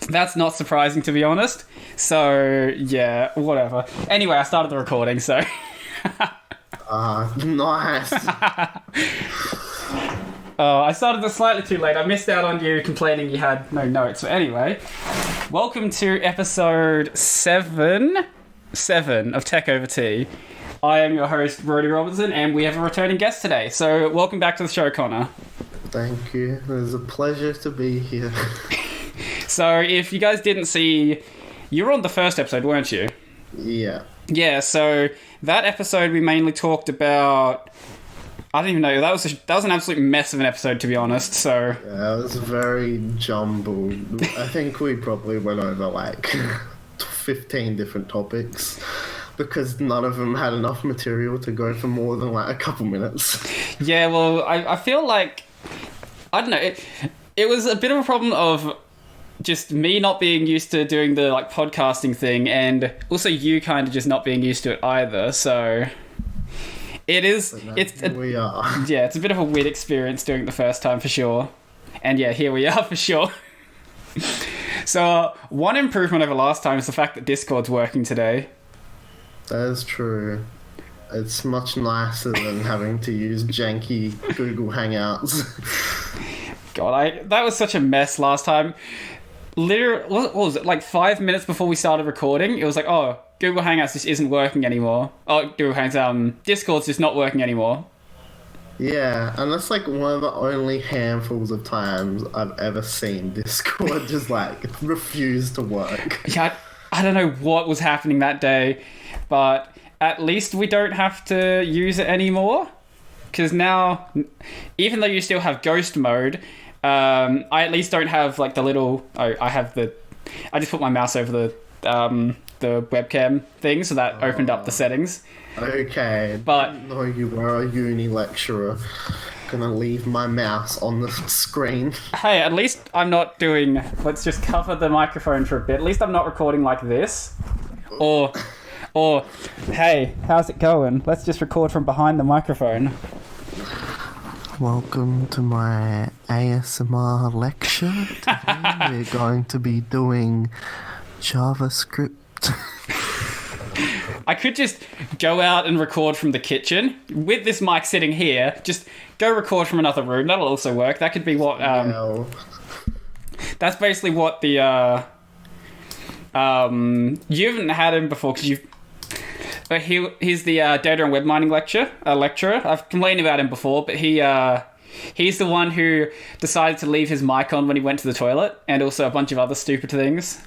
That's not surprising, to be honest. So, yeah, whatever. Anyway, I started the recording, so... Nice. I started this slightly too late. I missed out on you complaining you had no notes. But anyway, welcome to episode 7 of Tech Over Tea. I am your host, Brody Robertson, and we have a returning guest today. So, welcome back to the show, Connor. Thank you. It was a pleasure to be here. So, if you guys didn't see, you were on the first episode, weren't you? Yeah. Yeah, so that episode we mainly talked about... I don't even know, that was an absolute mess of an episode, to be honest, so... Yeah, it was very jumbled. I think we probably went over, like, 15 different topics, because none of them had enough material to go for more than, like, a couple minutes. Yeah, well, I feel like... I don't know, it was a bit of a problem of... just me not being used to doing the like podcasting thing, and also you kind of just not being used to it either. So it is. We are. Yeah, it's a bit of a weird experience doing it the first time for sure. And yeah, here we are for sure. So one improvement over last time is the fact that Discord's working today. That is true. It's much nicer than having to use janky Google Hangouts. God, that was such a mess last time. Literally, what was it, like 5 minutes before we started recording? It was like, oh, Google Hangouts just isn't working anymore. Oh, Google Hangouts, Discord's just not working anymore. Yeah, and that's like one of the only handfuls of times I've ever seen Discord just like refuse to work. Yeah, I don't know what was happening that day, but at least we don't have to use it anymore. Because now, even though you still have ghost mode, I at least don't have like the little. I just put my mouse over the webcam thing, so that opened up the settings. Okay, but no, you were a uni lecturer. Gonna leave my mouse on the screen. Hey, at least I'm not doing. Let's just cover the microphone for a bit. At least I'm not recording like this, or hey, how's it going? Let's just record from behind the microphone. Welcome to my ASMR lecture. Today we're going to be doing JavaScript. I could just go out and record from the kitchen with this mic sitting here. Just go record from another room. That'll also work. That could be what. That's basically what the. You haven't had him before because you've. But he's the data and web mining lecturer. I've complained about him before, but he's the one who decided to leave his mic on when he went to the toilet, and also a bunch of other stupid things.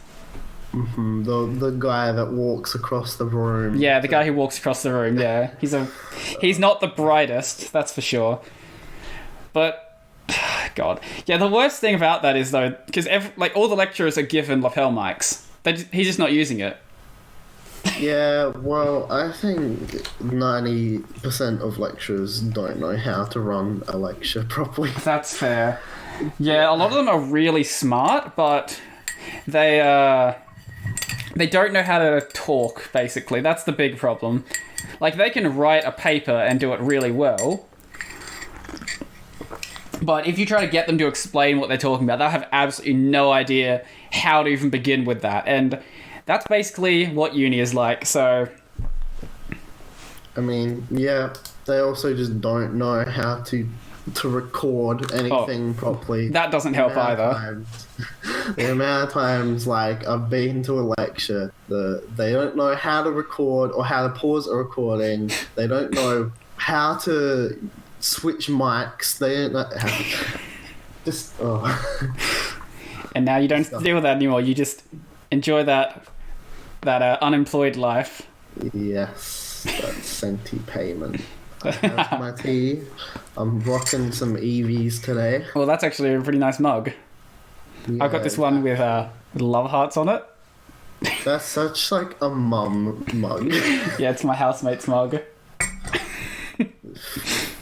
Mm-hmm. The guy that walks across the room. Yeah, the guy who walks across the room. Yeah, he's not the brightest, that's for sure. But God, yeah, the worst thing about that is though, because all the lecturers are given lapel mics. He's just not using it. Yeah, well, I think 90% of lecturers don't know how to run a lecture properly. That's fair. Yeah, a lot of them are really smart, but they don't know how to talk, basically. That's the big problem. Like, they can write a paper and do it really well, but if you try to get them to explain what they're talking about, they'll have absolutely no idea how to even begin with that, and that's basically what uni is like, so... I mean, yeah, they also just don't know how to record anything properly. That doesn't help either. The amount of times, like, I've been to a lecture, they don't know how to record or how to pause a recording. They don't know how to switch mics. They don't know how... Just, And now you don't deal with that anymore. You just enjoy that unemployed life. Yes, that senti payment. I have my tea. I'm rocking some EVs today. Well, that's actually a pretty nice mug. Yeah, I've got this one with love hearts on it. That's such like a mum mug. Yeah, it's my housemate's mug.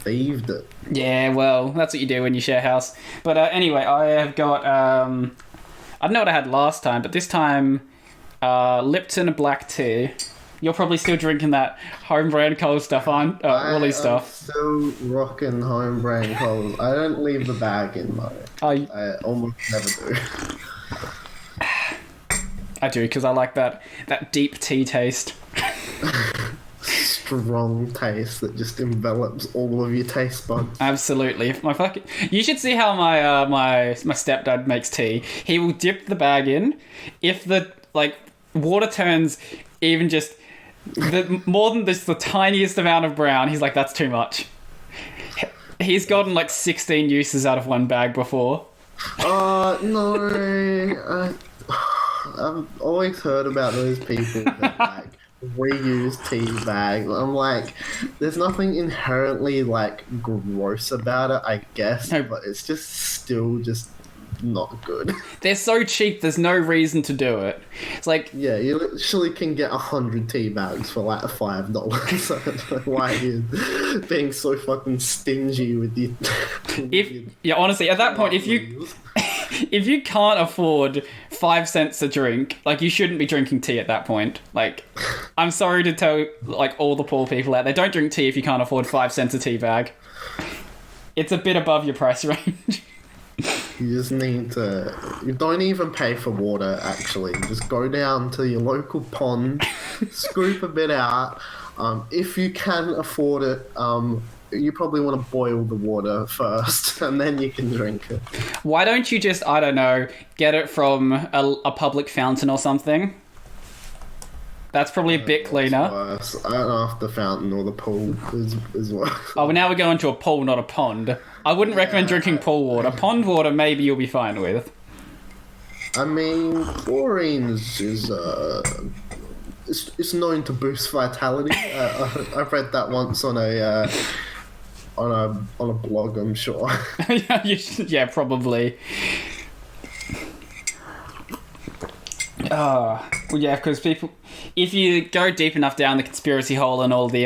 Thieved it. Yeah, well, that's what you do when you share a house. But anyway, I have got... I don't know what I had last time, but this time... Lipton black tea. You're probably still drinking that home brand Coles stuff, aren't Woolies stuff. I'm still rocking home brand Coles. I don't leave the bag in though. I almost never do. I do, because I like that deep tea taste. Strong taste that just envelops all of your taste buds. Absolutely. You should see how my stepdad makes tea. He will dip the bag in. If the water turns even just more than just the tiniest amount of brown, he's like, that's too much. He's gotten 16 uses out of one bag before. No. I've always heard about those people that reuse tea bags. I'm like, there's nothing inherently gross about it, I guess, no. But it's just still just not good. They're so cheap, there's no reason to do it. It's yeah, you literally can get 100 tea bags for $5. So I don't know why you're being so fucking stingy with your honestly, at that point, if you can't afford 5 cents a drink, you shouldn't be drinking tea at that point. I'm sorry to tell all the poor people out there, don't drink tea if you can't afford 5 cents a tea bag. It's a bit above your price range. You just need to... You don't even pay for water, actually. Just go down to your local pond, scoop a bit out. If you can afford it, you probably want to boil the water first, and then you can drink it. Why don't you just, I don't know, get it from a public fountain or something? That's probably a bit cleaner. Worse. I don't know if the fountain or the pool is worse. Oh, well, now we're going to a pool, not a pond. I wouldn't recommend drinking pool water. Pond water, maybe you'll be fine with. I mean, chlorine is it's known to boost vitality. I've read that once on a blog, I'm sure. Yeah, probably. Well, yeah, because people, if you go deep enough down the conspiracy hole and all the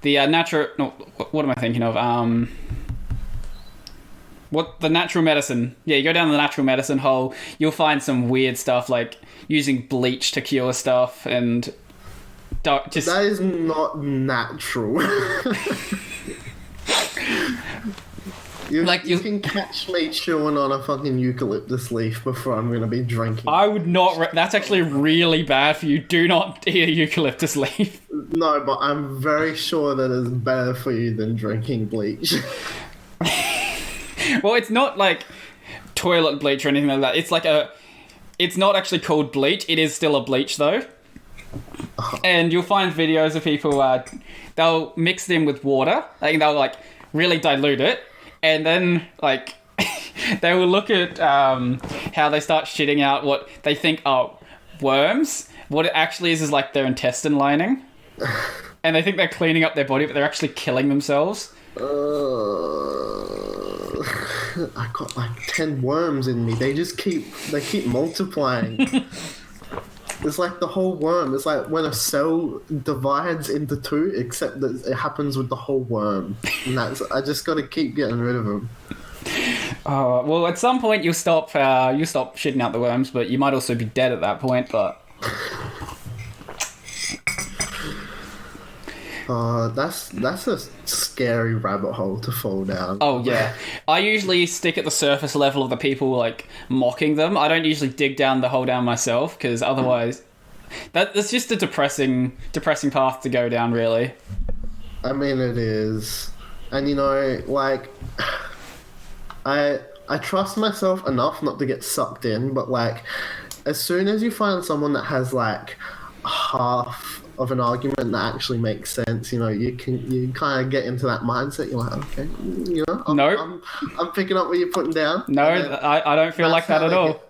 natural, no, what am I thinking of? The natural medicine? Yeah, you go down the natural medicine hole, you'll find some weird stuff like using bleach to cure stuff and that is not natural. You can catch me chewing on a fucking eucalyptus leaf before I'm going to be drinking. I would not... That's actually really bad for you. Do not eat a eucalyptus leaf. No, but I'm very sure that it's better for you than drinking bleach. Well, it's not toilet bleach or anything like that. It's it's not actually called bleach. It is still a bleach, though. And you'll find videos of people... they'll mix it in with water. They'll, really dilute it. And then, they will look at how they start shitting out what they think are worms. What it actually is their intestine lining. And they think they're cleaning up their body, but they're actually killing themselves. I got 10 worms in me. They keep multiplying. It's the whole worm. It's when a cell divides into two, except that it happens with the whole worm. And I just got to keep getting rid of them. Well, at some point you'll stop shitting out the worms, but you might also be dead at that point. But that's a scary rabbit hole to fall down. Oh yeah, I usually stick at the surface level of the people mocking them. I don't usually dig down the hole down myself because otherwise, that's just a depressing path to go down. Really. I mean, it is, and I trust myself enough not to get sucked in, but as soon as you find someone that has half of an argument that actually makes sense, you kind of get into that mindset. You're okay, I'm picking up what you're putting down. No, I don't feel like that at all.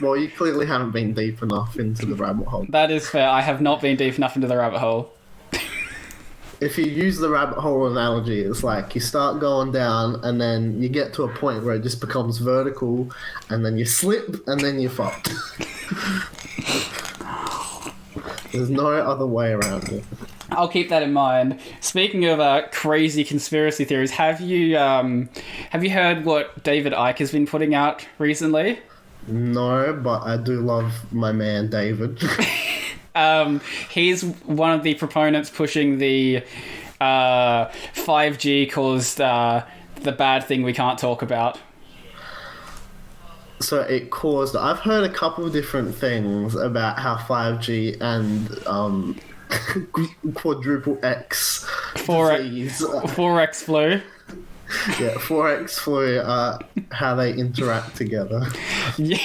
Well, you clearly haven't been deep enough into the rabbit hole. That is fair. I have not been deep enough into the rabbit hole. If you use the rabbit hole analogy, it's you start going down and then you get to a point where it just becomes vertical and then you slip and then you're fucked. There's no other way around it. I'll keep that in mind. Speaking of crazy conspiracy theories, have you heard what David Icke has been putting out recently? No, but I do love my man David. He's one of the proponents pushing the 5G caused the bad thing we can't talk about. So it caused. I've heard a couple of different things about how 5G and quadruple X 4X flu. Yeah, 4X flu. How they interact together. Yeah.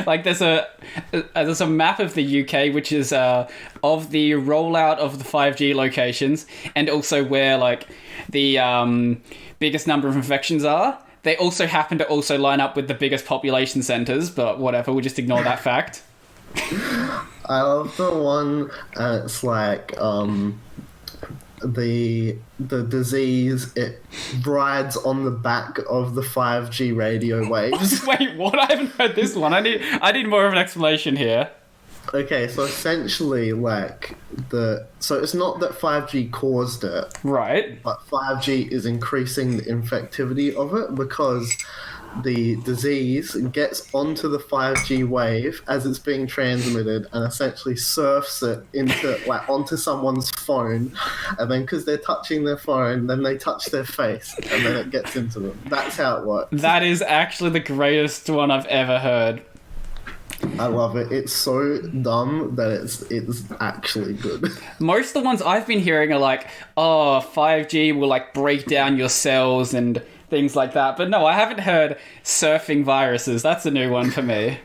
Like there's a map of the UK which is of the rollout of the 5G locations and also where like the biggest number of infections are. They also happen to also line up with the biggest population centres, but whatever, we'll just ignore that fact. I love the one. It's like the disease, it rides on the back of the 5G radio waves. Wait, what? I haven't heard this one. I need more of an explanation here. Okay, so essentially, like so it's not that 5G caused it, right? But 5G is increasing the infectivity of it because the disease gets onto the 5G wave as it's being transmitted and essentially surfs it onto someone's phone, and then because they're touching their phone, then they touch their face, and then it gets into them. That's how it works. That is actually the greatest one I've ever heard. I love it. It's so dumb that it's actually good. Most of the ones I've been hearing are like, oh, 5G will like break down your cells and things like that. But no, I haven't heard surfing viruses. That's a new one for me.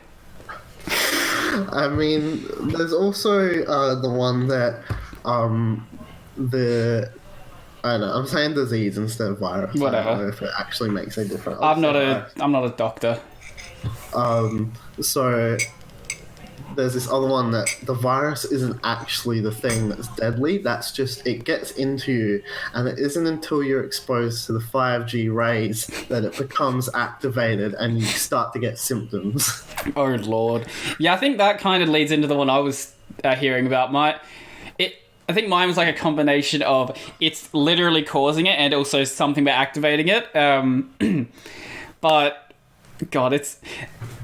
I mean, there's also the one that I don't know, I'm saying disease instead of virus. Whatever. I don't know if it actually makes a difference. I'm not a doctor. So there's this other one that the virus isn't actually the thing that's deadly. That's just, it gets into you, and it isn't until you're exposed to the 5G rays that it becomes activated and you start to get symptoms. Oh Lord. Yeah, I think that kind of leads into the one I was hearing about. I think mine was like a combination of it's literally causing it and also something about activating it. But God,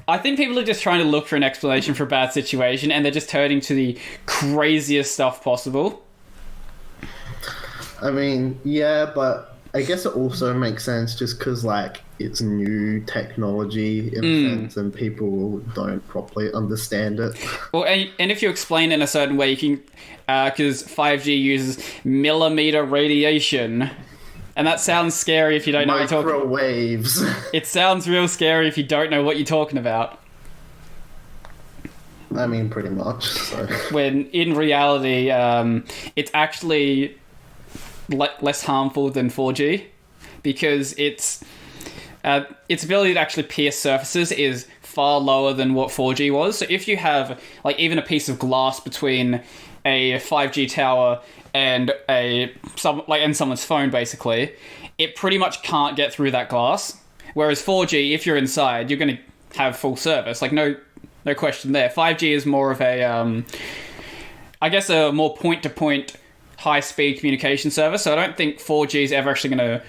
I think people are just trying to look for an explanation for a bad situation, and they're just turning to the craziest stuff possible. I mean, yeah, but I guess it also makes sense just because, like, it's new technology in a sense, and people don't properly understand it. Well, and if you explain it in a certain way, you can, because 5G uses millimeter radiation. And that sounds scary if you don't know what you're talking about. Microwaves. It sounds real scary if you don't know what you're talking about. I mean, pretty much. So. When in reality, it's actually less harmful than 4G because its ability to actually pierce surfaces is far lower than what 4G was. So if you have like even a piece of glass between a 5G tower and someone's phone, basically, it pretty much can't get through that glass. Whereas 4G, if you're inside, you're going to have full service. Like no question there. 5G is more of a, I guess, a more point-to-point, high-speed communication service. So I don't think 4G is ever actually going to,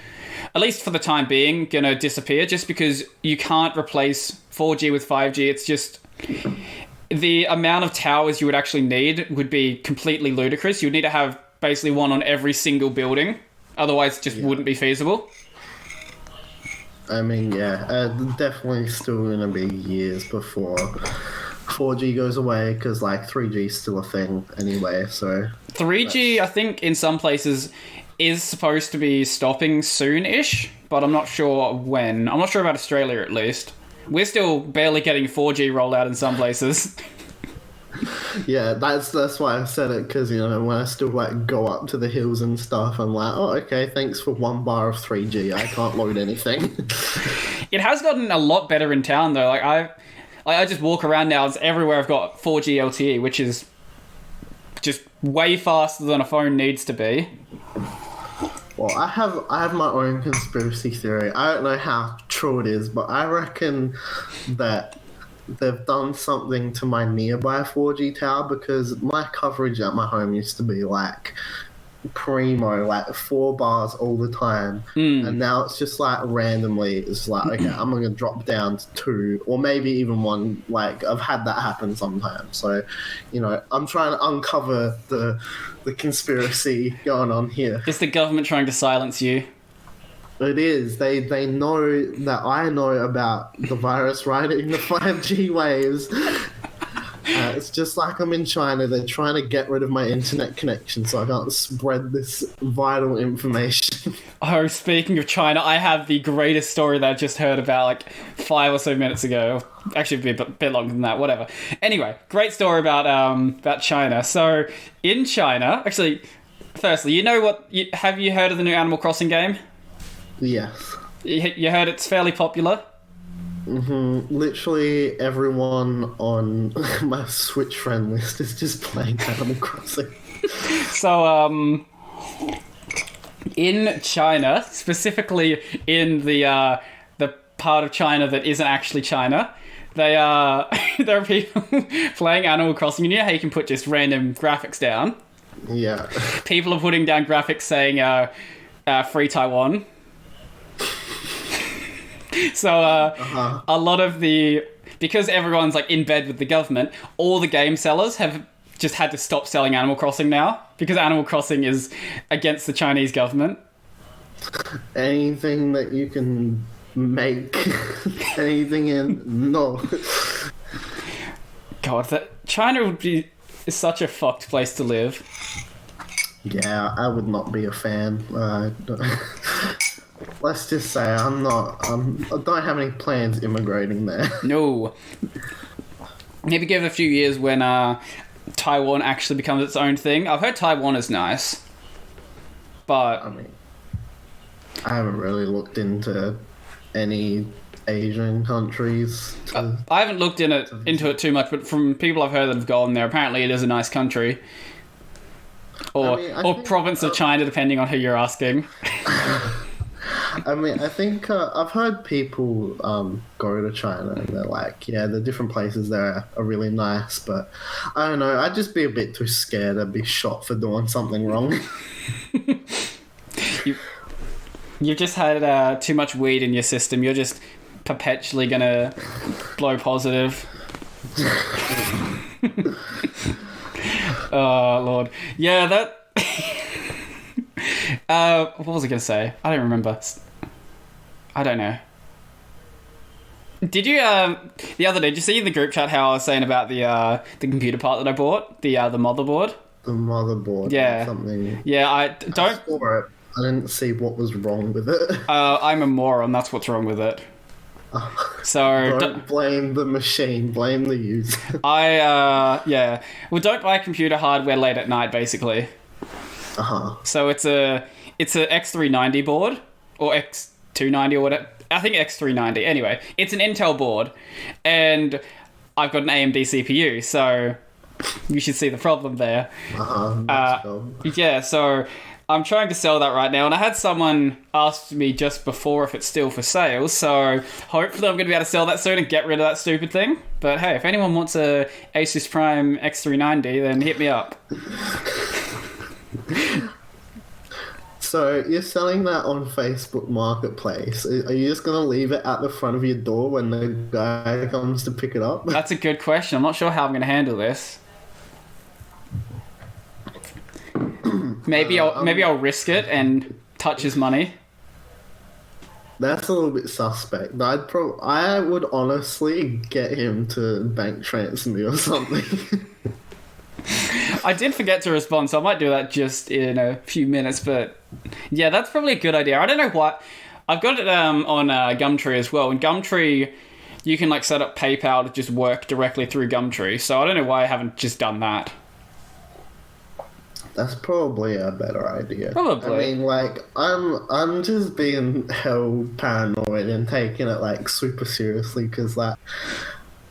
at least for the time being, going to disappear. Just because you can't replace 4G with 5G. It's just the amount of towers you would actually need would be completely ludicrous. You would need to have basically one on every single building. Otherwise, it just wouldn't be feasible. I mean, yeah, definitely still going to be years before 4G goes away because, like, 3G is still a thing anyway, so... 3G, I think, in some places is supposed to be stopping soon-ish, but I'm not sure when. I'm not sure about Australia, at least. We're still barely getting 4G rolled out in some places. Yeah, that's why I said it, because, you know, when I still, like, go up to the hills and stuff, I'm like, oh, okay, thanks for 1 bar of 3G. I can't load anything. It has gotten a lot better in town, though. Like, I just walk around now, it's everywhere I've got 4G LTE, which is just way faster than a phone needs to be. Well, I have my own conspiracy theory. I don't know how true it is, but I reckon that they've done something to my nearby 4G tower because my coverage at my home used to be like primo, like 4 bars all the time, and now it's just like randomly it's like, okay, I'm gonna drop down to 2 or maybe even 1. Like, I've had that happen sometimes, so, you know, I'm trying to uncover the conspiracy going on here. Is the government trying to silence you? It is. They know that I know about the virus riding the 5G waves. It's just like I'm in China. They're trying to get rid of my internet connection so I can't spread this vital information. Oh, speaking of China, I have the greatest story that I just heard about like 5 or so minutes ago. Actually, it'd be a bit longer than that. Whatever. Anyway, great story about China. So in China, actually, firstly, have you heard of the new Animal Crossing game? Yes. You heard it's fairly popular? Mm-hmm. Literally everyone on my Switch friend list is just playing Animal Crossing. So, in China, specifically in the part of China that isn't actually China, there are people playing Animal Crossing. You know how you can put just random graphics down? Yeah. People are putting down graphics saying "Free Taiwan." So a lot of because everyone's like in bed with the government, all the game sellers have just had to stop selling Animal Crossing now because Animal Crossing is against the Chinese government. Anything that you can make anything in, no. God, China is such a fucked place to live. Yeah, I would not be a fan. Let's just say I don't have any plans immigrating there. No. Maybe give it a few years when Taiwan actually becomes its own thing. I've heard Taiwan is nice, but I mean, I haven't really looked into any Asian countries. I haven't looked into it too much, but from people I've heard that have gone there, apparently it is a nice country. Or province of China, depending on who you're asking. I mean, I think I've heard people go to China and they're like, yeah, the different places there are really nice, but I don't know, I'd just be a bit too scared I'd be shot for doing something wrong. You've just had too much weed in your system. You're just perpetually gonna blow positive. Oh, Lord. Yeah, that... what was I going to say? I don't remember. I don't know. Did you, the other day, did you see in the group chat how I was saying about the computer part that I bought? The motherboard? The motherboard. Yeah. Something. Yeah, I saw it. I didn't see what was wrong with it. I'm a moron, that's what's wrong with it. So don't blame the machine, blame the user. Yeah. Well, don't buy computer hardware late at night, basically. So it's a X390 board or X290 or whatever. I think X390. Anyway, it's an Intel board, and I've got an AMD CPU, so you should see the problem there. Yeah. So I'm trying to sell that right now, and I had someone ask me just before if it's still for sale, so hopefully I'm going to be able to sell that soon and get rid of that stupid thing. But hey, if anyone wants a Asus Prime X390, then hit me up. So you're selling that on Facebook Marketplace. Are you just going to leave it at the front of your door when the guy comes to pick it up? That's a good question. I'm not sure how I'm going to handle this. Maybe I'll risk it and touch his money. That's a little bit suspect. I would honestly get him to bank transfer me or something. I did forget to respond, so I might do that just in a few minutes. But yeah, that's probably a good idea. I don't know what. I've got it on Gumtree as well. In Gumtree, you can like set up PayPal to just work directly through Gumtree. So I don't know why I haven't just done that. That's probably a better idea. Probably. I mean, like, I'm just being hell paranoid and taking it, like, super seriously, because, like,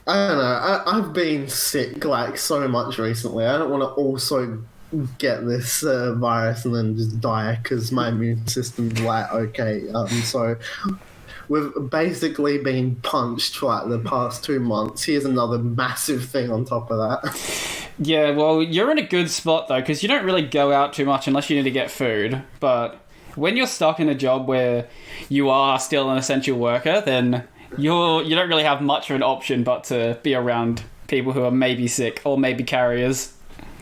I don't know, I've been sick, like, so much recently. I don't want to also get this virus and then just die, because my immune system's, like, okay. So we've basically been punched for, like, the past 2 months. Here's another massive thing on top of that. Yeah, well, you're in a good spot, though, because you don't really go out too much unless you need to get food. But when you're stuck in a job where you are still an essential worker, then you don't really have much of an option but to be around people who are maybe sick or maybe carriers.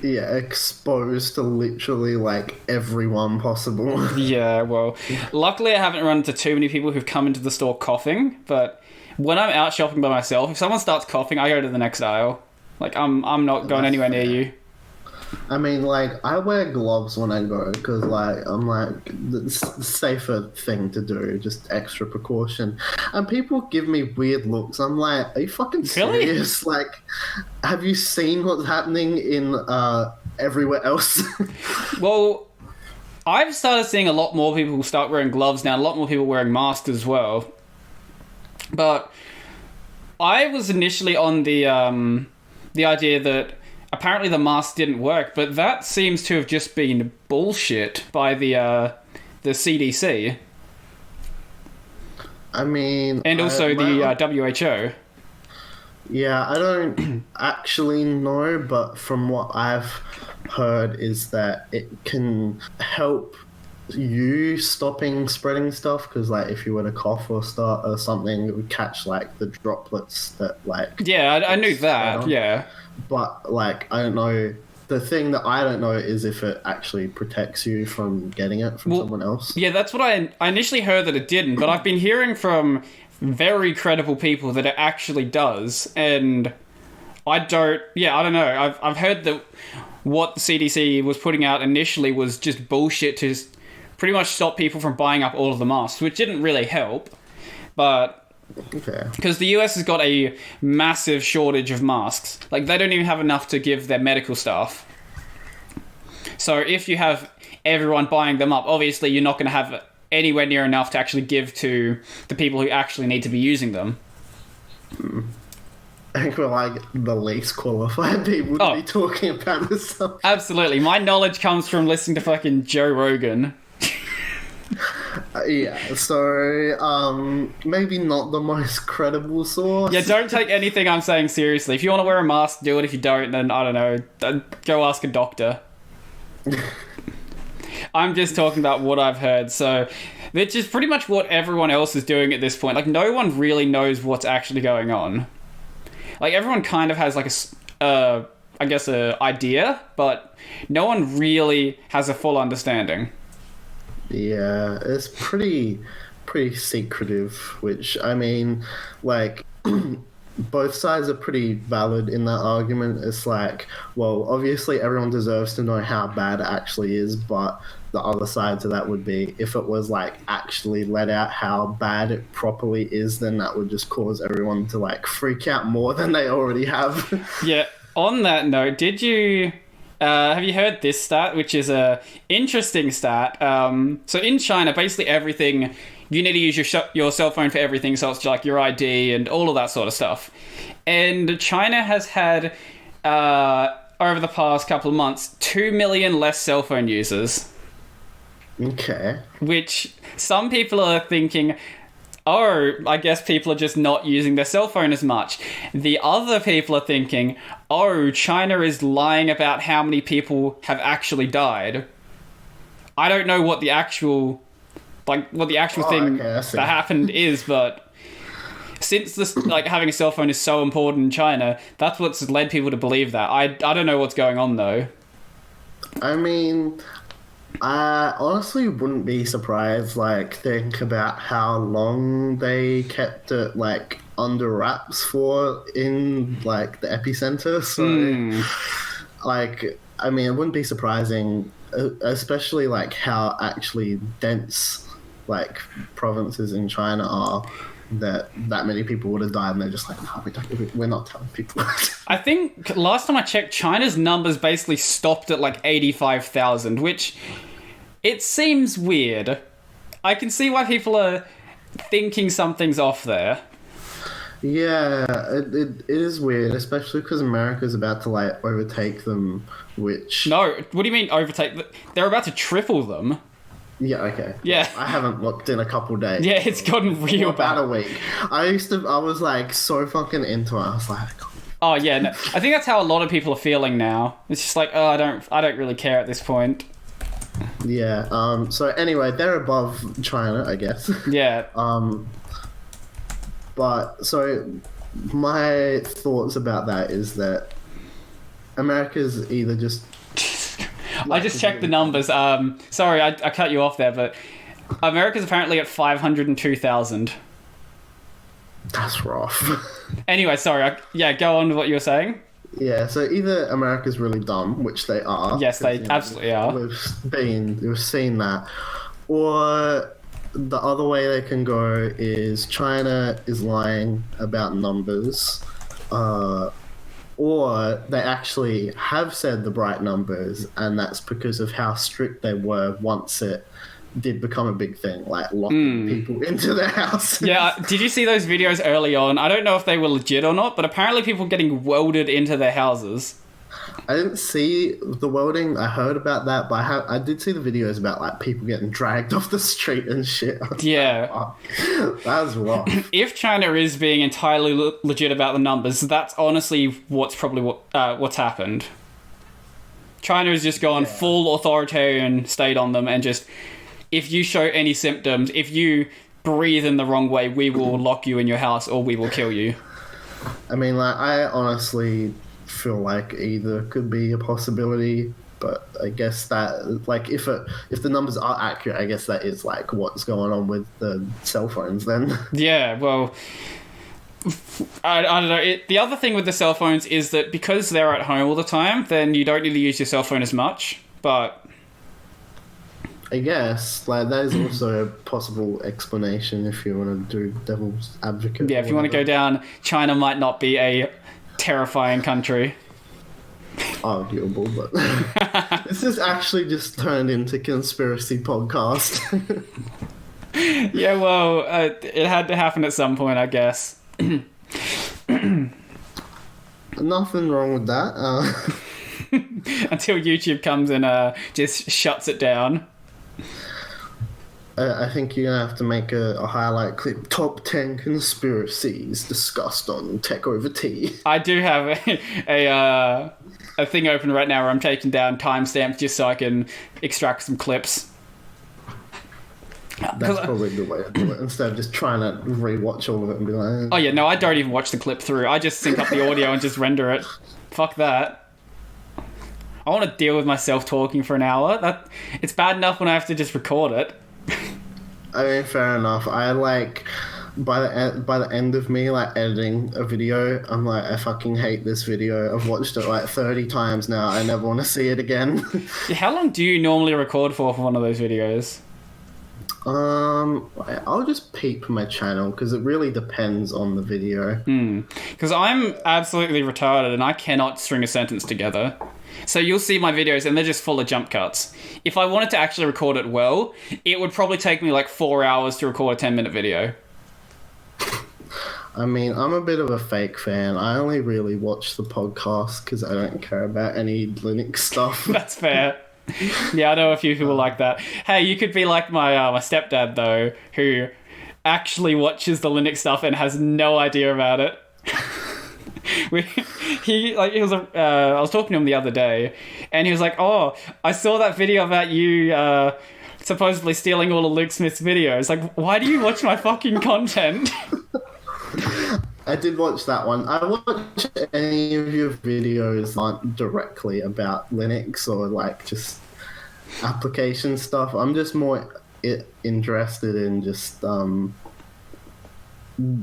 exposed to literally like everyone possible. Yeah, well, luckily I haven't run into too many people who've come into the store coughing, but when I'm out shopping by myself, if someone starts coughing, I go to the next aisle. Like, I'm not going anywhere near you. I mean, like, I wear gloves when I go because, like, I'm like, it's the safer thing to do, just extra precaution. And people give me weird looks. I'm like, are you fucking serious? Really? Like, have you seen what's happening in everywhere else? Well, I've started seeing a lot more people start wearing gloves now, a lot more people wearing masks as well. But I was initially on the idea that apparently the mask didn't work, but that seems to have just been bullshit by the CDC. I mean... And also the WHO. Yeah, I don't actually know, but from what I've heard is that it can help you stopping spreading stuff, because like if you were to cough or something, it would catch like the droplets that like... Yeah, I knew that, yeah. But like, I don't know, the thing that I don't know is if it actually protects you from getting it from someone else. Yeah, that's what I initially heard that it didn't, but I've been hearing from very credible people that it actually does, and I don't know. I've heard that what the CDC was putting out initially was just bullshit to pretty much stop people from buying up all of the masks, which didn't really help, but... Okay. Because the US has got a massive shortage of masks. Like, they don't even have enough to give their medical staff. So if you have everyone buying them up, obviously you're not going to have anywhere near enough to actually give to the people who actually need to be using them. I think we're like the least qualified people to be talking about this stuff. Absolutely. My knowledge comes from listening to fucking Joe Rogan. Yeah, so maybe not the most credible source. Yeah, don't take anything I'm saying seriously. If you want to wear a mask, do it. If you don't, then I don't know, go ask a doctor. I'm just talking about what I've heard, so it's just pretty much what everyone else is doing at this point. Like, no one really knows what's actually going on. Like, everyone kind of has like a idea, but no one really has a full understanding. Yeah, it's pretty secretive, which, I mean, like, both sides are pretty valid in that argument. It's like, well, obviously everyone deserves to know how bad it actually is, but the other side to that would be if it was, like, actually let out how bad it properly is, then that would just cause everyone to, like, freak out more than they already have. Yeah, on that note, did you... have you heard this stat, which is a interesting stat? So in China, basically everything, you need to use your cell phone for everything, so it's like your ID and all of that sort of stuff. And China has had, over the past couple of months, 2 million less cell phone users. Okay. Which some people are thinking... oh, I guess people are just not using their cell phone as much. The other people are thinking, oh, China is lying about how many people have actually died. I don't know what the actual thing that happened is, but since this, like, having a cell phone is so important in China, that's what's led people to believe that. I don't know what's going on, though. I mean... I honestly wouldn't be surprised, like, think about how long they kept it, like, under wraps for in, like, the epicenter. So, like, I mean, it wouldn't be surprising, especially, like, how actually dense, like, provinces in China are, that many people would have died, and they're just like, no, we're not telling people. I think last time I checked, China's numbers basically stopped at like 85,000, which it seems weird. I can see why people are thinking something's off there. Yeah, it is weird, especially because America's about to like overtake them, which... No, what do you mean overtake? They're about to triple them. Yeah, okay. Yeah. I haven't looked in a couple days. Yeah, it's gotten real bad. About a week. I was like so fucking into it. I was like... Oh yeah, no, I think that's how a lot of people are feeling now. It's just like, oh, I don't really care at this point. Yeah, so anyway, they're above China, I guess. Yeah. But, so, my thoughts about that is that America's either just... I just checked the numbers. Sorry, I cut you off there, but America's apparently at 502,000. That's rough. Anyway, sorry. Go on with what you were saying. Yeah, so either America's really dumb, which they are. Yes, they absolutely are. We've seen that. Or the other way they can go is China is lying about numbers. Or they actually have said the right numbers, and that's because of how strict they were once it did become a big thing, like locking people into their house. Yeah, did you see those videos early on? I don't know if they were legit or not, but apparently people getting welded into their houses. I didn't see the welding. I heard about that, but I did see the videos about like people getting dragged off the street and shit. Yeah. Oh, that's rough. If China is being entirely legit about the numbers, that's honestly what's happened. China has just gone full authoritarian state on them and just, if you show any symptoms, if you breathe in the wrong way, we will lock you in your house or we will kill you. I mean, like, I honestly feel like either could be a possibility, but I guess that, like, if the numbers are accurate, I guess that is like what's going on with the cell phones then. Yeah, well, I don't know. The other thing with the cell phones is that because they're at home all the time, then you don't need to use your cell phone as much, but I guess like that is also a possible explanation if you want to do devil's advocate. Yeah, if you want to go down, China might not be a terrifying country. Arguable, but this has actually just turned into conspiracy podcast. Yeah, well, it had to happen at some point, I guess. Nothing wrong with that. Until YouTube comes and just shuts it down. I think you're gonna have to make a highlight clip. Top 10 conspiracies discussed on Tech Over Tea. I do have a thing open right now where I'm taking down timestamps just so I can extract some clips. That's probably the way to do it, instead of just trying to rewatch all of it and be like... Oh yeah, no, I don't even watch the clip through. I just sync up the audio and just render it. Fuck that. I want to deal with myself talking for an hour. It's bad enough when I have to just record it. I mean, fair enough. I like... By the end of me like editing a video, I'm like, I fucking hate this video. I've watched it like 30 times now. I never want to see it again. How long do you normally record for one of those videos? I'll just peep my channel because it really depends on the video. Because I'm absolutely retarded and I cannot string a sentence together. So you'll see my videos and they're just full of jump cuts. If I wanted to actually record it well, it would probably take me like 4 hours to record a 10-minute video. I mean, I'm a bit of a fake fan. I only really watch the podcast because I don't care about any Linux stuff. That's fair. Yeah, I know a few people like that. Hey, you could be like my stepdad, though, who actually watches the Linux stuff and has no idea about it. I was talking to him the other day, and he was like, "Oh, I saw that video about you supposedly stealing all of Luke Smith's videos. Like, why do you watch my fucking content?" I did watch that one. I watch any of your videos aren't directly about Linux or like just application stuff. I'm just more interested in just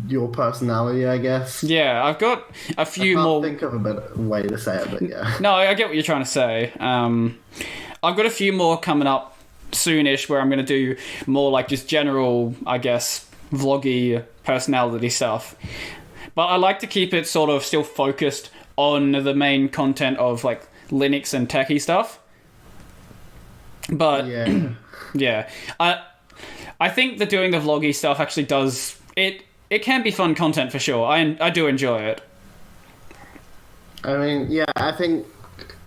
your personality, I guess. Yeah, I've got a few more. I can't think of a better way to say it, but yeah. No, I get what you're trying to say. I've got a few more coming up soonish where I'm going to do more like just general, I guess, vloggy personality stuff. But I like to keep it sort of still focused on the main content of like Linux and techie stuff. But yeah, I think that doing the vloggy stuff actually does it. It can be fun content for sure. I do enjoy it. I mean, yeah, I think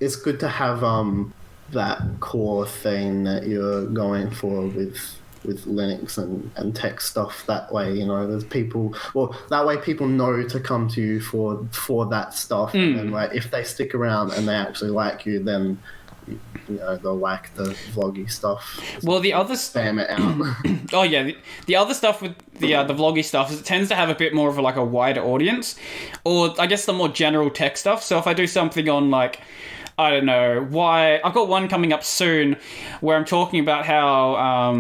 it's good to have that core thing that you're going for with Linux and tech stuff. That way, you know, there's people. Well, that way people know to come to you for that stuff. And like, if they stick around and they actually like you, then they'll like the vloggy stuff. Well, the other Spam it out. Oh yeah, the other stuff with the vloggy stuff is it tends to have a bit more of a wider audience, or I guess the more general tech stuff. So if I do something on I don't know why, I've got one coming up soon where I'm talking about how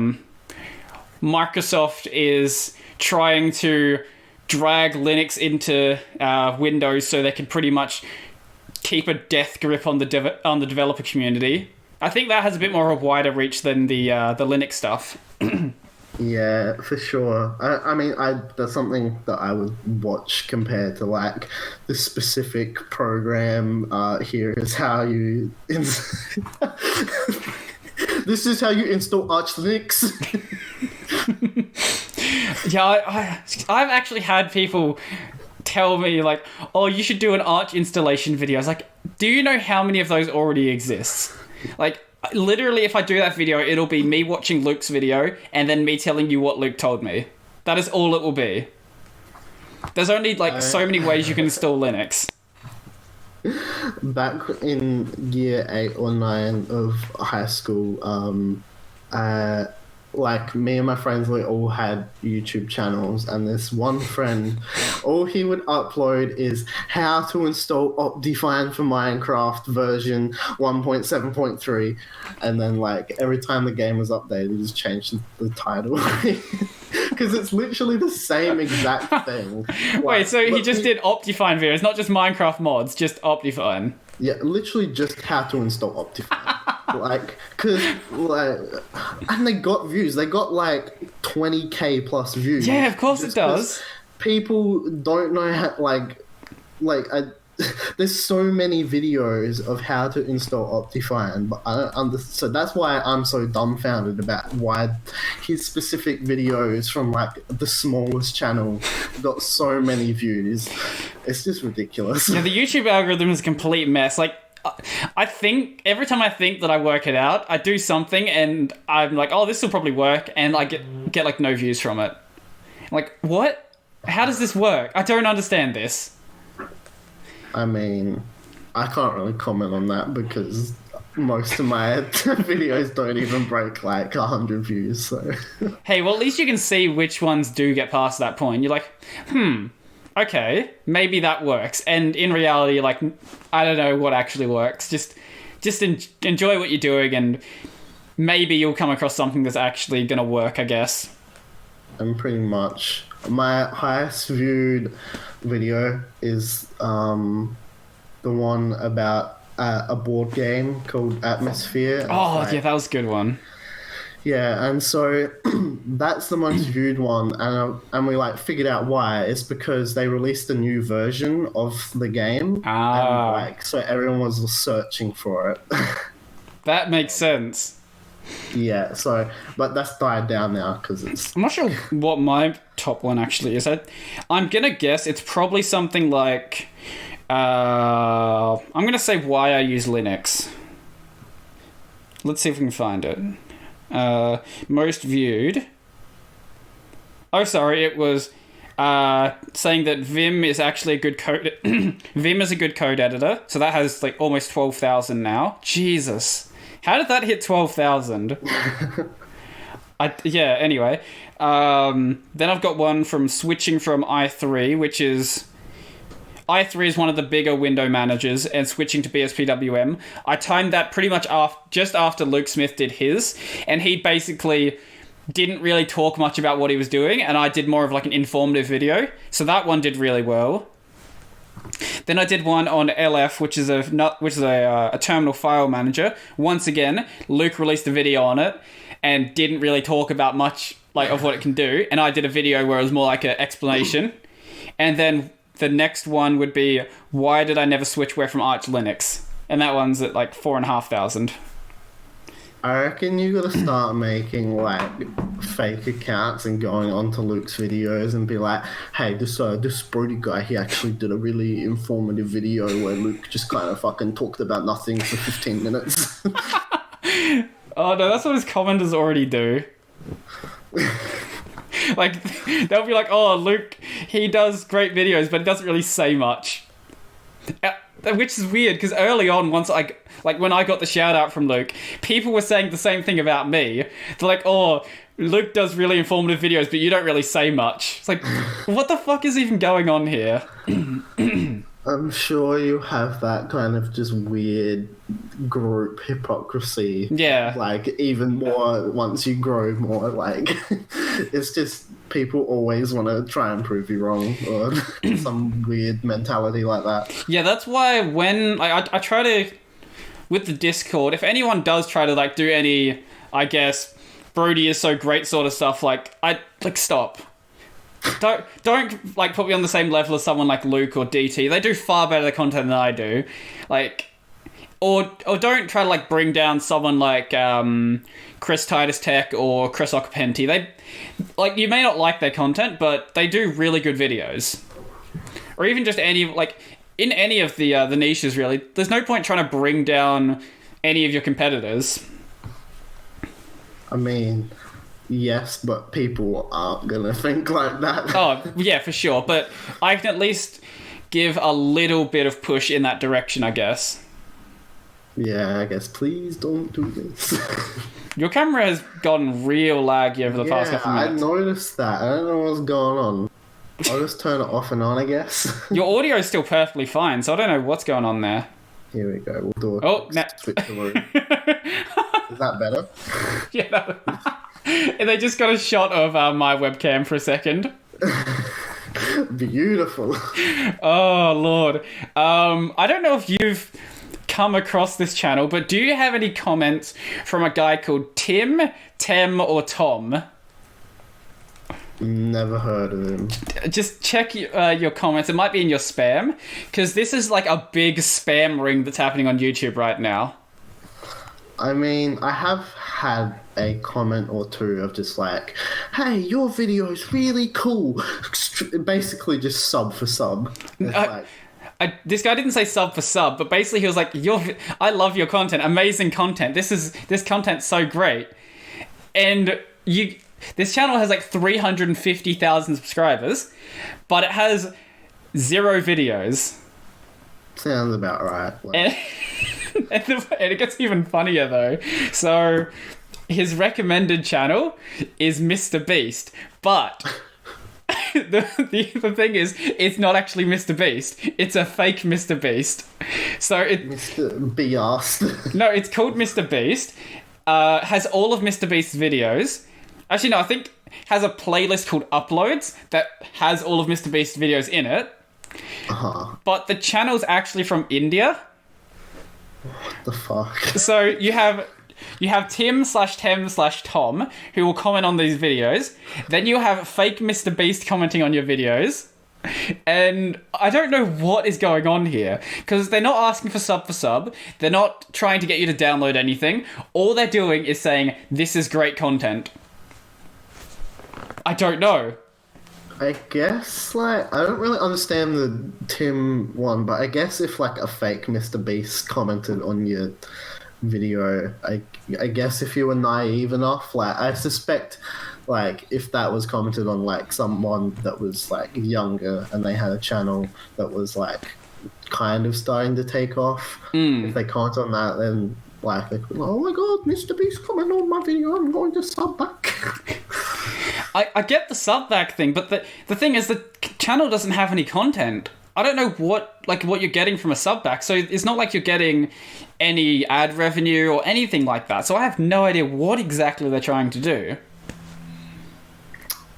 Microsoft is trying to drag Linux into Windows so they can pretty much keep a death grip on the developer community. I think that has a bit more of a wider reach than the Linux stuff. Yeah, for sure. I mean, that's something that I would watch compared to the specific program. Here is how you. This is how you install Arch Linux. Yeah, I've actually had people tell me oh, you should do an Arch installation video. I was like, do you know how many of those already exist? Literally, if I do that video, it'll be me watching Luke's video and then me telling you what Luke told me. That is all it will be. There's only so many ways you can install Linux. Back in year 8 or 9 of high school, me and my friends, we all had YouTube channels, and this one friend, all he would upload is how to install Optifine for Minecraft version 1.7.3, and then every time the game was updated, he just changed the title. Because it's literally the same exact thing. Wait, so he just did Optifine videos, not just Minecraft mods, just Optifine? Yeah, literally just how to install Optifine. And they got views. They got 20k plus views. Yeah, of course it does. People don't know how, there's so many videos of how to install Optifine, but I don't so that's why I'm so dumbfounded about why his specific videos from the smallest channel got so many views. It's just ridiculous. Yeah, the YouTube algorithm is a complete mess. I think every time I think that I work it out, I do something and I'm like, oh, this will probably work, and I get no views from it. What? How does this work? I don't understand this. I mean, I can't really comment on that because most of my videos don't even break 100 views. So hey, well, at least you can see which ones do get past that point. You're like, okay, maybe that works. And in reality, I don't know what actually works. Just enjoy what you're doing, and maybe you'll come across something that's actually going to work, I guess. And pretty much my highest viewed video is the one about a board game called Atmosphere. Oh, yeah, that was a good one. Yeah, and so that's the most viewed one, and we figured out why. It's because they released a new version of the game, and so everyone was searching for it. That makes sense. Yeah, but that's died down now because it's. I'm not sure what my top one actually is. I'm gonna guess it's probably something like. I'm gonna say why I use Linux. Let's see if we can find it. Most viewed. Oh, sorry, it was saying that Vim is actually a good code. Vim is a good code editor, so that has almost 12,000 now. Jesus, how did that hit 12,000? Anyway, then I've got one from switching from i3, which is. i3 is one of the bigger window managers, and switching to BSPWM. I timed that pretty much just after Luke Smith did his, and he basically didn't really talk much about what he was doing, and I did more of an informative video. So that one did really well. Then I did one on LF, which is a terminal file manager. Once again, Luke released a video on it and didn't really talk about much of what it can do, and I did a video where it was more an explanation. And then the next one would be, why did I never switchware from Arch Linux? And that one's at 4,500. I reckon you gotta start making fake accounts and going onto Luke's videos and be like, hey, this Brody guy, he actually did a really informative video where Luke just kind of fucking talked about nothing for 15 minutes. Oh no, that's what his commenters already do. They'll be like, oh, Luke, he does great videos, but he doesn't really say much. Which is weird, because early on, when I got the shout out from Luke, people were saying the same thing about me. They're like, oh, Luke does really informative videos, but you don't really say much. It's like, what the fuck is even going on here? I'm sure you have that kind of just weird group hypocrisy. Yeah. Like, even more once you grow more, like, it's just people always want to try and prove you wrong or some weird mentality like that. Yeah, that's why when I try to, with the Discord, if anyone does try to, like, do any, I guess, Brody is so great sort of stuff, stop. Don't like put me on the same level as someone like Luke or DT. They do far better content than I do. Like, or don't try to like bring down someone like Chris Titus Tech or Chris Ocapenti. They like, you may not like their content, but they do really good videos. Or even just any like in any of the niches really. There's no point trying to bring down any of your competitors. I mean, yes, but people aren't gonna think like that. Oh, yeah, for sure. But I can at least give a little bit of push in that direction, I guess. Yeah, I guess please don't do this. Your camera has gotten real laggy over the past couple minutes. I noticed that. I don't know what's going on. I'll just turn it off and on, I guess. Your audio is still perfectly fine, so I don't know what's going on there. Here we go. We'll do a switch the room. Is that better? Yeah. They just got a shot of my webcam for a second. Beautiful. Oh, Lord. I don't know if you've come across this channel, but do you have any comments from a guy called Tim, Tem, or Tom? Never heard of him. Just check your comments. It might be in your spam, because this is like a big spam ring that's happening on YouTube right now. I mean, I have had a comment or two of just like, hey, your video is really cool. Basically just sub for sub. This guy didn't say sub for sub, but basically he was like, I love your content, amazing content. This content's so great. And this channel has like 350,000 subscribers, but it has 0 videos. Sounds about right. And it gets even funnier though. So his recommended channel is Mr. Beast, but the thing is, it's not actually Mr. Beast. It's a fake Mr. Beast. So Mr. Beast. No, it's called Mr. Beast. Has all of Mr. Beast's videos. Actually, no, I think has a playlist called Uploads that has all of Mr. Beast's videos in it. Uh-huh. But the channel's actually from India. What the fuck? So you have Tim/Tem/Tom who will comment on these videos. Then you have fake Mr. Beast commenting on your videos. And I don't know what is going on here, because they're not asking for sub. They're not trying to get you to download anything. All they're doing is saying, this is great content. I don't know. I guess, like, I don't really understand the Tim one, but I guess if, like, a fake Mr. Beast commented on your video, I guess if you were naive enough, like, I suspect, like, if that was commented on, like, someone that was, like, younger and they had a channel that was, like, kind of starting to take off, if they comment on that, then, like, they could, oh my god, Mr. Beast commented on my video, I'm going to sub back. I get the sub back thing, but the thing is the channel doesn't have any content. I don't know what you're getting from a sub back, so it's not like you're getting any ad revenue or anything like that. So I have no idea what exactly they're trying to do.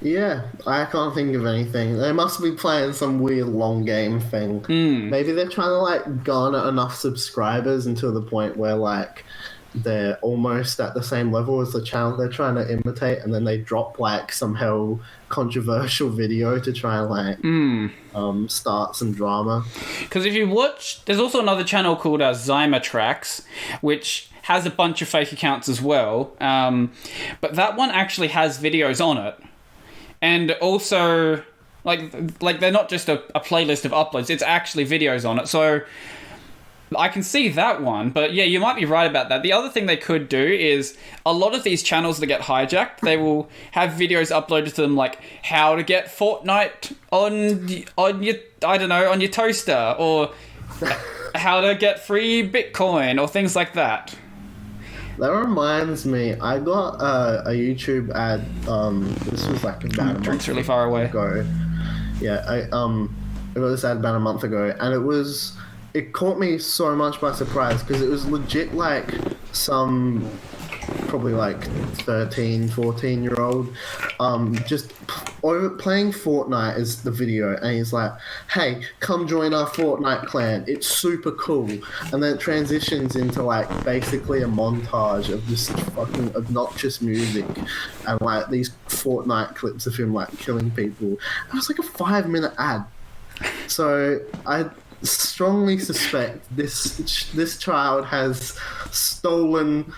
Yeah, I can't think of anything. They must be playing some weird long game thing. Maybe they're trying to like garner enough subscribers until the point where like they're almost at the same level as the channel they're trying to imitate, and then they drop like some hell controversial video to try and like start some drama. Because if you watch, there's also another channel called Zyma Tracks, which has a bunch of fake accounts as well, but that one actually has videos on it, and also like they're not just a playlist of uploads, it's actually videos on it. So I can see that one, but yeah, you might be right about that. The other thing they could do is a lot of these channels that get hijacked, they will have videos uploaded to them like how to get Fortnite on your, I don't know, on your toaster, or how to get free Bitcoin or things like that. That reminds me, I got a YouTube ad. This was like about a month Drink's really far away. ago. Yeah, I got this ad about a month ago, and it caught me so much by surprise because it was legit like some probably like 13, 14-year-old just playing Fortnite is the video, and he's like, hey, come join our Fortnite clan, it's super cool. And then it transitions into like basically a montage of just fucking obnoxious music and like these Fortnite clips of him like killing people. It was like a 5-minute ad. So I strongly suspect this child has stolen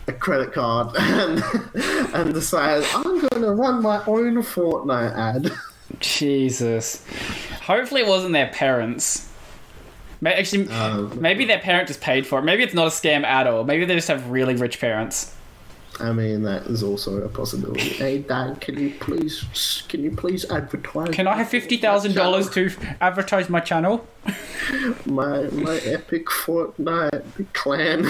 a credit card and decided, I'm going to run my own Fortnite ad. Jesus. Hopefully it wasn't their parents. Actually, maybe their parent just paid for it. Maybe it's not a scam at all. Maybe they just have really rich parents. I mean, that is also a possibility. Hey, Dad, can you please advertise? Can I have $50,000 to advertise my channel? my epic Fortnite clan.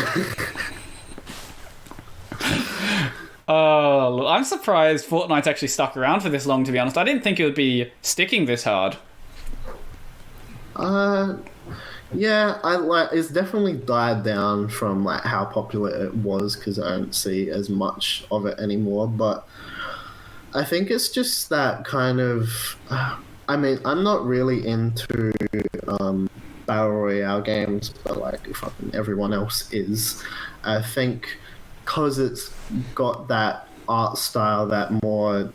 Oh, I'm surprised Fortnite's actually stuck around for this long, to be honest. I didn't think it would be sticking this hard. Yeah, it's definitely died down from like how popular it was because I don't see as much of it anymore. But I think it's just that kind of. I mean, I'm not really into battle royale games, but like fucking everyone else is. I think because it's got that art style, that more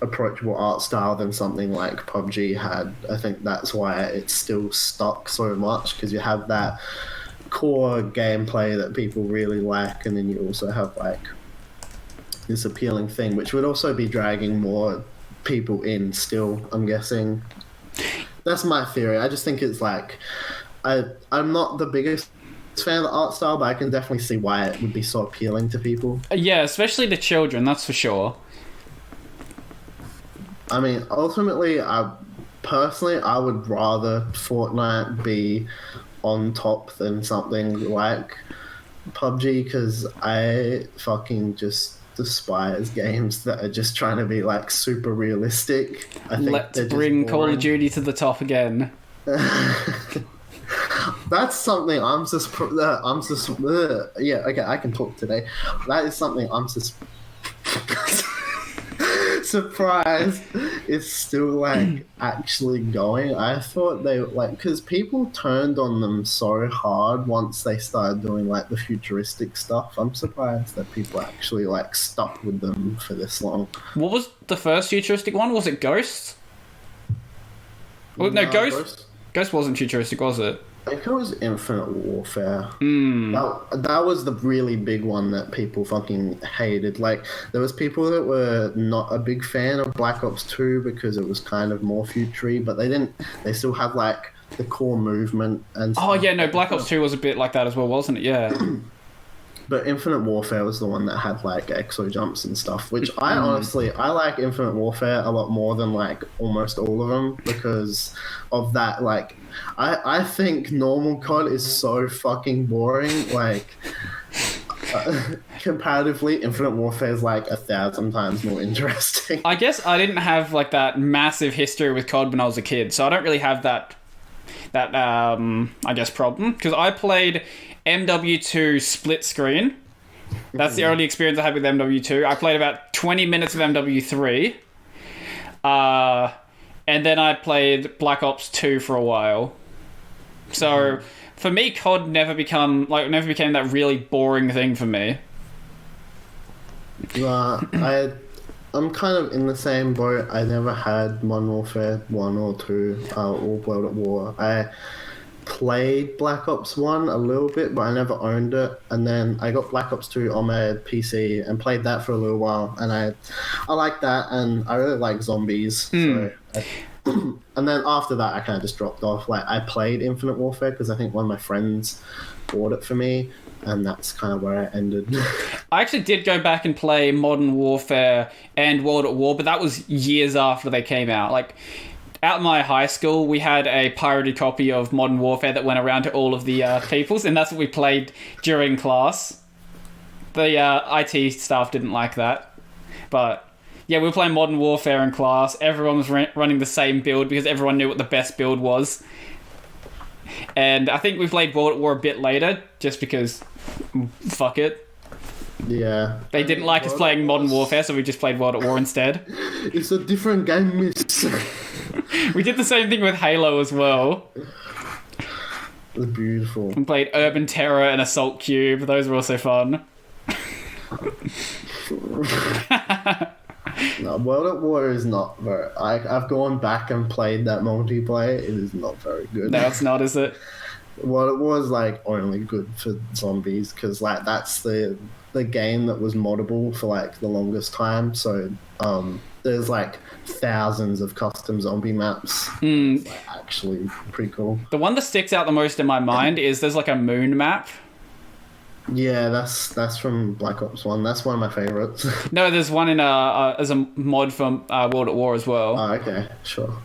approachable art style than something like PUBG had. I think that's why it's still stuck so much, because you have that core gameplay that people really like, and then you also have like this appealing thing, which would also be dragging more people in still, I'm guessing. That's my theory. I just think it's like I'm not the biggest fan of the art style, but I can definitely see why it would be so appealing to people. Yeah, especially the children, that's for sure. I mean, ultimately, I would rather Fortnite be on top than something like PUBG, because I fucking just despise games that are just trying to be like super realistic. I think let's bring Call of Duty to the top again. That's something yeah, okay, I can talk today. That is something I'm surprised it's still like actually going. I thought they like, because people turned on them so hard once they started doing like the futuristic stuff. I'm surprised that people actually like stuck with them for this long. What was the first futuristic one? Was it Ghosts? Well, no, Ghost wasn't futuristic, was it? I think it was Infinite Warfare. That was the really big one that people fucking hated. Like, there was people that were not a big fan of Black Ops 2 because it was kind of more futury, but they still had like the core movement and stuff. Oh yeah, no, Black Ops 2 was a bit like that as well, wasn't it? Yeah. But Infinite Warfare was the one that had like exo jumps and stuff, which I like Infinite Warfare a lot more than like almost all of them because of that. Like, I think normal COD is so fucking boring. Like, comparatively, Infinite Warfare is like 1,000 times more interesting. I guess I didn't have like that massive history with COD when I was a kid, so I don't really have that I guess problem, because I played MW2 split screen. That's the only experience I had with MW2. I played about 20 minutes of MW3. And then I played Black Ops 2 for a while. So for me, COD never became that really boring thing for me. I'm kind of in the same boat. I never had Modern Warfare 1 or 2 or World at War. I played Black Ops 1 a little bit, but I never owned it. And then I got Black Ops 2 on my PC and played that for a little while. And I like that, and I really like zombies. So and then after that, I kind of just dropped off. Like, I played Infinite Warfare because I think one of my friends bought it for me, and that's kind of where I ended. I actually did go back and play Modern Warfare and World at War, but that was years after they came out. Like, at my high school, we had a pirated copy of Modern Warfare that went around to all of the peoples, and that's what we played during class. The IT staff didn't like that. But, yeah, we were playing Modern Warfare in class. Everyone was running the same build because everyone knew what the best build was. And I think we played World at War a bit later, just because, fuck it. Yeah. They didn't like us playing Modern Warfare, so we just played World at War instead. It's a different game, miss. We did the same thing with Halo as well. It's beautiful. We played Urban Terror and Assault Cube. Those were also fun. No, World at War is not very... I've gone back and played that multiplayer. It is not very good. No, it's not, is it? World at War is, like, only good for zombies, because, like, that's the game that was moddable for, like, the longest time. So, there's, like, thousands of custom zombie maps. It's, like, actually pretty cool. The one that sticks out the most in my mind is there's, like, a moon map. Yeah, that's from Black Ops 1. That's one of my favorites. No, there's one in as a mod from World at War as well. Oh, okay, sure.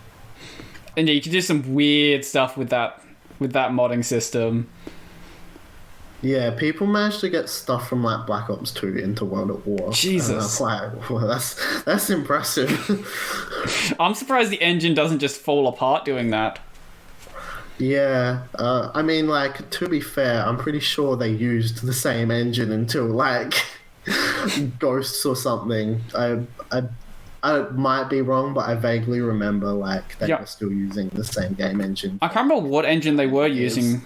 And yeah, you can do some weird stuff with that modding system. Yeah, people managed to get stuff from like Black Ops 2 into World at War. Jesus. Like, well, that's impressive. I'm surprised the engine doesn't just fall apart doing that. Yeah, I mean, like, to be fair, I'm pretty sure they used the same engine until, like, Ghosts or something. I might be wrong, but I vaguely remember, like, they were still using the same game engine. I can't remember what engine they were using.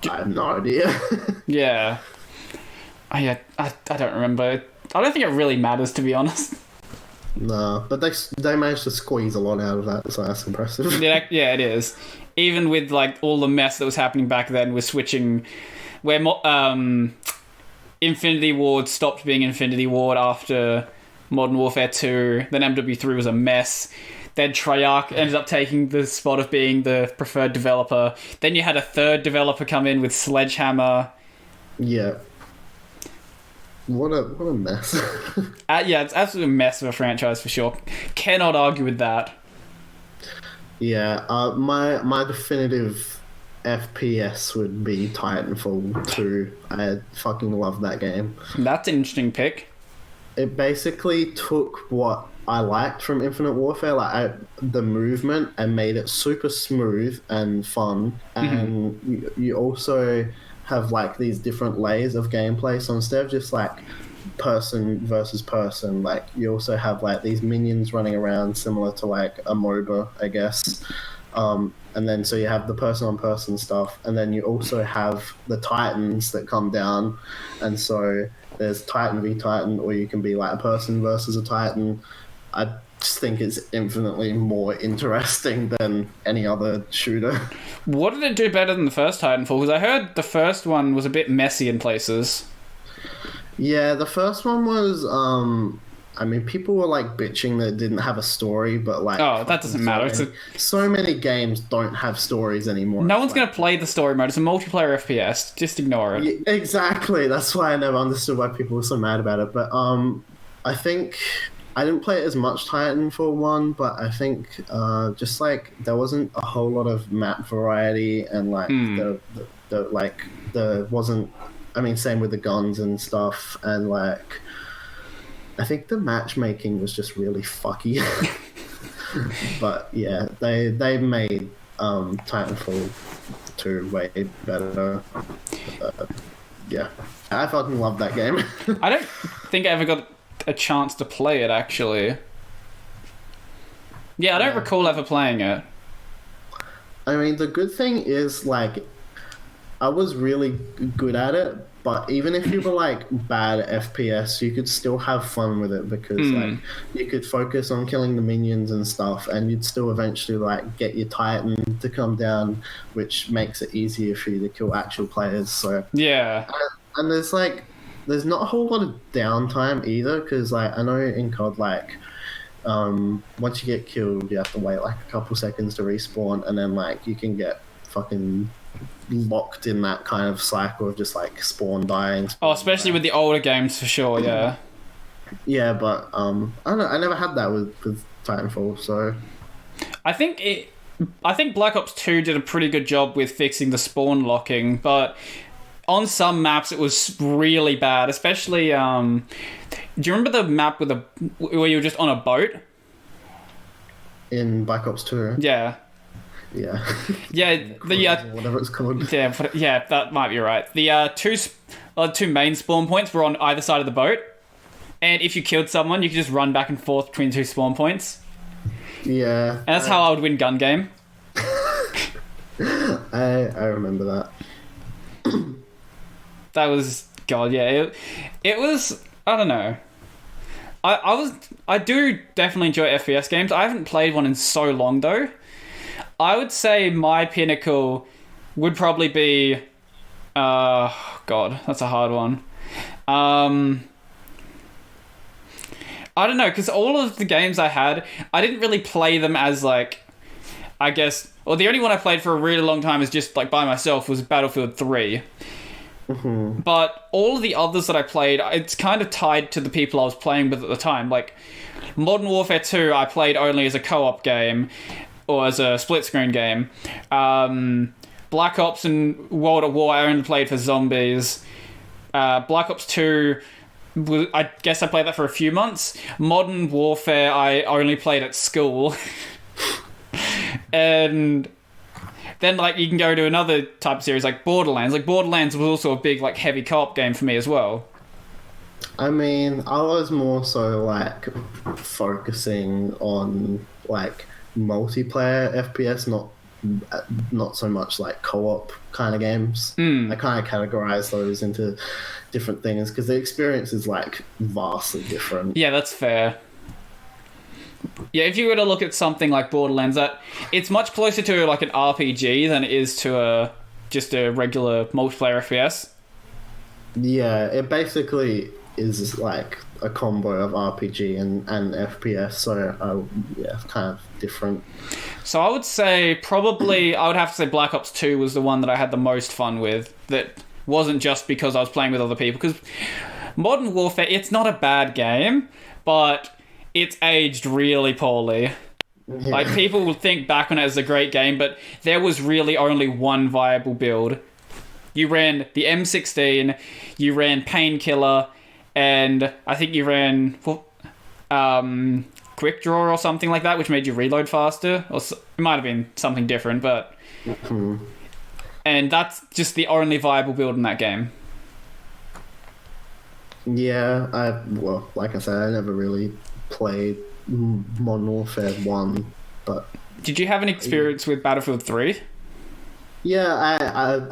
I have no idea. Yeah. I don't remember. I don't think it really matters, to be honest. No, but they managed to squeeze a lot out of that, so that's impressive. Yeah, it is. Even with like all the mess that was happening back then, with switching, where Infinity Ward stopped being Infinity Ward after Modern Warfare 2. Then MW3 was a mess. Then Treyarch ended up taking the spot of being the preferred developer. Then you had a third developer come in with Sledgehammer. Yeah. What a mess. Yeah, it's absolutely a mess of a franchise for sure. Cannot argue with that. Yeah, my definitive FPS would be Titanfall 2. I fucking love that game. That's an interesting pick. It basically took what I liked from Infinite Warfare, like the movement, and made it super smooth and fun. And you also have like these different layers of gameplay. So instead of just like person versus person, like you also have like these minions running around similar to like a MOBA, I guess. And then so you have the person on person stuff, and then you also have the Titans that come down, and so there's Titan v Titan, or you can be like a person versus a Titan. I just think it's infinitely more interesting than any other shooter. What did it do better than the first Titanfall? Because I heard the first one was a bit messy in places. Yeah, the first one was, I mean, people were like bitching that it didn't have a story, but like... Oh, that doesn't matter. So many games don't have stories anymore. No one's going to play the story mode. It's a multiplayer FPS. Just ignore it. Yeah, exactly. That's why I never understood why people were so mad about it. But I think... I didn't play it as much Titanfall 1, but I think just like there wasn't a whole lot of map variety, and like there wasn't, I mean, same with the guns and stuff, and like I think the matchmaking was just really fucky. But yeah, they made Titanfall 2 way better. Yeah, I fucking love that game. I don't think I ever got a chance to play it, actually. Yeah, I don't recall ever playing it. I mean, the good thing is, like, I was really good at it, but even if you were, like, bad at FPS, you could still have fun with it, because, like, you could focus on killing the minions and stuff, and you'd still eventually, like, get your Titan to come down, which makes it easier for you to kill actual players, so... Yeah. And there's, like... There's not a whole lot of downtime either, because like I know in COD, like once you get killed, you have to wait like a couple seconds to respawn, and then like you can get fucking locked in that kind of cycle of just like spawn dying. Especially with the older games for sure. Yeah. Yeah, but I don't know. I never had that with Titanfall, so. I think Black Ops 2 did a pretty good job with fixing the spawn locking, but on some maps it was really bad, especially do you remember the map where you were just on a boat? In Black Ops 2? Yeah. Yeah. Yeah, whatever it's called. Yeah, that might be right. The two main spawn points were on either side of the boat, and if you killed someone, you could just run back and forth between two spawn points. Yeah. And that's how I would win gun game. I remember that. That was God, yeah. It was, I don't know. I do definitely enjoy FPS games. I haven't played one in so long though. I would say my pinnacle would probably be God, that's a hard one. I don't know, because all of the games I had, I didn't really play them as like, I guess, well, the only one I played for a really long time is just like by myself was Battlefield 3. Mm-hmm. But all of the others that I played, it's kind of tied to the people I was playing with at the time. Like Modern Warfare 2, I played only as a co-op game or as a split-screen game. Black Ops and World at War, I only played for zombies. Black Ops 2, I guess I played that for a few months. Modern Warfare, I only played at school. And then, like, you can go to another type of series, like Borderlands. Like, Borderlands was also a big, like, heavy co-op game for me as well. I mean, I was more so, like, focusing on, like, multiplayer FPS, not so much, like, co-op kind of games. I kind of categorize those into different things, because the experience is, like, vastly different. Yeah, that's fair. Yeah, if you were to look at something like Borderlands, that it's much closer to like an RPG than it is to just a regular multiplayer FPS. Yeah, it basically is like a combo of RPG and FPS, so yeah, kind of different. So I would say probably I would have to say Black Ops 2 was the one that I had the most fun with. That wasn't just because I was playing with other people. Because Modern Warfare, it's not a bad game, but it's aged really poorly. Yeah. Like, people will think back on it as a great game, but there was really only one viable build. You ran the M16, you ran Painkiller, and I think you ran Quick Draw or something like that, which made you reload faster. Or it might have been something different, but... Mm-hmm. And that's just the only viable build in that game. Yeah, well, like I said, I never really played Modern Warfare 1, but... Did you have an experience with Battlefield 3? Yeah,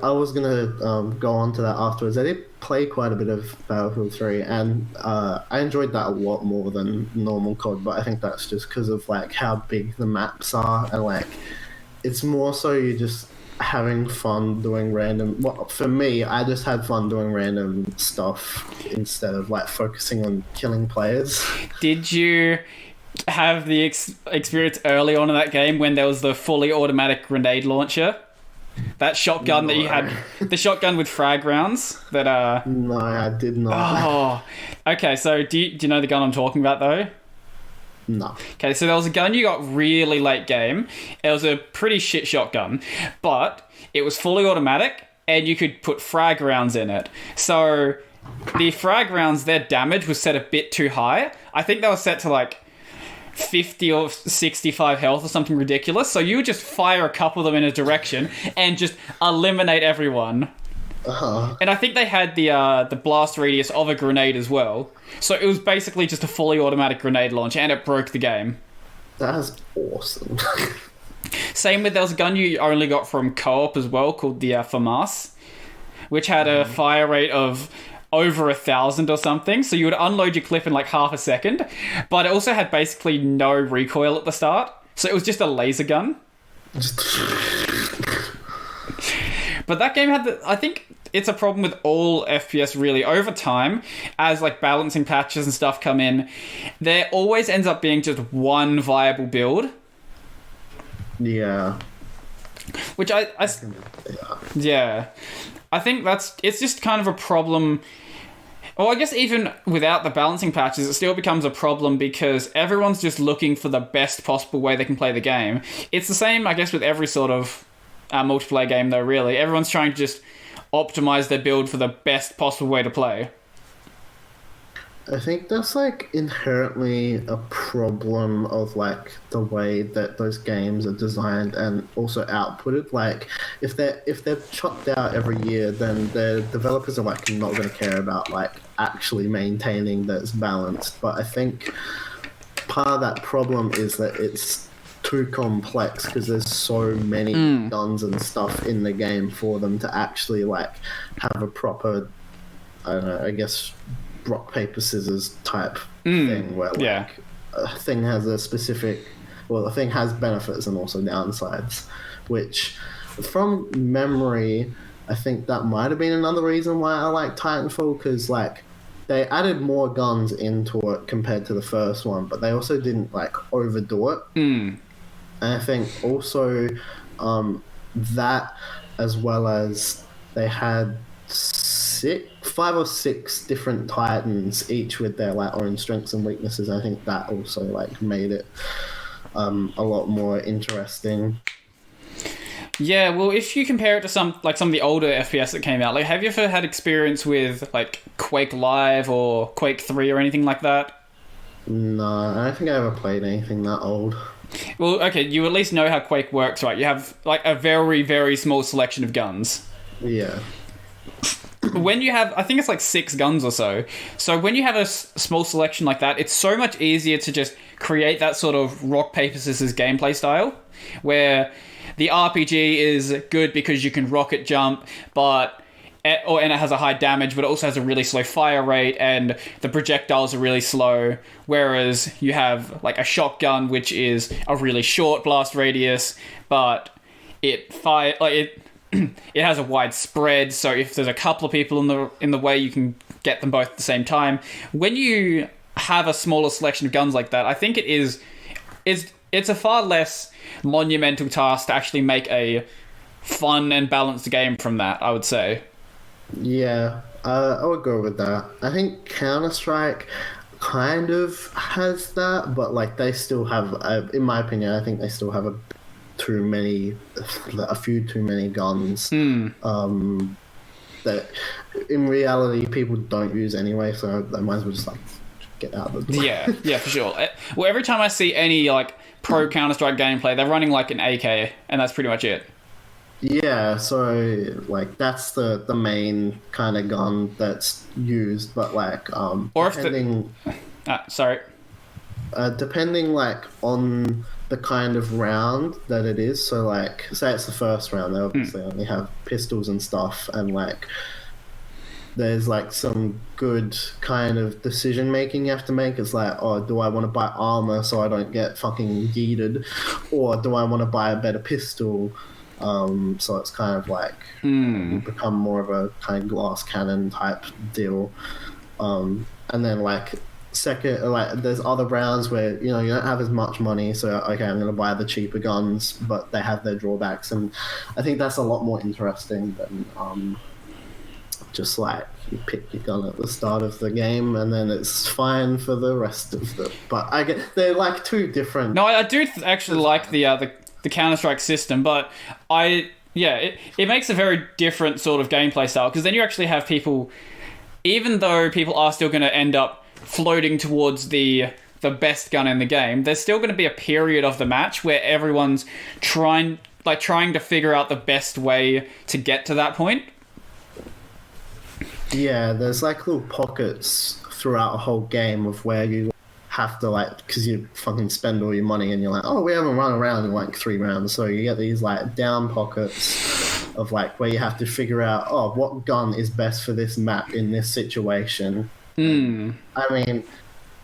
I was going to go on to that afterwards. I did play quite a bit of Battlefield 3, and I enjoyed that a lot more than normal COD, but I think that's just because of like how big the maps are, and like it's more so you just having fun doing random... Well, for me, I just had fun doing random stuff instead of like focusing on killing players. Did you have the experience early on in that game when there was the fully automatic grenade launcher? That shotgun that you had, the shotgun with frag rounds that No, I did not. Oh, okay. So do you know the gun I'm talking about though? No. Okay, so there was a gun you got really late game. It was a pretty shit shotgun, but it was fully automatic and you could put frag rounds in it. So the frag rounds, their damage was set a bit too high. I think they were set to like 50 or 65 health or something ridiculous. So you would just fire a couple of them in a direction and just eliminate everyone. Uh-huh. And I think they had the blast radius of a grenade as well. So it was basically just a fully automatic grenade launcher, and it broke the game. That's awesome. Same with, there was a gun you only got from co-op as well, called the FAMAS, which had a fire rate of over 1,000 or something. So you would unload your clip in like half a second, but it also had basically no recoil at the start. So it was just a laser gun. But that game had I think it's a problem with all FPS really. Over time, as like balancing patches and stuff come in, there always ends up being just one viable build. Yeah. Which yeah. I think it's just kind of a problem. Well, I guess even without the balancing patches, it still becomes a problem because everyone's just looking for the best possible way they can play the game. It's the same, I guess, with every sort of multiplayer game, though, really. Everyone's trying to just optimize their build for the best possible way to play. I think that's like inherently a problem of like the way that those games are designed and also outputted. Like if they're chopped out every year, then the developers are like not going to care about like actually maintaining that it's balanced. But I think part of that problem is that it's too complex because there's so many guns and stuff in the game for them to actually like have a proper, I don't know, I guess rock paper scissors type thing where like a thing has a specific, well, a thing has benefits and also downsides, which from memory I think that might have been another reason why I like Titanfall, because like they added more guns into it compared to the first one, but they also didn't like overdo it. And I think also that, as well as they had 5 or 6 different Titans, each with their like own strengths and weaknesses. I think that also like made it a lot more interesting. Yeah, well, if you compare it to some of the older FPS that came out, like have you ever had experience with like Quake Live or Quake 3 or anything like that? No, I don't think I ever played anything that old. Well, okay, you at least know how Quake works, right? You have like a very, very small selection of guns. Yeah. When you have, I think it's like 6 guns or so. So when you have a small selection like that, it's so much easier to just create that sort of rock, paper, scissors gameplay style, where the RPG is good because you can rocket jump, and it has a high damage, but it also has a really slow fire rate, and the projectiles are really slow. Whereas you have like a shotgun, which is a really short blast radius, but it has a wide spread. So if there's a couple of people in the way, you can get them both at the same time. When you have a smaller selection of guns like that, I think it's a far less monumental task to actually make a fun and balanced game from that, I would say. Yeah, I would go with that. I think Counter-Strike kind of has that, but like they still have, in my opinion, I think they still have a few too many guns that in reality people don't use anyway, so they might as well just like get out of the door. Yeah, for sure. Well, every time I see any like pro Counter-Strike gameplay, they're running like an AK, and that's pretty much it. Yeah, so like that's the main kind of gun that's used, but like or depending, depending like on the kind of round that it is. So like say it's the first round, they obviously only have pistols and stuff, and like there's like some good kind of decision making you have to make. It's like, oh, do I want to buy armor so I don't get fucking yeeted, or do I want to buy a better pistol? So it's kind of like become more of a kind of glass cannon type deal. And then like second, like there's other rounds where you don't have as much money, so okay, I'm going to buy the cheaper guns, but they have their drawbacks, and I think that's a lot more interesting than just like you pick your gun at the start of the game and then it's fine for the rest of the. But I get they're like two different. No, I do actually like the Counter-Strike system, but it makes a very different sort of gameplay style, because then you actually have people, even though people are still going to end up floating towards the best gun in the game, there's still going to be a period of the match where everyone's trying to figure out the best way to get to that point. Yeah, there's like little pockets throughout a whole game of where you have to like, because you fucking spend all your money and you're like, oh, we haven't run around in like 3 rounds, so you get these like down pockets of like where you have to figure out, oh, what gun is best for this map in this situation. I mean,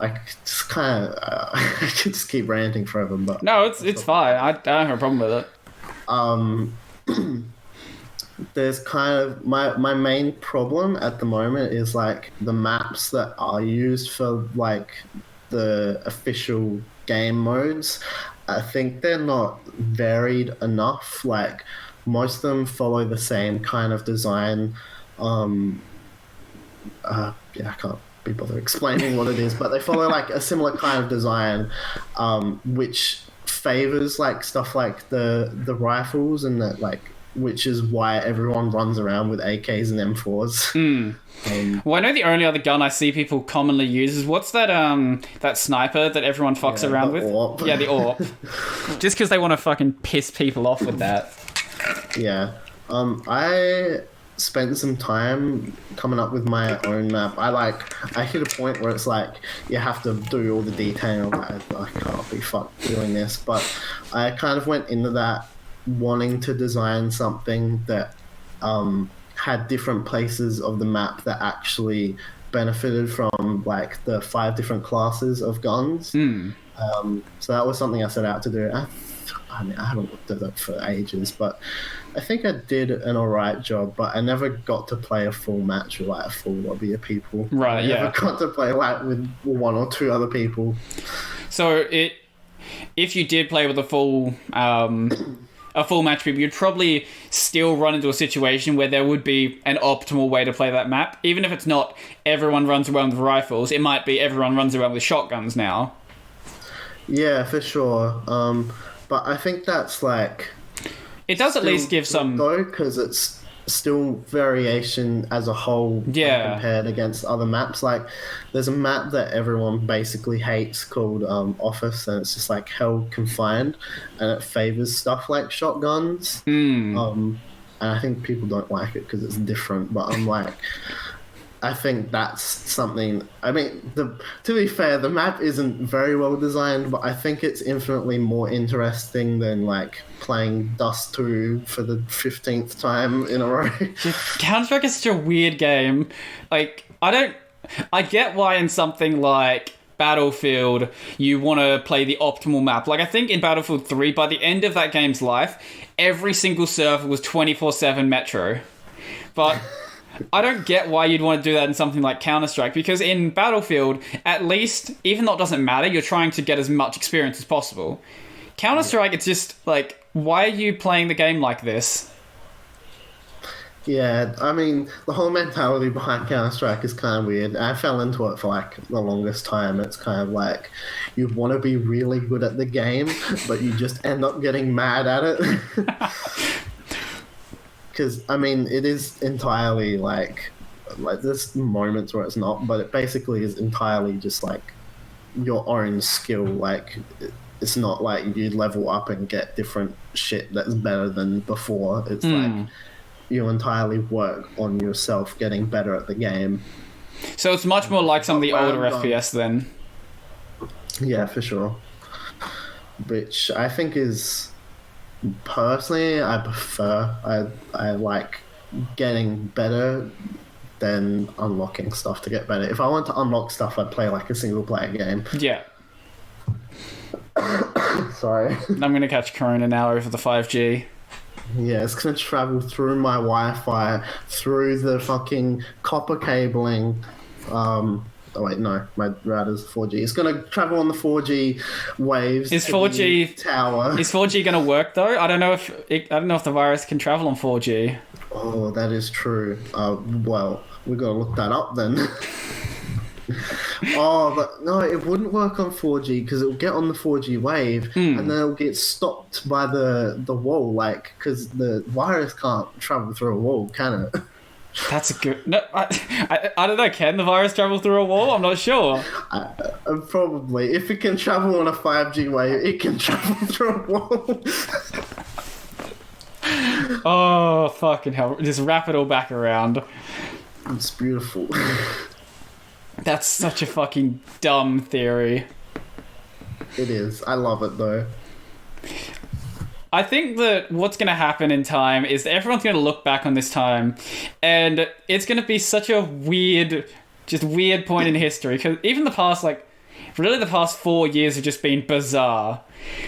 like, just kind of I could just keep ranting forever, but no, it's fine. I don't have a problem with it. There's kind of my main problem at the moment is like the maps that are used for like the official game modes. I think they're not varied enough. Like most of them follow the same kind of design. I can't be bothered explaining what it is, but they follow like a similar kind of design, which favors like stuff like the rifles and that like, which is why everyone runs around with AKs and M4s. Well, I know the only other gun I see people commonly use is what's that that sniper that everyone fucks around with? AWP. Yeah, the AWP. Just because they want to fucking piss people off with that. Yeah. I spent some time coming up with my own map. I hit a point where it's like you have to do all the detail. I can't be fucked doing this, but I kind of went into that wanting to design something that had different places of the map that actually benefited from like the 5 different classes of guns. So that was something I set out to do. I mean, I haven't looked at it for ages, but I think I did an alright job, but I never got to play a full match with like a full lobby of people. Right, yeah. I never got to play like with 1 or 2 other people. So if you did play with a full match of people, you'd probably still run into a situation where there would be an optimal way to play that map. Even if it's not everyone runs around with rifles, it might be everyone runs around with shotguns now. Yeah, for sure. But I think that's like... It does at least give some... Though, because it's still variation as a whole compared against other maps. Like, there's a map that everyone basically hates called Office, and it's just like held confined, and it favors stuff like shotguns. And I think people don't like it because it's different, but I'm like... I think that's something... I mean, to be fair, the map isn't very well designed, but I think it's infinitely more interesting than, like, playing Dust 2 for the 15th time in a row. Counter-Strike is such a weird game. Like, I get why in something like Battlefield you want to play the optimal map. Like, I think in Battlefield 3, by the end of that game's life, every single server was 24/7 Metro. But... I don't get why you'd want to do that in something like Counter-Strike, because in Battlefield, at least, even though it doesn't matter, you're trying to get as much experience as possible. Counter-Strike, it's just, like, why are you playing the game like this? Yeah, I mean, the whole mentality behind Counter-Strike is kind of weird. I fell into it for, like, the longest time. It's kind of like, you want to be really good at the game, but you just end up getting mad at it. Because, I mean, it is entirely, like, there's moments where it's not, but it basically is entirely just, like, your own skill. Like, it's not like you level up and get different shit that's better than before. It's like, you entirely work on yourself getting better at the game. So it's much more like some of the older FPS then? Yeah, for sure. Which I think is... Personally, I prefer... I like getting better than unlocking stuff to get better. If I want to unlock stuff, I'd play like a single-player game. Yeah. Sorry. I'm going to catch Corona now over the 5G. Yeah, it's going to travel through my Wi-Fi, through the fucking copper cabling. Oh wait, no, my router's 4G. It's going to travel on the 4G waves. Is 4G tower? Is 4G going to work though? I don't know if the virus can travel on 4G. Oh, that is true. Well, we got to look that up then. Oh, but no, it wouldn't work on 4G because it'll get on the 4G wave and then it'll get stopped by the wall, like, because the virus can't travel through a wall, can it? That's a good... No, I don't know, can the virus travel through a wall? I'm not sure. Probably. If it can travel on a 5G wave, it can travel through a wall. Oh, fucking hell. Just wrap it all back around. It's beautiful. That's such a fucking dumb theory. It is. I love it, though. I think that what's going to happen in time is that everyone's going to look back on this time and it's going to be such a weird point in history. Because even the past 4 years have just been bizarre.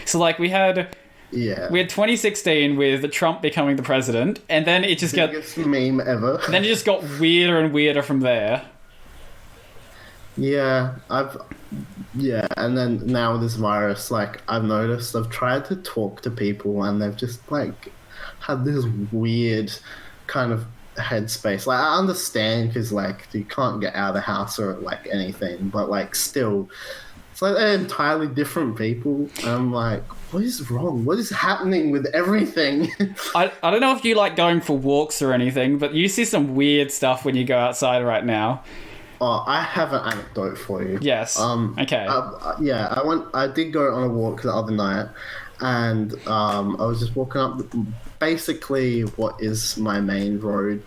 So, like, we had 2016 with Trump becoming the president, and then it just got... Biggest meme ever. Then it just got weirder and weirder from there. Yeah, and then now with this virus, like, I've noticed I've tried to talk to people and they've just, like, had this weird kind of headspace. Like, I understand because like you can't get out of the house or like anything, but like still, it's like they're entirely different people. And I'm like, what is wrong? What is happening with everything? I don't know if you like going for walks or anything, but you see some weird stuff when you go outside right now. Oh, I have an anecdote for you. Yes. Okay. Yeah, I did go on a walk the other night, and I was just walking up basically what is my main road,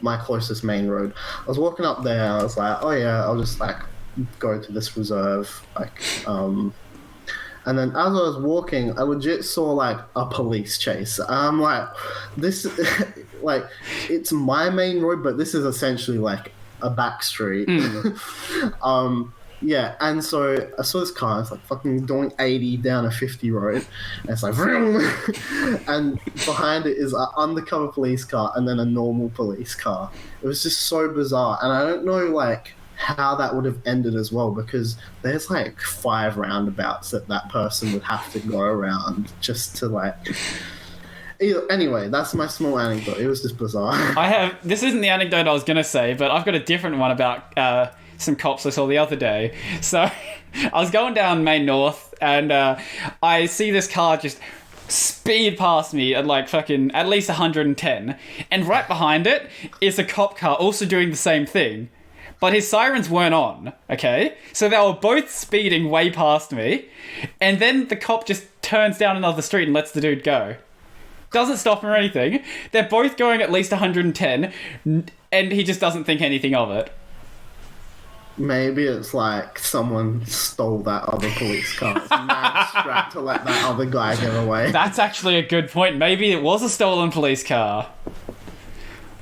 my closest main road. I was walking up there. I was like, oh yeah, I'll just like go to this reserve, like, and then as I was walking, I legit saw like a police chase. I'm like, this, like, it's my main road, but this is essentially like a back street. Yeah, and so I saw this car. It's like fucking doing 80 down a 50 road, and it's like, vroom, and behind it is an undercover police car and then a normal police car. It was just so bizarre, and I don't know like how that would have ended as well, because there's like 5 roundabouts that person would have to go around just to like. Anyway, that's my small anecdote. It was just bizarre. This isn't the anecdote I was gonna say, but I've got a different one about some cops I saw the other day. So I was going down Main North, and I see this car just speed past me at like fucking at least 110, and right behind it is a cop car also doing the same thing. But his sirens weren't on, okay? So they were both speeding way past me. And then the cop just turns down another street and lets the dude go. Doesn't stop him or anything. They're both going at least 110, and he just doesn't think anything of it. Maybe it's like someone stole that other police car. It's mad strapped to let that other guy get away. That's actually a good point. Maybe it was a stolen police car.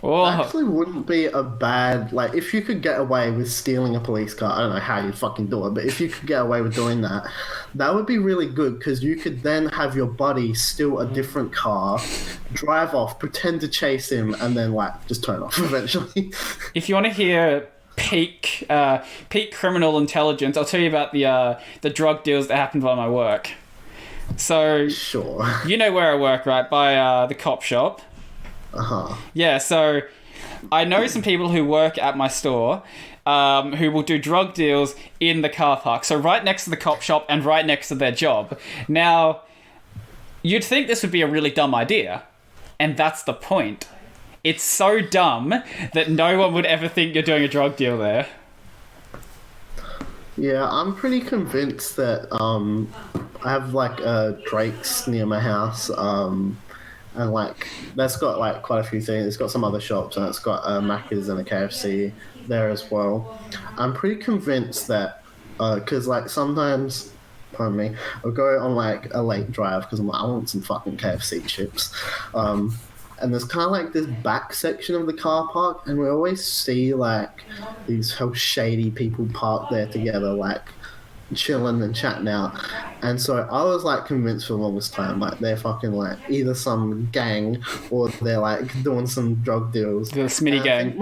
Oh. That actually wouldn't be a bad, like, if you could get away with stealing a police car, I don't know how you'd fucking do it, but if you could get away with doing that, that would be really good, because you could then have your buddy steal a different car, drive off, pretend to chase him, and then, like, just turn off eventually. If you want to hear peak criminal intelligence, I'll tell you about the drug deals that happened by my work. So, sure. You know where I work, right? By the cop shop. Uh-huh. Yeah, so I know some people who work at my store who will do drug deals in the car park. So right next to the cop shop and right next to their job. Now, you'd think this would be a really dumb idea. And that's the point. It's so dumb that no one would ever think you're doing a drug deal there. Yeah, I'm pretty convinced that I have like Drake's near my house. And like that's got like quite a few things. It's got some other shops, and it's got Macca's and a KFC there as well. I'm pretty convinced that because like sometimes, pardon me, I'll go on like a late drive because I'm like, I want some fucking KFC chips. And there's kind of like this back section of the car park, and we always see like these how shady people parked there together, like chilling and chatting out. And so I was like convinced for the longest time like they're fucking like either some gang or they're like doing some drug deals. The Smitty gang.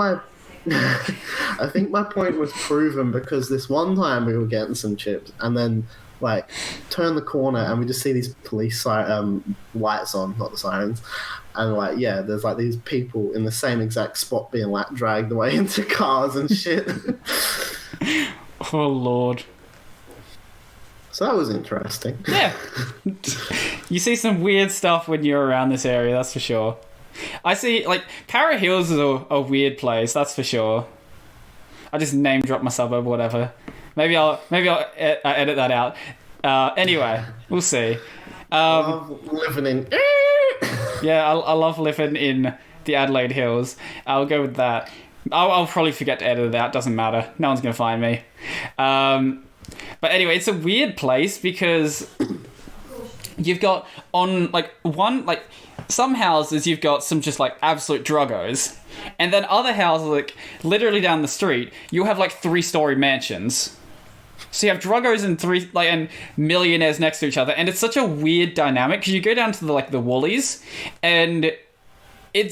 I think my point was proven because this one time we were getting some chips and then like turn the corner and we just see these police lights on, not the sirens, and like yeah, there's like these people in the same exact spot being like dragged away into cars and shit. Oh Lord. So that was interesting. Yeah. You see some weird stuff when you're around this area, that's for sure. I see, like, Para Hills is a weird place, that's for sure. I just name drop my suburb or whatever. Maybe I'll edit that out. Anyway, we'll see. I love living in... Yeah, I love living in the Adelaide Hills. I'll go with that. I'll probably forget to edit it out, doesn't matter. No one's going to find me. But anyway, it's a weird place because you've got on like some houses you've got some just like absolute druggos, and then other houses like literally down the street you'll have like 3-story mansions. So you have druggos and millionaires next to each other, and it's such a weird dynamic because you go down to the Woolies, and you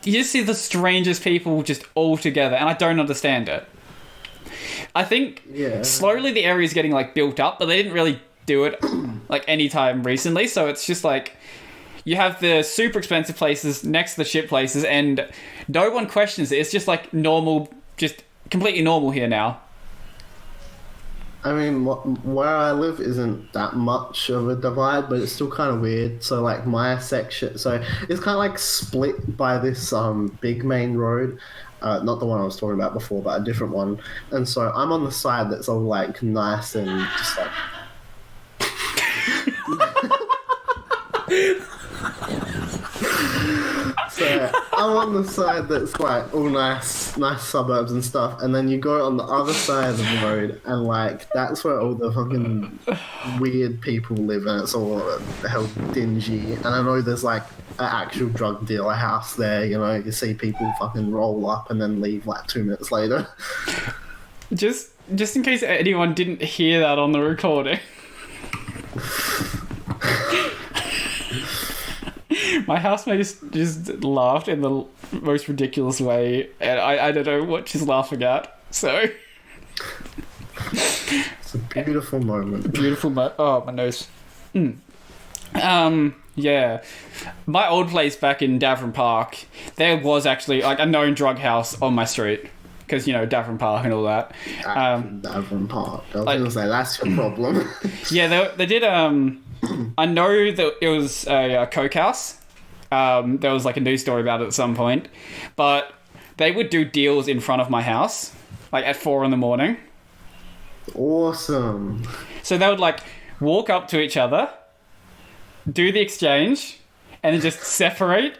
just see the strangest people just all together, and I don't understand it. I think slowly the area is getting like built up, but they didn't really do it like anytime recently. So it's just like you have the super expensive places next to the shit places, and no one questions it. It's just like normal, just completely normal here now. I mean, where I live isn't that much of a divide, but it's still kind of weird. So, like, my section... So, it's kind of, like, split by this big main road. Not the one I was talking about before, but a different one. And so, I'm on the side that's all, like, nice and just, like... So I'm on the side that's like all nice suburbs and stuff, and then you go on the other side of the road, and like that's where all the fucking weird people live, and it's all hell dingy. And I know there's like an actual drug dealer house there. You know, you see people fucking roll up and then leave like 2 minutes later. Just in case anyone didn't hear that on the recording. My housemate just laughed in the most ridiculous way, and I don't know what she's laughing at, so... It's a beautiful moment. Oh, my nose. Yeah. My old place back in Davern Park, there was actually like a known drug house on my street. Because, you know, Davern Park and all that. Davern Park. I was going to say, that's your problem. Yeah, they did... I know that it was a coke house. There was like a news story about it at some point. But they would do deals in front of my house, like at 4 a.m. Awesome. So they would like walk up to each other, do the exchange, and then just separate.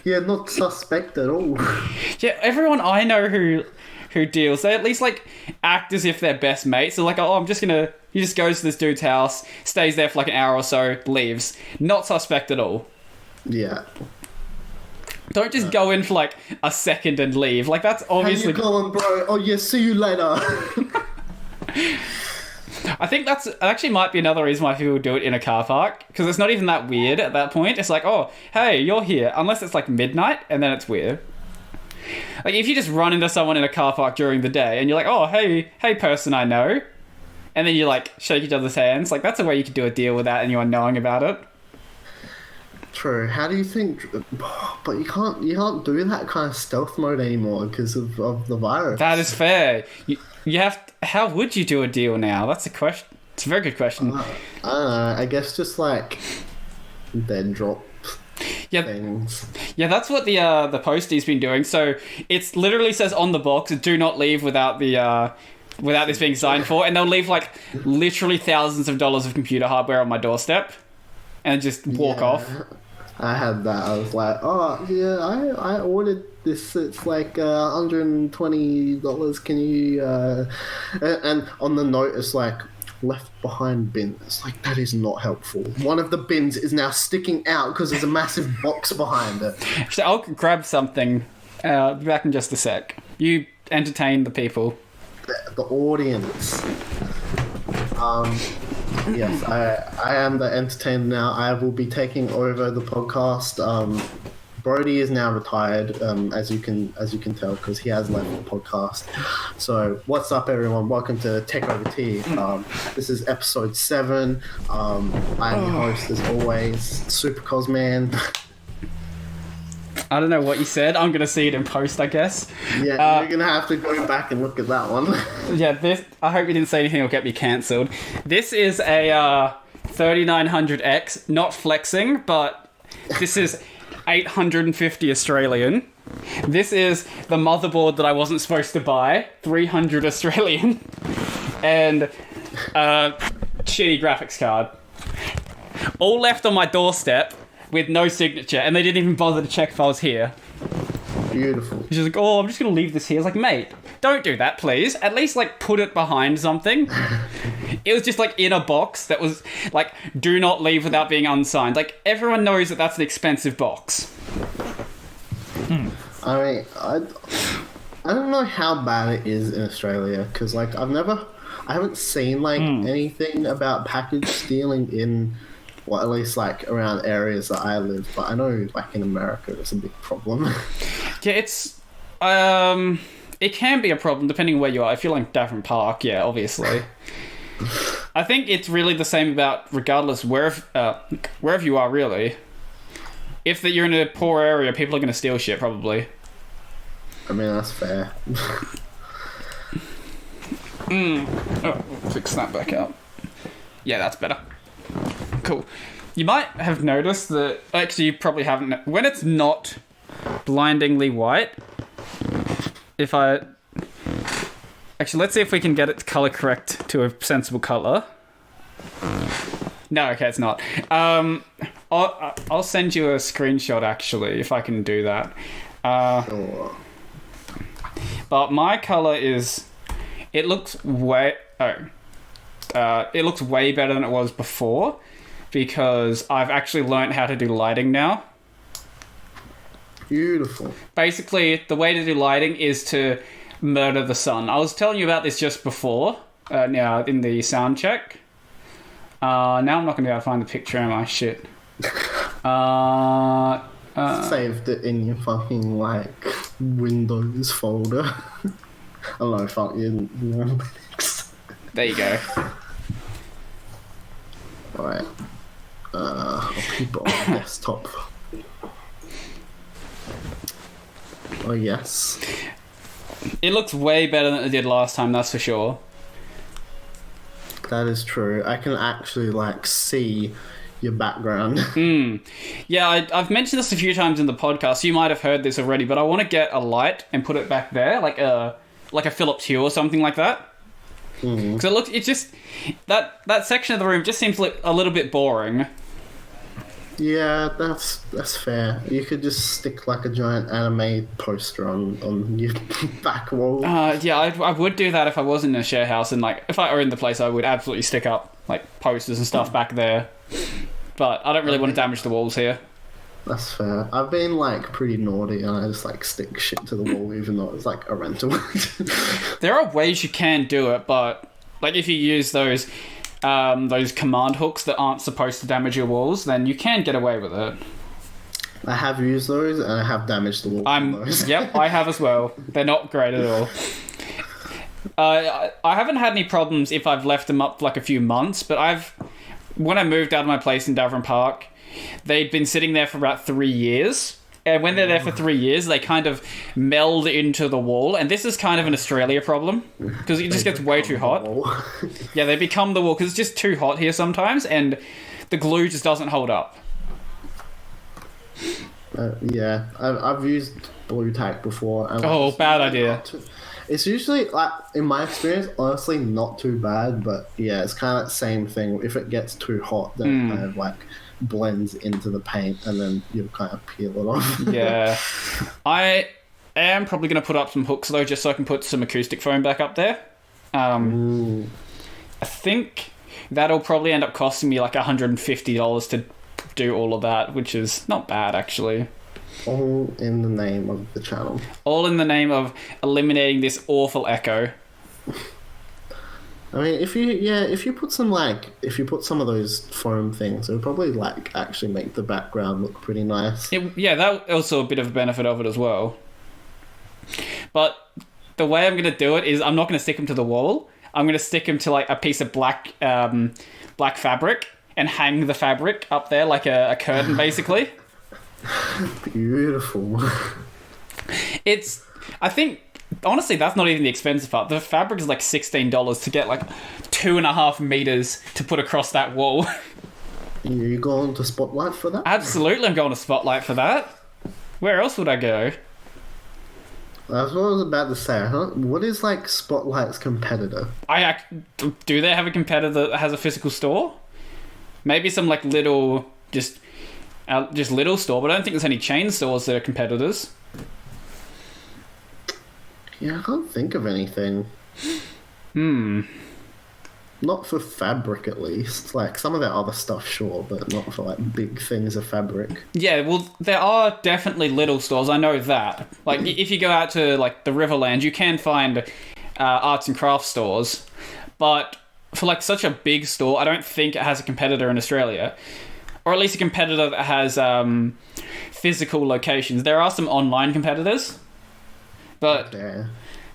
Yeah, not suspect at all. Yeah, everyone I know who deals, they at least like act as if they're best mates. So like, oh, he just goes to this dude's house, stays there for like an hour or so, leaves. Not suspect at all. Yeah. Don't just go in for like a second and leave. Like that's obviously... How you going, bro? Oh yeah, see you later. I think that's actually might be another reason why people do it in a car park, because it's not even that weird at that point. It's like, oh, hey, you're here. Unless it's like midnight, and then it's weird. Like if you just run into someone in a car park during the day, and you're like, oh, hey person I know, and then you like shake each other's hands, like that's a way you could do a deal without anyone knowing about it. True. How do you think? But you can't do that kind of stealth mode anymore because of the virus. That is fair. You have. How would you do a deal now? That's a question. It's a very good question. I don't know. I guess just like dead drop things. Yeah, that's what the postie's been doing. So it literally says on the box, "Do not leave without this being signed for," and they'll leave like literally thousands of dollars of computer hardware on my doorstep, and just walk off. I had that. I was like, oh yeah, I ordered this. It's like $120. Can you? And on the note, it's like left behind bin. It's like that is not helpful. One of the bins is now sticking out because there's a massive box behind it. So I'll grab something. Be back in just a sec. You entertain the people. The audience. Yes, I am the entertainer now. I will be taking over the podcast. Brody is now retired, as you can tell, because he has left the podcast. So, what's up, everyone? Welcome to Tech Over Tea. This is episode 7. I'm your host, as always, Supercozman. I don't know what you said. I'm gonna see it in post, I guess. Yeah, you're gonna have to go back and look at that one. Yeah, I hope you didn't say anything that'll get me cancelled. This is a 3900X, not flexing, but this is 850 Australian. This is the motherboard that I wasn't supposed to buy, 300 Australian, and shitty graphics card. All left on my doorstep with no signature, and they didn't even bother to check if I was here. Beautiful. She's like, oh, I'm just going to leave this here. I was like, mate, don't do that, please. At least, like, put it behind something. It was just, like, in a box that was, like, do not leave without being unsigned. Like, everyone knows that that's an expensive box. I mean, I don't know how bad it is in Australia, because, like, I haven't seen, like, anything about package stealing in... Well, at least, like, around areas that I live. But I know, like, in America, it's a big problem. Yeah, it's... it can be a problem, depending on where you are. If you're, like, Davern Park, yeah, obviously. I think it's really the same about regardless wherever you are, really. If you're in a poor area, people are going to steal shit, probably. I mean, that's fair. Oh, fix that back up. Yeah, that's better. Cool. You might have noticed that... Actually, you probably haven't... When it's not blindingly white... If I... Actually, let's see if we can get it to color correct to a sensible color. No, okay, it's not. I'll send you a screenshot, actually, if I can do that. Sure. But my color is... It looks way... it looks way better than it was before, because I've actually learned how to do lighting now. Beautiful. Basically, the way to do lighting is to murder the sun. I was telling you about this just before, now in the sound check. Now I'm not going to be able to find the picture, am I? Shit. Saved it in your fucking, like, Windows folder. I don't know, fuck you. There you go. Alright. I'll keep it on the desktop. Oh, yes. It looks way better than it did last time, that's for sure. That is true. I can actually, like, see your background. Yeah, I've mentioned this a few times in the podcast. You might have heard this already, but I want to get a light and put it back there, like a Philips Hue or something like that. Because it just... That section of the room just seems like a little bit boring. Yeah, that's fair. You could just stick like a giant anime poster on your back wall. Yeah, I would do that if I was in a share house, and like if I owned the place, I would absolutely stick up like posters and stuff back there. But I don't really want to damage the walls here. That's fair. I've been like pretty naughty, and I just like stick shit to the wall, even though it's like a rental. There are ways you can do it, but like if you use those command hooks that aren't supposed to damage your walls, then you can get away with it. I have used those, and I have damaged the wall. Yep, I have as well. They're not great at all. I haven't had any problems if I've left them up for like a few months, but when I moved out of my place in Davern Park, they'd been sitting there for about 3 years. And when they're there for 3 years, they kind of meld into the wall. And this is kind of an Australia problem, because it just gets way too hot. Yeah, they become the wall, because it's just too hot here sometimes, and the glue just doesn't hold up. Yeah, I've used blue tack before. And bad idea. It's usually, like, in my experience, honestly, not too bad. But yeah, it's kind of that same thing. If it gets too hot, then it kind of like blends into the paint, and then you kind of peel it off. Yeah. I am probably going to put up some hooks, though, just so I can put some acoustic foam back up there. I think that'll probably end up costing me like $150 to do all of that, which is not bad, actually. All in the name of the channel. All in the name of eliminating this awful echo. I mean, if you put some of those foam things, it would probably like actually make the background look pretty nice. That also a bit of a benefit of it as well. But the way I'm going to do it is I'm not going to stick them to the wall. I'm going to stick them to like a piece of black fabric and hang the fabric up there like a curtain, basically. Beautiful. I think, honestly, that's not even the expensive part. The fabric is like $16 to get like 2.5 meters to put across that wall. Are you going to Spotlight for that? Absolutely, I'm going to Spotlight for that. Where else would I go? That's what I was about to say. Huh? What is like Spotlight's competitor? Do they have a competitor that has a physical store? Maybe some like little, just little store, but I don't think there's any chain stores that are competitors. Yeah, I can't think of anything. Not for fabric, at least. Like, some of that other stuff, sure, but not for, like, big things of fabric. Yeah, well, there are definitely little stores, I know that. Like, if you go out to, like, the Riverland, you can find arts and crafts stores. But for, like, such a big store, I don't think it has a competitor in Australia. Or at least a competitor that has physical locations. There are some online competitors. But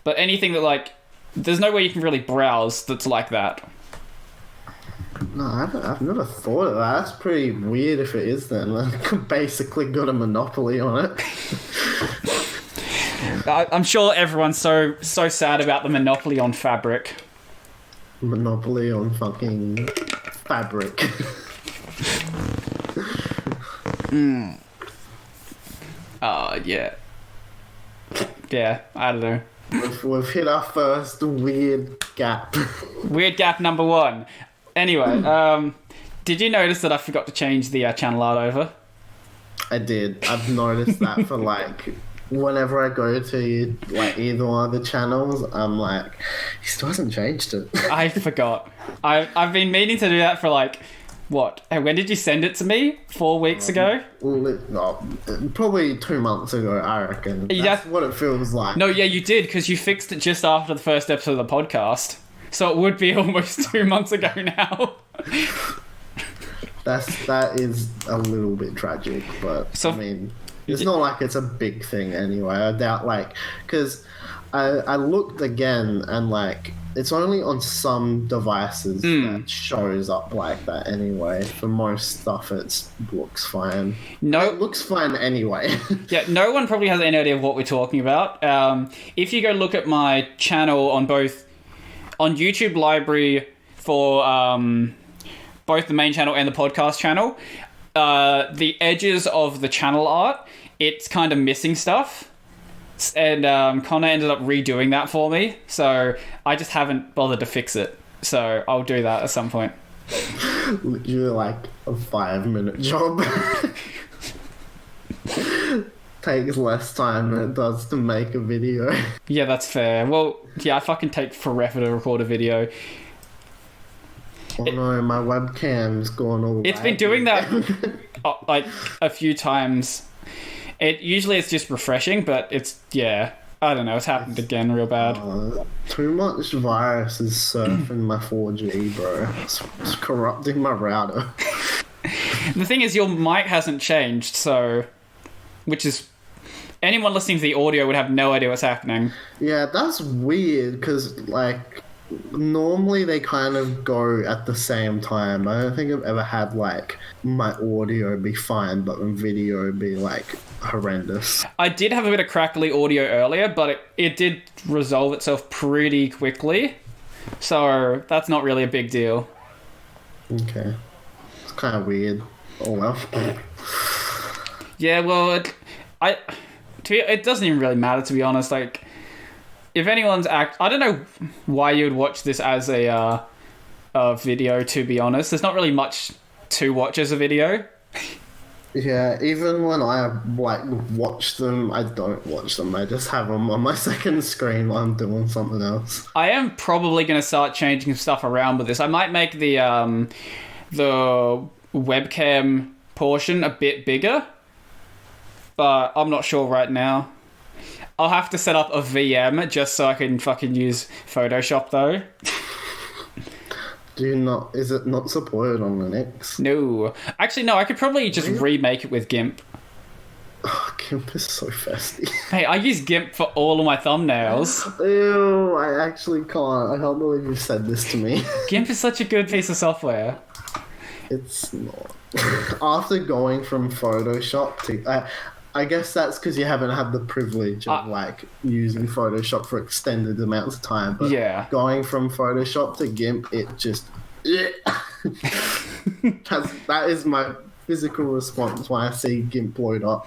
anything that, like... There's no way you can really browse that's like that. No, I've never thought of that. That's pretty weird if it is then. Like, basically got a monopoly on it. I'm sure everyone's so sad about the monopoly on fabric. Monopoly on fucking fabric. Yeah. Yeah, I don't know. We've hit our first weird gap. Weird gap number 1. Anyway, did you notice that I forgot to change the channel art over? I did. I've noticed that for like whenever I go to like either one of the channels, I'm like, he still hasn't changed it. I forgot. I've been meaning to do that for like, what? When did you send it to me? 4 weeks ago? Probably 2 months ago, I reckon. That's what it feels like. No, yeah, you did, because you fixed it just after the first episode of the podcast. So it would be almost 2 months ago now. That is a little bit tragic, but I mean, it's not like it's a big thing anyway. I doubt, like, because I looked again and like it's only on some devices that shows up like that anyway. For most stuff, it looks fine. No, it looks fine anyway. Yeah, no one probably has any idea of what we're talking about. If you go look at my channel on YouTube Library for both the main channel and the podcast channel, the edges of the channel art, it's kind of missing stuff. And Connor ended up redoing that for me, so I just haven't bothered to fix it. So I'll do that at some point. Literally like a 5-minute job. Takes less time than it does to make a video. Yeah, that's fair. Well, yeah, I fucking take forever to record a video. Oh no, my webcam's gone all It's been doing that like a few times. Usually it's just refreshing, but it's, yeah, I don't know, it's happened again real bad. Too much virus is surfing my 4G, bro. It's corrupting my router. The thing is, your mic hasn't changed, so, which is, anyone listening to the audio would have no idea what's happening. Yeah, that's weird, because, like, normally they kind of go at the same time. I don't think I've ever had like my audio be fine but my video be like horrendous. I did have a bit of crackly audio earlier, but it did resolve itself pretty quickly, so that's not really a big deal. Okay, it's kind of weird. Oh well. Yeah, well, it doesn't even really matter, to be honest. Like, if anyone's I don't know why you would watch this as a video, to be honest. There's not really much to watch as a video. Yeah, even when I like watch them, I don't watch them. I just have them on my second screen while I'm doing something else. I am probably going to start changing stuff around with this. I might make the webcam portion a bit bigger, but I'm not sure right now. I'll have to set up a VM just so I can fucking use Photoshop, though. Is it not supported on Linux? No. Actually, no, I could probably just remake it with GIMP. Oh, GIMP is so festy. Hey, I use GIMP for all of my thumbnails. Ew, I actually can't. I can't believe you said this to me. GIMP is such a good piece of software. It's not. After going from Photoshop to... I guess that's because you haven't had the privilege of like using Photoshop for extended amounts of time. But yeah, going from Photoshop to GIMP, it just that is my physical response when I see GIMP load up.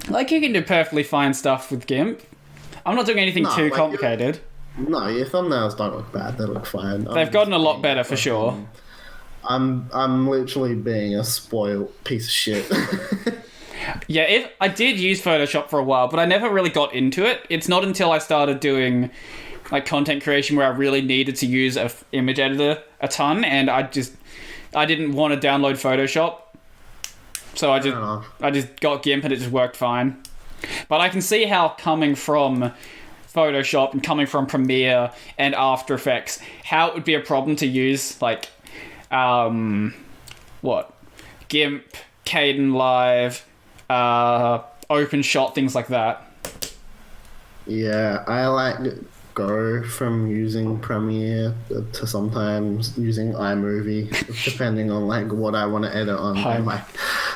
Like, you can do perfectly fine stuff with GIMP. I'm not doing anything too complicated. No, your thumbnails don't look bad. They look fine. They've gotten a lot better for sure. I'm literally being a spoiled piece of shit. Yeah, I did use Photoshop for a while, but I never really got into it. It's not until I started doing like content creation where I really needed to use an image editor a ton, and I didn't want to download Photoshop, so I just got GIMP and it just worked fine. But I can see how coming from Photoshop and coming from Premiere and After Effects, how it would be a problem to use like GIMP, Kdenlive, OpenShot, things like that. Yeah, I like go from using Premiere to sometimes using iMovie, depending on like what I want to edit on. And, like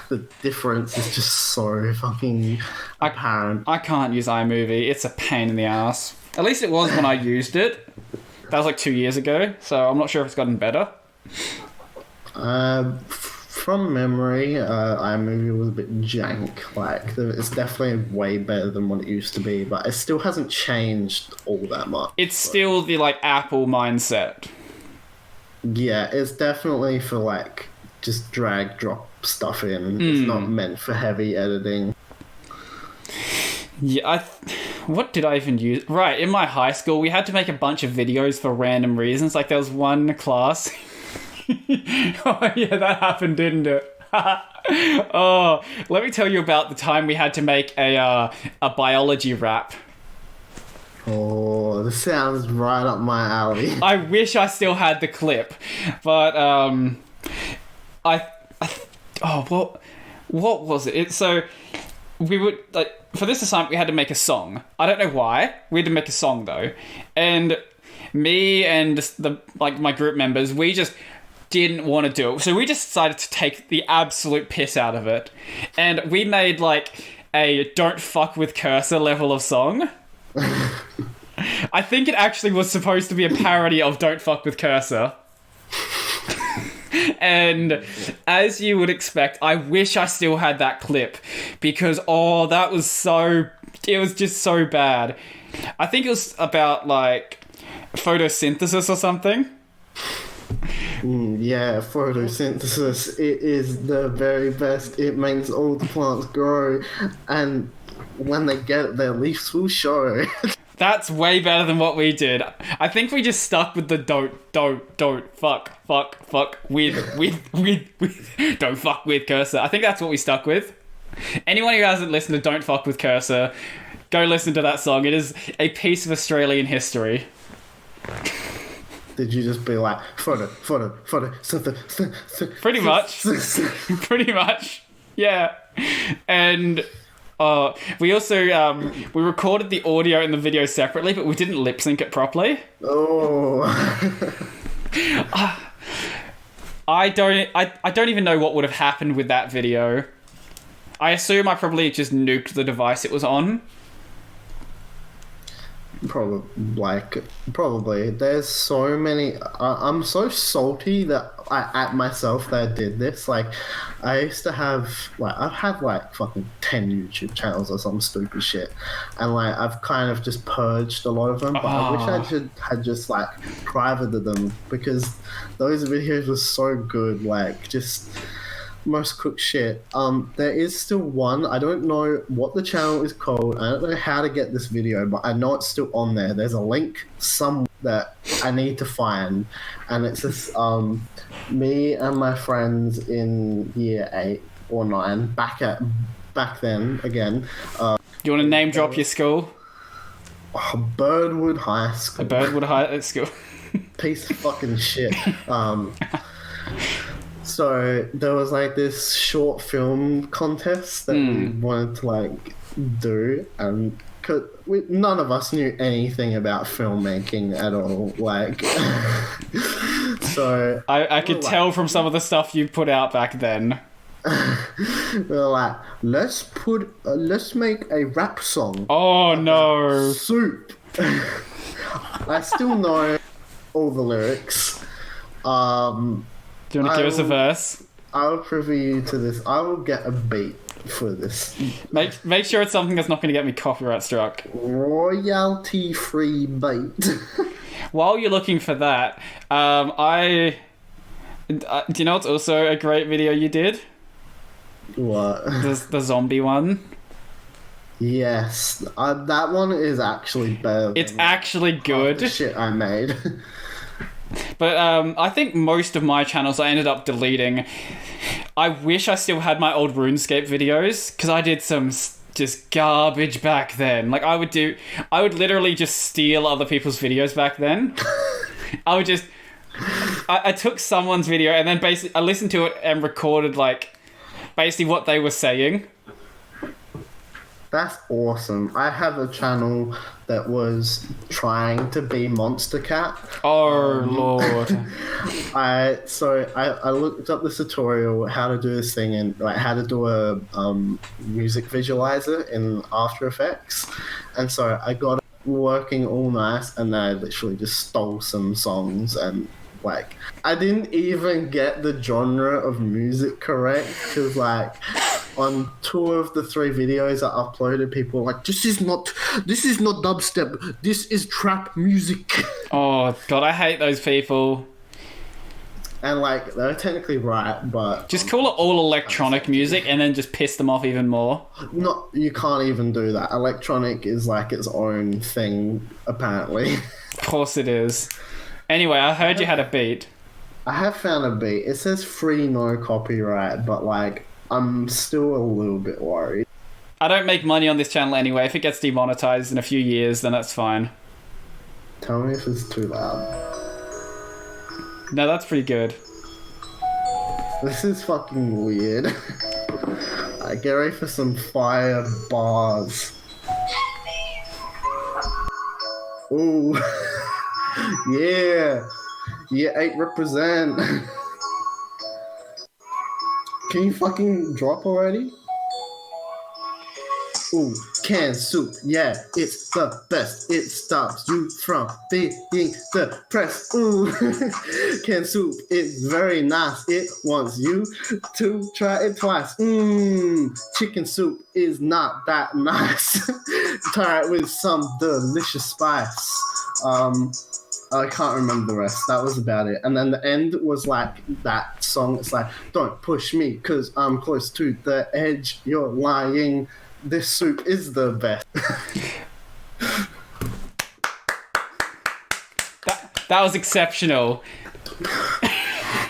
the difference is just so fucking apparent. I can't use iMovie. It's a pain in the ass. At least it was when I used it. That was like 2 years ago, so I'm not sure if it's gotten better. From memory, iMovie was a bit jank. Like, it's definitely way better than what it used to be, but it still hasn't changed all that much. It's still the, like, Apple mindset. Yeah, it's definitely for, like, just drag, drop stuff in. It's not meant for heavy editing. Yeah, what did I even use? Right, in my high school, we had to make a bunch of videos for random reasons. Like, there was one class... Oh, yeah, that happened, didn't it? Oh, let me tell you about the time we had to make a biology rap. Oh, this sounds right up my alley. I wish I still had the clip, but what was it? So we would like for this assignment we had to make a song. I don't know why we had to make a song though, and me and my group members, we just didn't want to do it. So we just decided to take the absolute piss out of it. And we made like a don't fuck with cursor level of song. I think it actually was supposed to be a parody of Don't Fuck with Cursor. And as you would expect, I wish I still had that clip because that was it was just so bad. I think it was about like photosynthesis or something. Yeah, photosynthesis. It is the very best. It makes all the plants grow, and when they get it, their leaves will show. That's way better than what we did. I think we just stuck with the don't fuck with don't fuck with cursor. I think that's what we stuck with. Anyone who hasn't listened to Don't Fuck with Cursor, go listen to that song. It is a piece of Australian history. Did you just be like, photo, Pretty much. Pretty much. Yeah. And we also, we recorded the audio and the video separately, but we didn't lip sync it properly. Oh. I don't even know what would have happened with that video. I assume I probably just nuked the device it was on. Probably. There's so many. I'm so salty that at myself that I did this. Like, I used to have I've had like fucking 10 YouTube channels or some stupid shit, and like I've kind of just purged a lot of them. But I wish I had just like privated them because those videos were so good. Like just most cooked shit. There is still one. I don't know what the channel is called. I don't know how to get this video, but I know it's still on there. There's a link somewhere that I need to find, and it's just me and my friends in year 8 or 9 back then again. Do you want to name drop your school? Birdwood High School. Birdwood High School. Piece of fucking shit. So there was like this short film contest that we wanted to like do, and none of us knew anything about filmmaking at all. Like, so I could tell from some of the stuff you put out back then. We were like, let's make a rap song. Oh no, soup. I still know all the lyrics. Do you want to give us a verse? I'll privy you to this. I will get a beat for this. Make sure it's something that's not going to get me copyright struck. Royalty-free beat. While you're looking for that, do you know what's also a great video you did? What? The zombie one. Yes, that one is actually better. It's actually good. The shit I made. But I think most of my channels I ended up deleting. I wish I still had my old RuneScape videos, because I did some just garbage back then. Like, I would literally just steal other people's videos back then. I took someone's video and then basically I listened to it and recorded like basically what they were saying. That's awesome. I have a channel that was trying to be Monster Cat. Oh Lord. I looked up the tutorial how to do this thing and like how to do a music visualizer in After Effects, and so I got it working all nice, and then I literally just stole some songs and like I didn't even get the genre of music correct because like on 2 of the 3 videos I uploaded, people were like, this is not dubstep, this is trap music. Oh God, I hate those people. And like they're technically right, but Just call it all electronic music and then just piss them off even more. you can't even do that. Electronic is like its own thing, apparently. Of course it is. Anyway, I heard you had a beat. I have found a beat. It says free, no copyright, but like I'm still a little bit worried. I don't make money on this channel anyway. If it gets demonetized in a few years, then that's fine. Tell me if it's too loud. No, that's pretty good. This is fucking weird. I get ready for some fire bars. Ooh. Yeah. Yeah, 8 represent. Can you fucking drop already? Ooh, canned soup, yeah, it's the best. It stops you from being depressed. Ooh, canned soup is very nice. It wants you to try it twice. Chicken soup is not that nice. Try it with some delicious spice. I can't remember the rest. That was about it. And then the end was like that song. It's like, don't push me because I'm close to the edge. You're lying. This soup is the best. That was exceptional.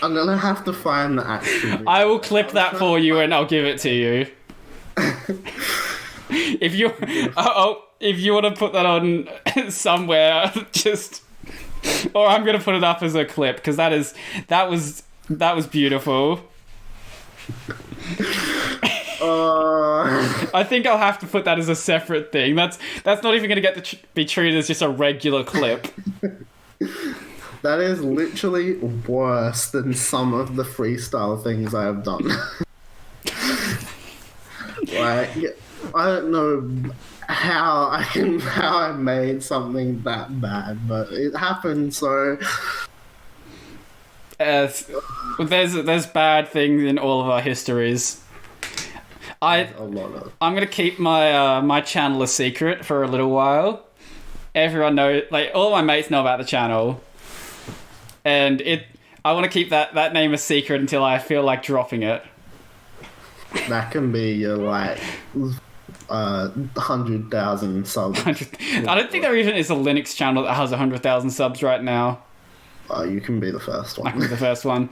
I'm going to have to find the actual video. I will clip that for you and I'll give it to you. If you want to put that on somewhere, just... Or I'm gonna put it up as a clip because that was beautiful. I think I'll have to put that as a separate thing. That's not even gonna get to be treated as just a regular clip. That is literally worse than some of the freestyle things I have done. Like, I don't know how I made something that bad, but it happened. So there's bad things in all of our histories. I'm gonna keep my channel a secret for a little while. Everyone knows, like all my mates know about the channel, and I want to keep that name a secret until I feel like dropping it. That can be your like 100,000 subs. I don't think there even is a Linux channel that has 100,000 subs right now. You can be the first one. I can be the first one.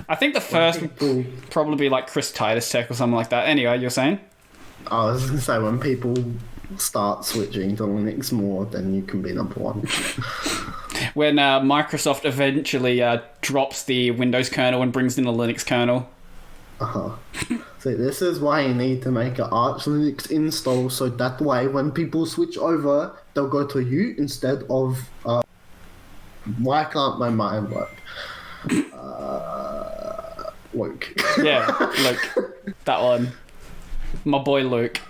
I think the first would probably be like Chris Titus Tech or something like that. Anyway, you're saying? I was going to say, when people start switching to Linux more, then you can be number 1. When Microsoft eventually drops the Windows kernel and brings in a Linux kernel. See, this is why you need to make an Arch Linux install, so that way when people switch over, they'll go to you instead of... why can't my mind work? Luke. Yeah, Luke. That one. My boy Luke.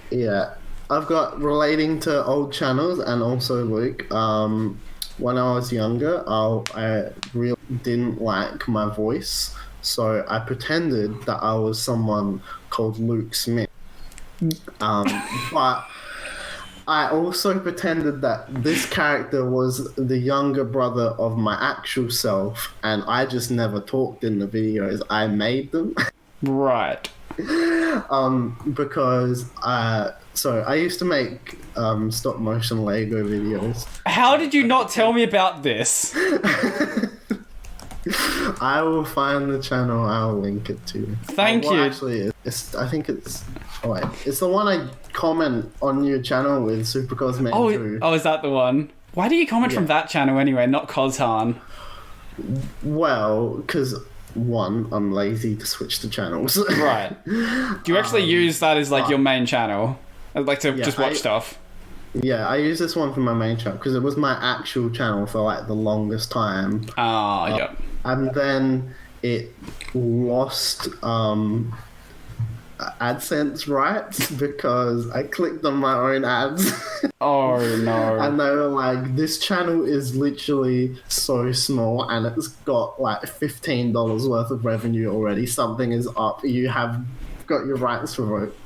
Yeah. I've got relating to old channels and also Luke. When I was younger, I really didn't like my voice. So I pretended that I was someone called Luke Smith. But I also pretended that this character was the younger brother of my actual self, and I just never talked in the videos. I made them. Right. Because so I used to make stop motion Lego videos. How did you not tell me about this? I will find the channel. I'll link it to you. Thank you. Actually, I think it's. Oh wait, it's the one I comment on your channel with Supercozman. Oh, is that the one? Why do you comment from that channel anyway, not Kozhan? Well, because one, I'm lazy to switch the channels. Right. Do you actually use that as like your main channel? I'd like to just watch stuff. Yeah, I use this one for my main channel because it was my actual channel for like the longest time. Yeah. And then it lost AdSense rights because I clicked on my own ads. Oh no. And they were like, this channel is literally so small and it's got like $15 worth of revenue already. Something is up. You have got your rights revoked.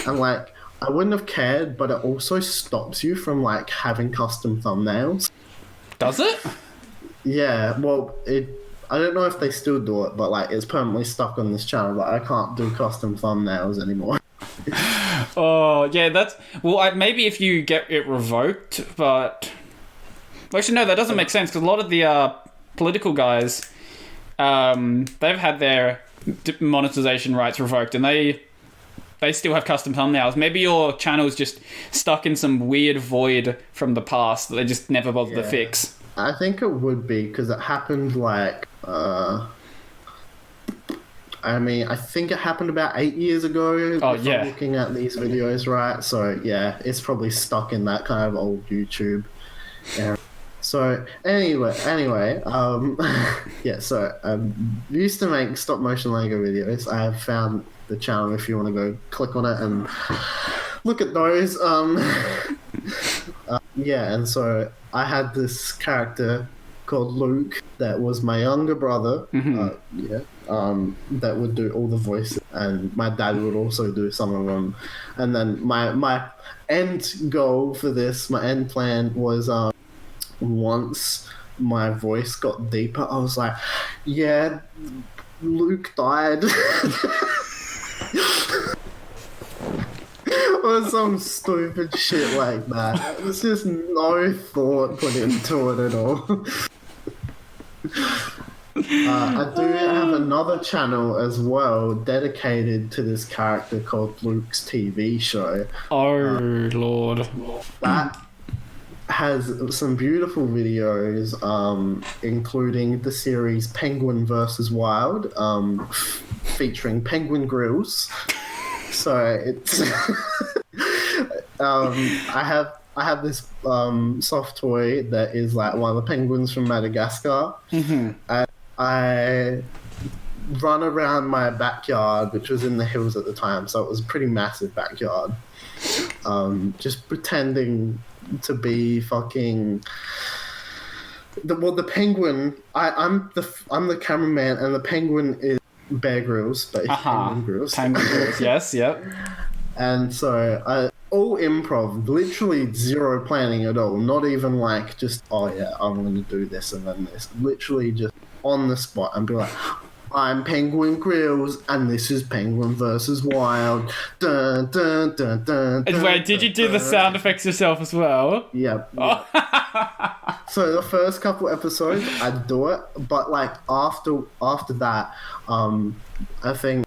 And like, I wouldn't have cared, but it also stops you from like having custom thumbnails. Does it? Yeah, well, I don't know if they still do it, but like it's permanently stuck on this channel. Like I can't do custom thumbnails anymore. Oh yeah, that's maybe if you get it revoked, but actually no, that doesn't make sense because a lot of the political guys, they've had their monetization rights revoked, and they still have custom thumbnails. Maybe your channel's just stuck in some weird void from the past that they just never bothered to fix. I think it would be because it happened like I think it happened about 8 years ago. Oh, if yeah. I'm looking at these videos, right? So, yeah, it's probably stuck in that kind of old YouTube. Yeah. So, anyway, yeah, so used to make stop motion Lego videos. I have found the channel if you want to go click on it and look at those. Yeah, and so I had this character called Luke that was my younger brother. That would do all the voices, and my dad would also do some of them. And then my end goal for this, my end plan was once my voice got deeper, I was like, yeah, Luke died. Or some stupid shit like that. There's just no thought put into it at all. I do have another channel as well dedicated to this character called Luke's TV show. Oh, Lord. That has some beautiful videos, including the series Penguin vs. Wild, featuring penguin grills. So it's I have this soft toy that is like one of the penguins from Madagascar. And I run around my backyard, which was in the hills at the time, so it was a pretty massive backyard, just pretending to be fucking the penguin. I'm the cameraman, and the penguin is Bear Grylls, but it's Penguin Grylls. Penguin Grylls, yes, yep. And so all improv, literally zero planning at all. Not even like just, oh yeah, I'm going to do this and then this. Literally just on the spot and be like, I'm Penguin Grills and this is Penguin versus Wild. Dun, dun, dun, dun, And wait, did you do the sound effects yourself as well? Yep. So the first couple episodes, I'd do it, but like after that, I think,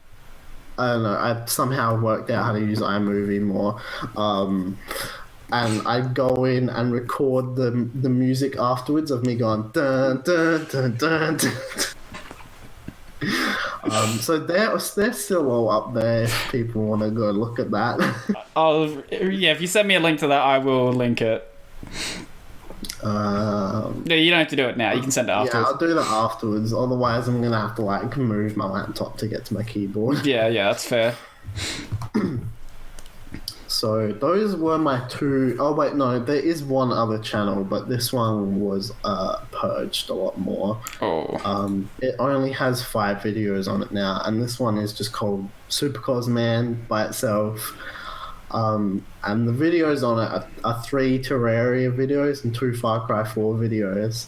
I don't know, I somehow worked out how to use iMovie more, and I'd go in and record the music afterwards of me going dun dun dun dun. Dun. So they're still all up there if people want to go look at that. Yeah, if you send me a link to that, I will link it. No, you don't have to do it now. You can send it afterwards. Yeah, I'll do that afterwards. Otherwise, I'm gonna have to like move my laptop to get to my keyboard. Yeah, that's fair. So those were my two. Oh wait, no, there is one other channel, but this one was purged a lot more. Oh. It only has 5 videos on it now, and this one is just called Supercozman by itself. And the videos on it are 3 Terraria videos and 2 Far Cry 4 videos.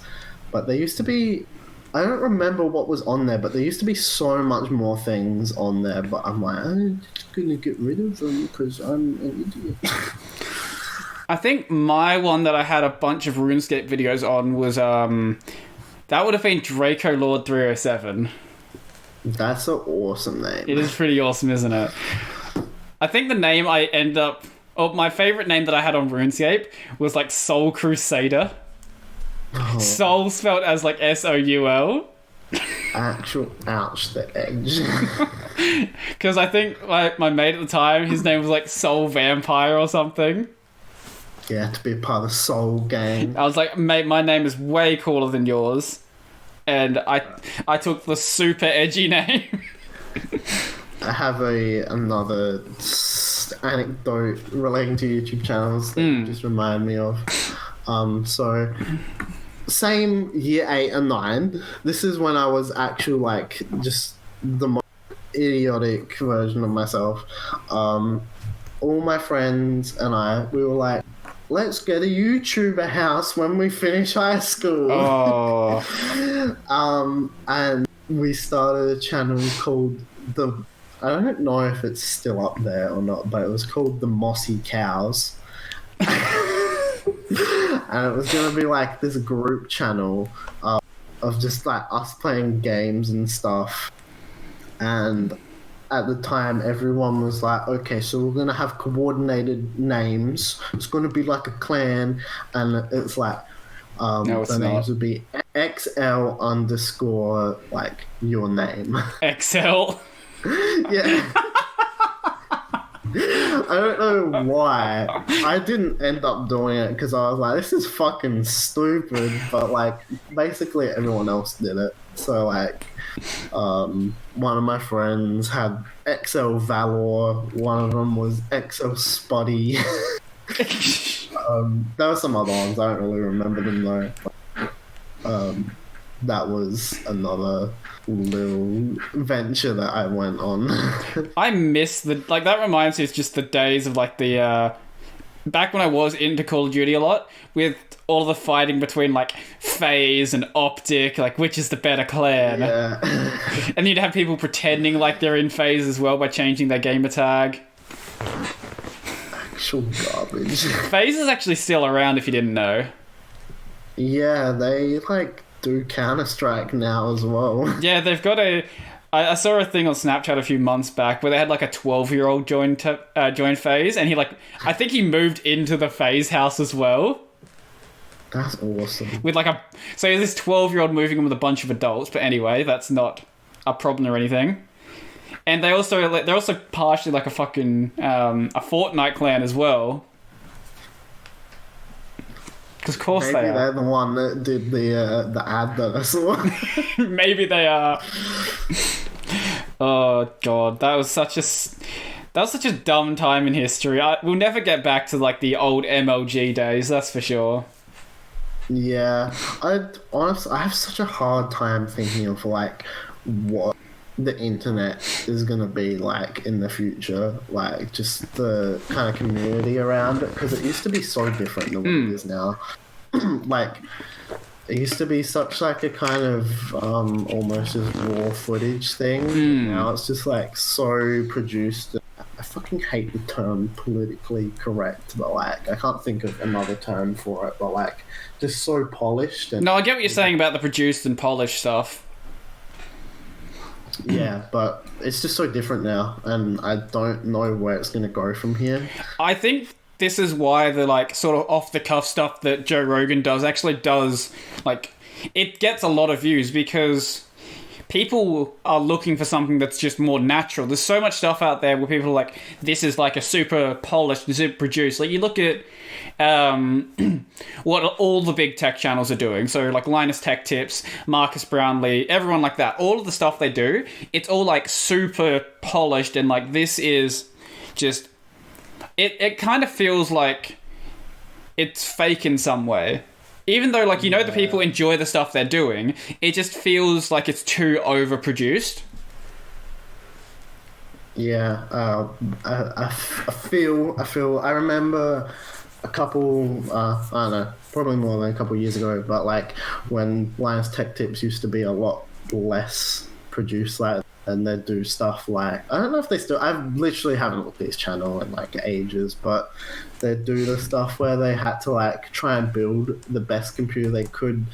But there used to be, I don't remember what was on there, but there used to be so much more things on there. But I'm like, I'm just going to get rid of them because I'm an idiot. I think my one that I had a bunch of RuneScape videos on was, that would have been Draco Lord 307. That's an awesome name. It is pretty awesome, isn't it? I think the name I end up... Oh, my favourite name that I had on RuneScape was like Soul Crusader. Oh. Soul spelled as like SOUL. Ouch, the edge. Because I think like my mate at the time, his name was like Soul Vampire or something. Yeah, to be a part of the Soul Gang. I was like, mate, my name is way cooler than yours. And I took the super edgy name. I have another anecdote relating to YouTube channels that you just remind me of. So same year 8 and 9. This is when I was actually like just the most idiotic version of myself. All my friends and we were like, let's get a YouTuber house when we finish high school. Oh. And we started a channel called I don't know if it's still up there or not, but it was called The Mossy Cows. And it was going to be like this group channel of just like us playing games and stuff. And at the time, everyone was like, okay, so we're going to have coordinated names. It's going to be like a clan. And it's like, the names would be XL underscore like your name. XL? Yeah. I don't know why. I didn't end up doing it because I was like, this is fucking stupid. But like, basically everyone else did it. So like, one of my friends had XL Valor. One of them was XL Spuddy. There were some other ones. I don't really remember them though. That was another little venture that I went on. I miss that reminds me of just the days of like the back when I was into Call of Duty a lot, with all the fighting between like FaZe and Optic, like which is the better clan. Yeah. And you'd have people pretending like they're in FaZe as well by changing their gamer tag. Actual garbage. FaZe is actually still around if you didn't know. Yeah, they like do Counter-Strike now as well. Yeah, they've got I saw a thing on Snapchat a few months back where they had like a 12-year-old join FaZe, and I think he moved into the FaZe house as well. That's awesome. With so this 12-year-old moving in with a bunch of adults, but anyway, that's not a problem or anything. And they're also partially like a fucking a Fortnite clan as well. Because of course Maybe they are. they're the one that did the ad that I saw. Maybe they are. Oh god, that was such a dumb time in history. We'll never get back to like the old MLG days, that's for sure. Yeah, I have such a hard time thinking of like what the internet is gonna be like in the future, like just the kind of community around it, because it used to be so different than what it is now. Like it used to be such like a kind of almost just raw footage thing. Now it's just like so produced. I fucking hate the term politically correct, but like I can't think of another term for it, but like just so polished. And no, I get what you're saying about the produced and polished stuff. Yeah, but it's just so different now, and I don't know where it's going to go from here. I think this is why the like sort of off the cuff stuff that Joe Rogan does like it gets a lot of views because people are looking for something that's just more natural. There's so much stuff out there where people are like, this is like a super polished, super produced. Like you look at what all the big tech channels are doing. So like Linus Tech Tips, Marcus Brownlee, everyone like that. All of the stuff they do, it's all like super polished, and like this is just it kind of feels like it's fake in some way. Even though like the people enjoy the stuff they're doing, it just feels like it's too overproduced. Yeah, I feel. I remember a couple. I don't know, probably more than a couple years ago, but like when Linus Tech Tips used to be a lot less produced, like, and they'd do stuff like, I don't know if they still. I literally haven't looked at his channel in like ages, but they'd do the stuff where they had to like try and build the best computer they could.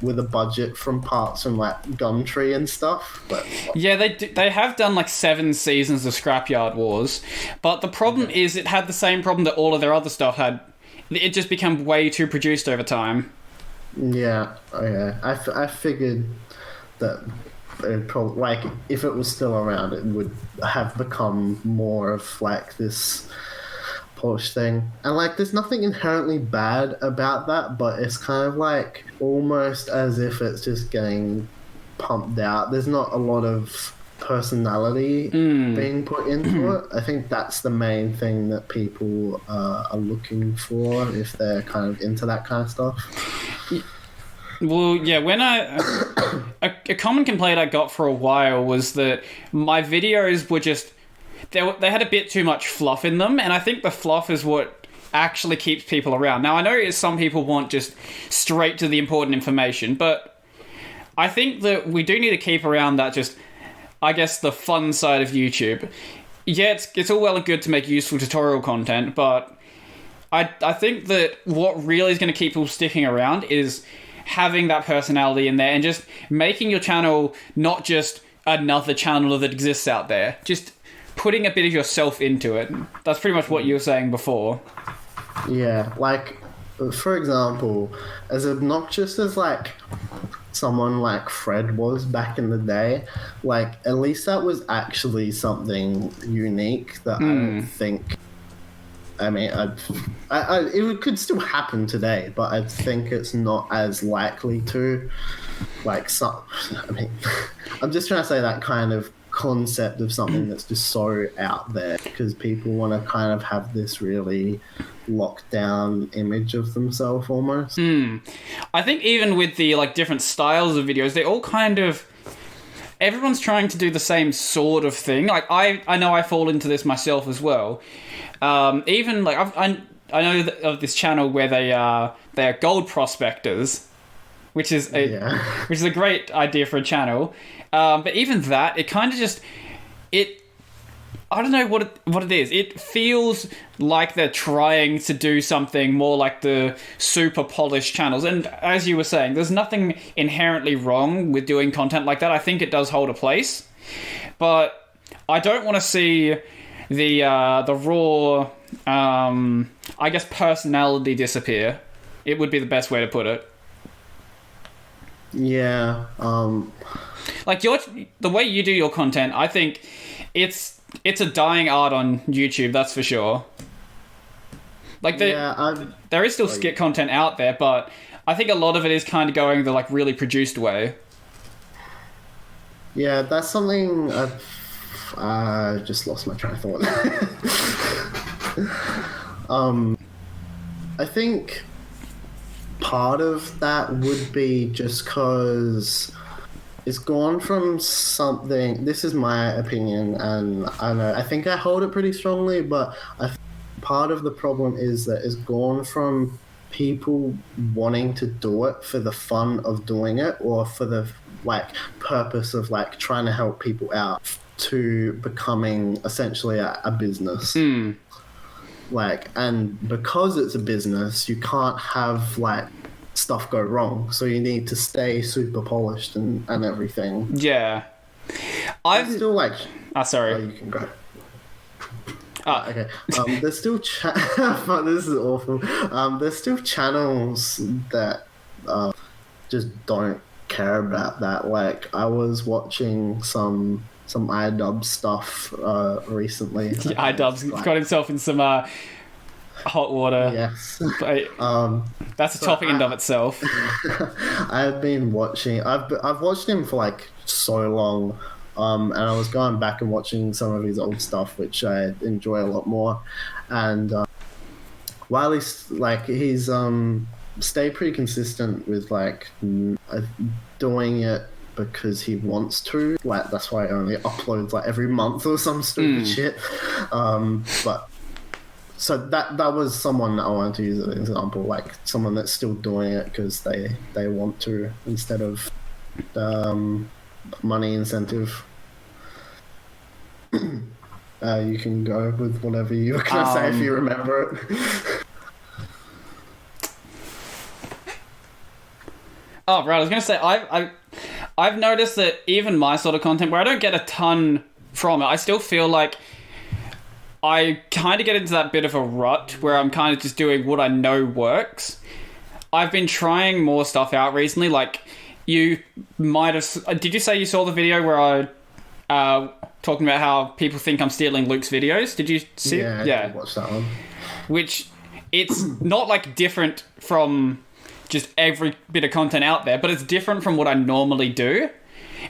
With a budget from parts from like Gumtree and stuff. But yeah, they have done like 7 seasons of Scrapyard Wars, but the problem is it had the same problem that all of their other stuff had. It just became way too produced over time. Yeah, I figured that it probably, like, if it was still around, it would have become more of like this polished thing. And like, there's nothing inherently bad about that, but it's kind of like almost as if it's just getting pumped out. There's not a lot of personality being put into it. I think that's the main thing that people are looking for if they're kind of into that kind of stuff. Well, yeah, when a common complaint I got for a while was that my videos were just, they had a bit too much fluff in them, and I think the fluff is what actually keeps people around. Now, I know some people want just straight to the important information, but I think that we do need to keep around that just, I guess, the fun side of YouTube. Yeah, it's all well and good to make useful tutorial content, but I think that what really is going to keep people sticking around is having that personality in there and just making your channel not just another channel that exists out there. Just putting a bit of yourself into it. That's pretty much what you were saying before. Yeah, like, for example, as obnoxious as, like, someone like Fred was back in the day, like, at least that was actually something unique that I don't think... I mean, it could still happen today, but I think it's not as likely to. Like, I mean, I'm just trying to say that kind of concept of something that's just so out there, because people want to kind of have this really locked down image of themselves almost. I think even with the, like, different styles of videos, they all kind of... Everyone's trying to do the same sort of thing. Like, I know I fall into this myself as well. Even like I know of this channel where they are gold prospectors, which is a great idea for a channel. But even that, it kind of just I don't know what it is. It feels like they're trying to do something more like the super polished channels. And as you were saying, there's nothing inherently wrong with doing content like that. I think it does hold a place, but I don't want to see the raw, I guess, personality disappear. It would be the best way to put it. Yeah. Like, the way you do your content, I think it's a dying art on YouTube, that's for sure. Like, there is still skit content out there, but I think a lot of it is kind of going the, like, really produced way. Yeah, that's something I just lost my train of thought. I think part of that would be just because it's gone from something... This is my opinion, and I think I hold it pretty strongly, but part of the problem is that it's gone from people wanting to do it for the fun of doing it, or for the, like, purpose of, like, trying to help people out, to becoming essentially a business. Like, and because it's a business, you can't have, like, stuff go wrong, so you need to stay super polished and everything. Yeah. I'm still like... sorry. Oh, you can go. Okay. There's still this is awful. There's still channels that just don't care about that. Like, I was watching some iDub stuff recently. iDub's got himself in some hot water. Yes. That's a topic in and of itself. I've been watching... I've watched him for, like, so long. And I was going back and watching some of his old stuff, which I enjoy a lot more. And while he's stayed pretty consistent with, like, doing it because he wants to. Like, that's why he only uploads, like, every month or some stupid shit. But so that was someone that I wanted to use as an example, like someone that's still doing it because they want to, instead of money incentive. You can go with whatever you were going to say if you remember it. Oh, right. I was going to say, I've noticed that even my sort of content, where I don't get a ton from it, I still feel like I kind of get into that bit of a rut where I'm kind of just doing what I know works. I've been trying more stuff out recently, like you might have... Did you say you saw the video where I... talking about how people think I'm stealing Luke's videos? Did you see it? Yeah, I did watch that one. Which, it's not, like, different from just every bit of content out there, but it's different from what I normally do.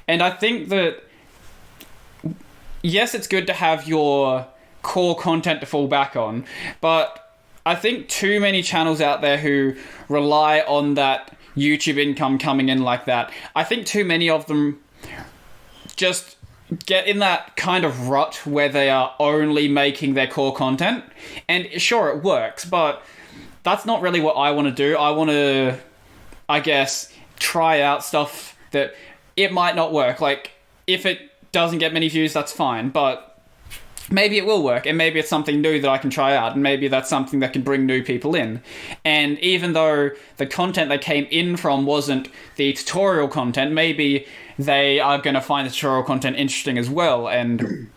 And I think that, yes, it's good to have your core content to fall back on, but I think too many channels out there who rely on that YouTube income coming in like that, I think too many of them just get in that kind of rut where they are only making their core content. And sure, it works, but that's not really what I want to do. I want to, I guess, try out stuff that it might not work. Like, if it doesn't get many views, that's fine, but maybe it will work, and maybe it's something new that I can try out, and maybe that's something that can bring new people in. And even though the content they came in from wasn't the tutorial content, maybe they are going to find the tutorial content interesting as well, and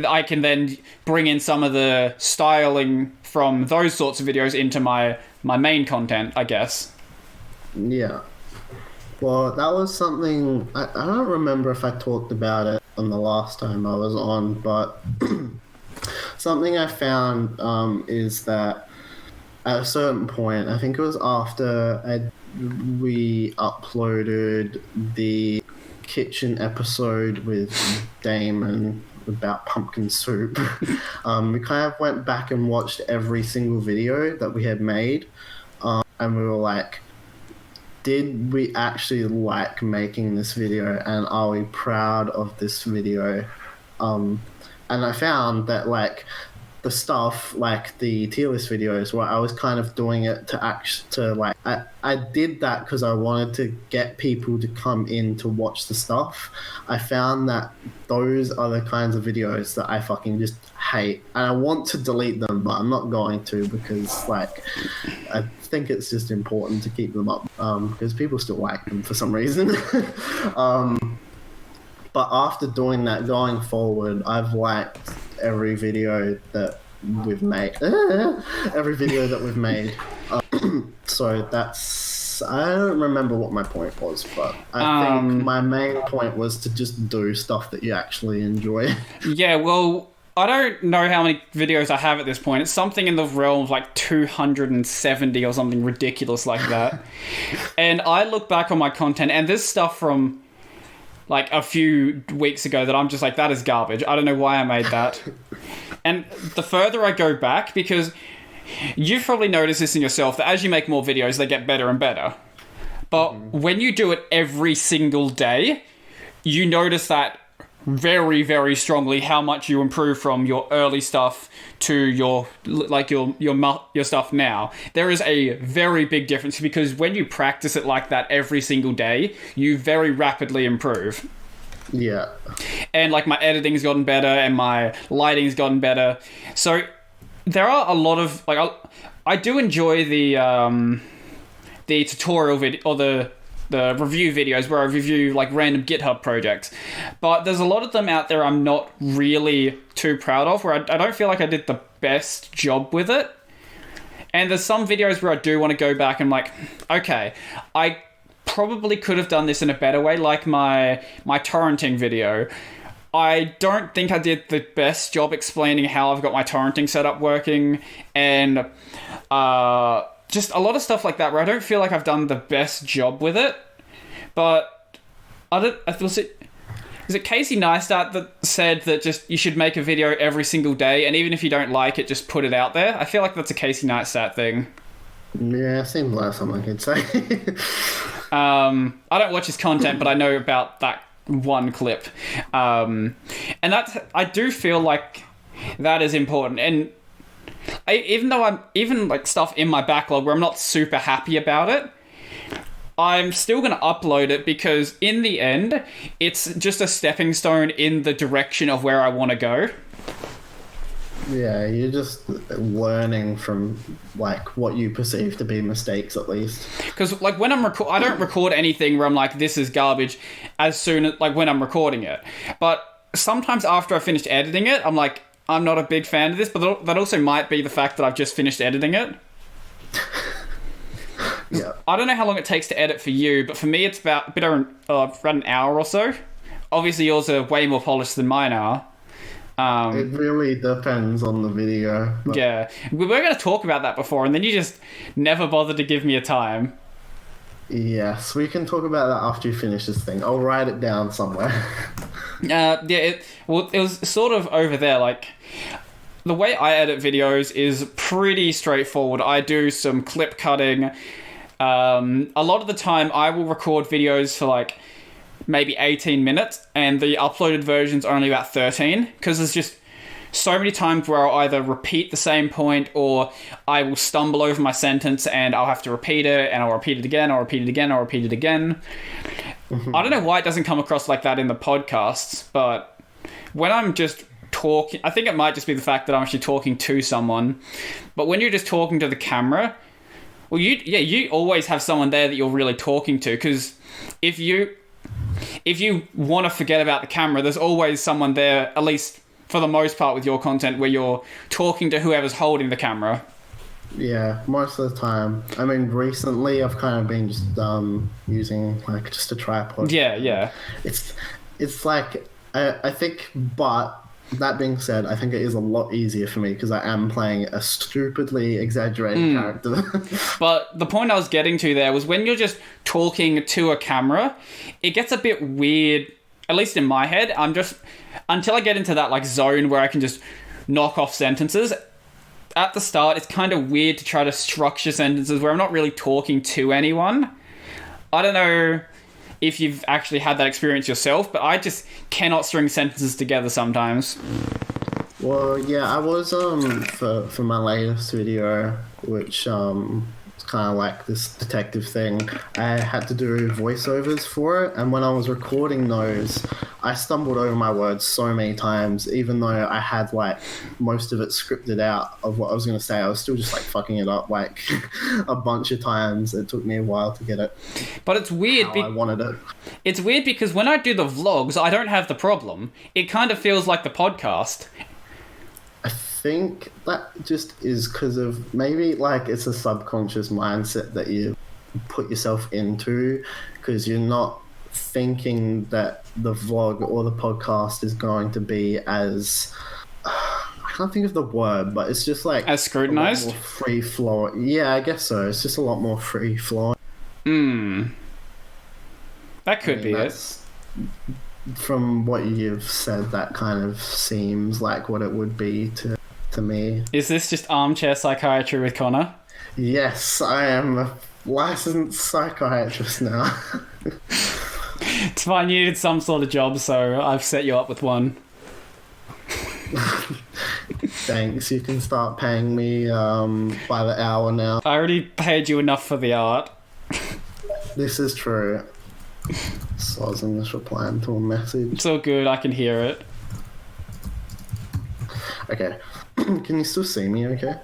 I can then bring in some of the styling from those sorts of videos into my main content, I guess. Yeah. Well, that was something... I don't remember if I talked about it on the last time I was on, but something I found is that at a certain point, I think it was after we uploaded the kitchen episode with Damon about pumpkin soup, we kind of went back and watched every single video that we had made, and we were like, did we actually like making this video, and are we proud of this video? And I found that, like, the stuff, like the tier list videos, where I was kind of doing it I did that because I wanted to get people to come in to watch the stuff. I found that those are the kinds of videos that I fucking just hate, and I want to delete them, but I'm not going to, because, like, I think it's just important to keep them up, because people still like them for some reason. But after doing that, going forward, I've liked every video that we've made. Every video that we've made. So that's... I don't remember what my point was, but I think my main point was to just do stuff that you actually enjoy. Yeah, well, I don't know how many videos I have at this point. It's something in the realm of like 270 or something ridiculous like that. And I look back on my content, and there's stuff from like a few weeks ago that I'm just like, that is garbage. I don't know why I made that. And the further I go back, because you've probably noticed this in yourself, that as you make more videos, they get better and better. But when you do it every single day, you notice that very, very strongly how much you improve from your early stuff to your stuff now. There is a very big difference, because when you practice it like that every single day, you very rapidly improve. Yeah. And like my editing's gotten better, and my lighting's gotten better. So there are a lot of like I do enjoy the tutorial video, or the review videos where I review like random GitHub projects, but there's a lot of them out there I'm not really too proud of, where I don't feel like I did the best job with it. And there's some videos where I do want to go back and like, okay, I probably could have done this in a better way, like my torrenting video. I don't think I did the best job explaining how I've got my torrenting setup working, and just a lot of stuff like that where I don't feel like I've done the best job with it. But is it Casey Neistat that said that just you should make a video every single day, and even if you don't like it, just put it out there? I feel like that's a Casey Neistat thing. Yeah, seems like something I could say. I don't watch his content, but I know about that one clip. And I do feel like that is important. And even though I'm even like stuff in my backlog where I'm not super happy about it, I'm still going to upload it, because in the end, it's just a stepping stone in the direction of where I want to go. Yeah, you're just learning from like what you perceive to be mistakes, at least. Because like when I don't record anything where I'm like, this is garbage, as soon as like when I'm recording it. But sometimes after I finished editing it, I'm like, I'm not a big fan of this, but that also might be the fact that I've just finished editing it. Yeah. I don't know how long it takes to edit for you, but for me it's about around an hour or so. Obviously yours are way more polished than mine are. It really depends on the video. But... Yeah. We were going to talk about that before, and then you just never bothered to give me a time. Yes, we can talk about that after you finish this thing. I'll write it down somewhere. It was sort of over there, like... The way I edit videos is pretty straightforward. I do some clip cutting. A lot of the time, I will record videos for, like, maybe 18 minutes, and the uploaded version's only about 13, because there's just so many times where I'll either repeat the same point, or I will stumble over my sentence and I'll have to repeat it, and I'll repeat it again, I'll repeat it again, I'll repeat it again. I don't know why it doesn't come across like that in the podcasts, but when I'm just talking, I think it might just be the fact that I'm actually talking to someone, but when you're just talking to the camera, well, you always have someone there that you're really talking to, because if you want to forget about the camera, there's always someone there, at least for the most part with your content, where you're talking to whoever's holding the camera. Yeah, most of the time. I mean, recently I've kind of been just using like just a tripod. Yeah. It's like I think, but that being said, I think it is a lot easier for me because I am playing a stupidly exaggerated character. But the point I was getting to there was when you're just talking to a camera, it gets a bit weird, at least in my head. Until I get into that like zone where I can just knock off sentences. At the start, it's kind of weird to try to structure sentences where I'm not really talking to anyone. I don't know if you've actually had that experience yourself, but I just cannot string sentences together sometimes. Well, yeah, I was for my latest video, which it's kind of like this detective thing, I had to do voiceovers for it, and when I was recording those, I stumbled over my words so many times, even though I had like most of it scripted out of what I was going to say. I was still just like fucking it up like a bunch of times. It took me a while to get it. But it's weird. I wanted it. It's weird because when I do the vlogs, I don't have the problem. It kind of feels like the podcast. I think that just is because of maybe like it's a subconscious mindset that you put yourself into, because you're not thinking that the vlog or the podcast is going to be as I can't think of the word, but it's just like as scrutinized, free flow. Yeah, I guess so. It's just a lot more free flowing. That could be it. From what you've said, that kind of seems like what it would be to me. Is this just armchair psychiatry with Connor? Yes, I am a licensed psychiatrist now. It's fine, you needed some sort of job, so I've set you up with one. Thanks, you can start paying me by the hour now. I already paid you enough for the art. This is true. So I was just replying to a message. It's all good, I can hear it. Okay. Can you still see me okay?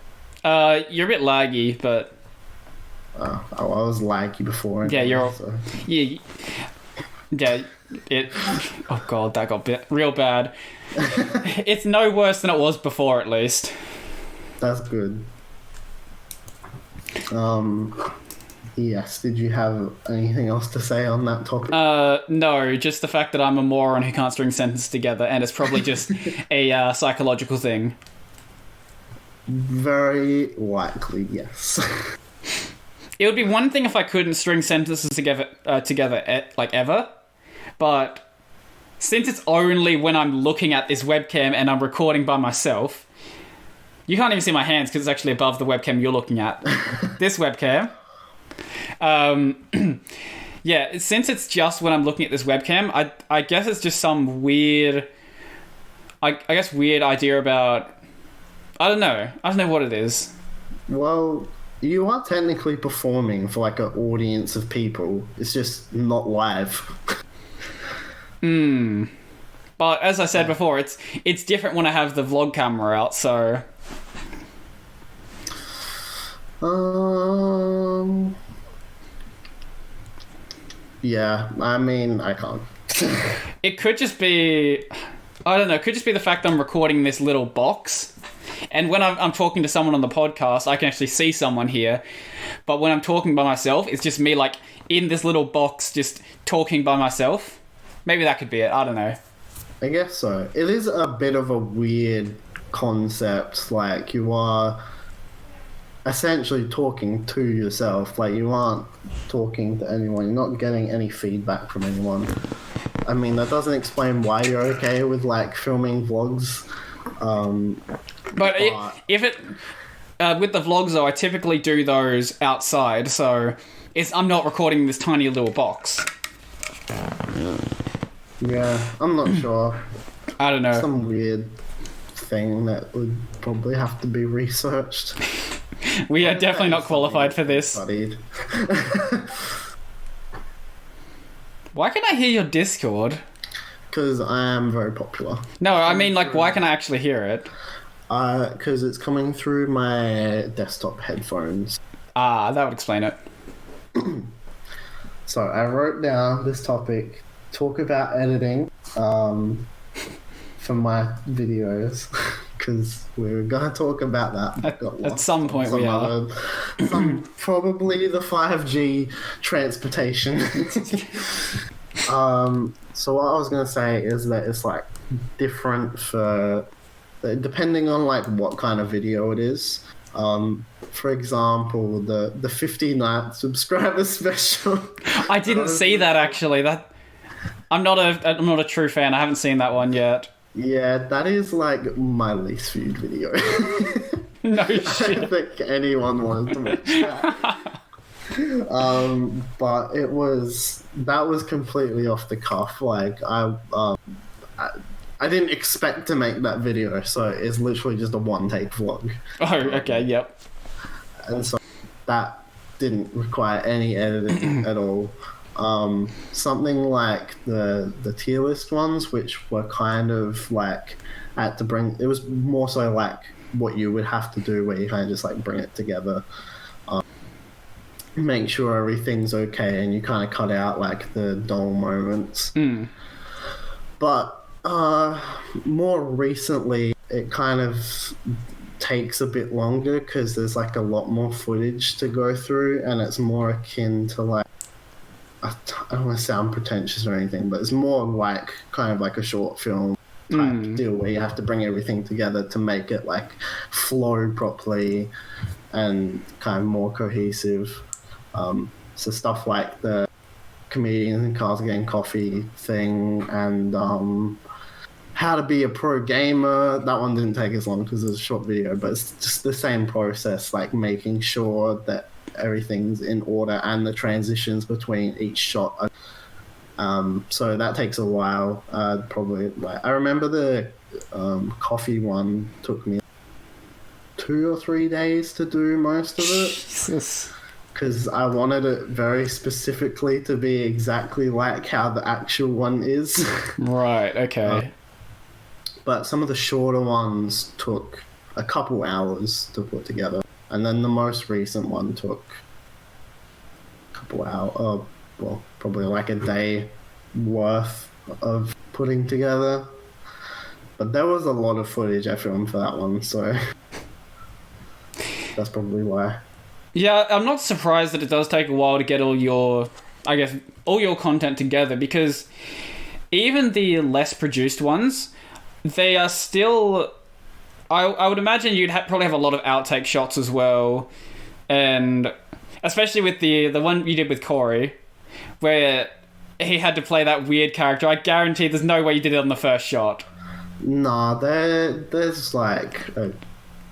You're a bit laggy, but... I was laggy before. Yeah, you're... So. Yeah, it... Oh god, that got real bad. It's no worse than it was before, at least. That's good. Yes, did you have anything else to say on that topic? No, just the fact that I'm a moron who can't string sentences together, and it's probably just a psychological thing. Very likely, yes. It would be one thing if I couldn't string sentences together, like ever, but since it's only when I'm looking at this webcam and I'm recording by myself, you can't even see my hands because it's actually above the webcam you're looking at. This webcam. Yeah, since it's just when I'm looking at this webcam, I guess it's just some weird, I guess weird idea about, I don't know what it is. Well, you are technically performing for like an audience of people. It's just not live. But as I said before, it's different when I have the vlog camera out, so... Yeah, I mean, I can't. It could just be... I don't know, it could just be the fact that I'm recording this little box, And when I'm talking to someone on the podcast, I can actually see someone here. But when I'm talking by myself, it's just me, like, in this little box, just talking by myself. Maybe that could be it. I don't know. I guess so. It is a bit of a weird concept. Like, you are essentially talking to yourself. Like, you aren't talking to anyone. You're not getting any feedback from anyone. I mean, that doesn't explain why you're okay with, like, filming vlogs. But if it... with the vlogs, though, I typically do those outside, so I'm not recording this tiny little box. Yeah, I'm not sure. I don't know. Some weird thing that would probably have to be researched. We are definitely not qualified for this. Studied. Why can I hear your Discord? Because I am very popular. No, I mean, like, why can I actually hear it? Because it's coming through my desktop headphones. Ah, that would explain it. So I wrote down this topic, talk about editing, for my videos, because we were going to talk about that. At some point we are. Probably the 5G transportation. So what I was going to say is that it's like different depending on like what kind of video it is. For example, the 59th subscriber special. I didn't see that actually. I'm not a true fan. I haven't seen that one yet. Yeah, that is like my least viewed video. No shit. I don't think anyone wanted to watch that. But that was completely off the cuff. Like I didn't expect to make that video, so it's literally just a one-take vlog. Oh, okay, yep. And so that didn't require any editing at all. Something like the tier list ones, which were kind of like it was more so like what you would have to do, where you kind of just like bring it together, make sure everything's okay, and you kind of cut out like the dull moments. But more recently, it kind of takes a bit longer because there's like a lot more footage to go through, and it's more akin to like, I don't want to sound pretentious or anything, but it's more like kind of like a short film type deal, where you have to bring everything together to make it like flow properly and kind of more cohesive. So stuff like the comedians and cars getting coffee thing, and how to be a pro gamer. That one didn't take as long because it was a short video, but it's just the same process, like making sure that everything's in order and the transitions between each shot. So that takes a while. Probably, like, I remember the coffee one took me 2 or 3 days to do most of it. Jesus. Because I wanted it very specifically to be exactly like how the actual one is. Right, okay. But some of the shorter ones took a couple hours to put together. And then the most recent one took a couple hours, well, probably like a day worth of putting together. But there was a lot of footage I filmed for that one, so that's probably why. Yeah, I'm not surprised that it does take a while to get all your content together, because even the less produced ones, they are still... I would imagine you'd probably have a lot of outtake shots as well, and especially with the one you did with Corey, where he had to play that weird character. I guarantee there's no way you did it on the first shot. Nah, there's like...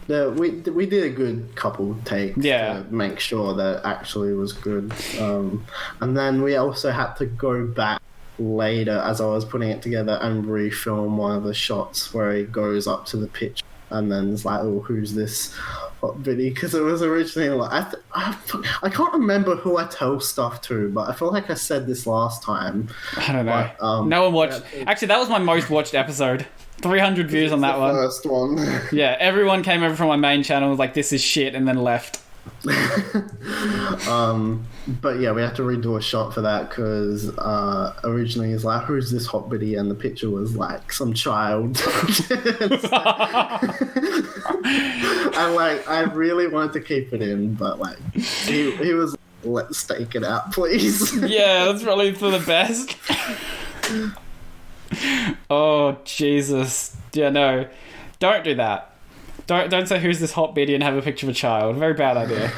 we did a good couple takes to make sure that it actually was good. And then we also had to go back later as I was putting it together and refilm one of the shots where he goes up to the pitch and then it's like, oh, who's this hot biddy? Because it was originally like, I can't remember who I tell stuff to, but I feel like I said this last time. I don't know. But, no one watched. Actually, that was my most watched episode. 300 views on that one. First one. Yeah, everyone came over from my main channel and was like, this is shit, and then left. But yeah, we had to redo a shot for that because originally he's like, "Who's this hot biddy?" And the picture was like some child. And like, I really wanted to keep it in, but like, he was, "Let's take it out, please." Yeah, that's probably for the best. Oh Jesus! Yeah, no, don't do that. Don't say "Who's this hot biddy" and have a picture of a child. Very bad idea.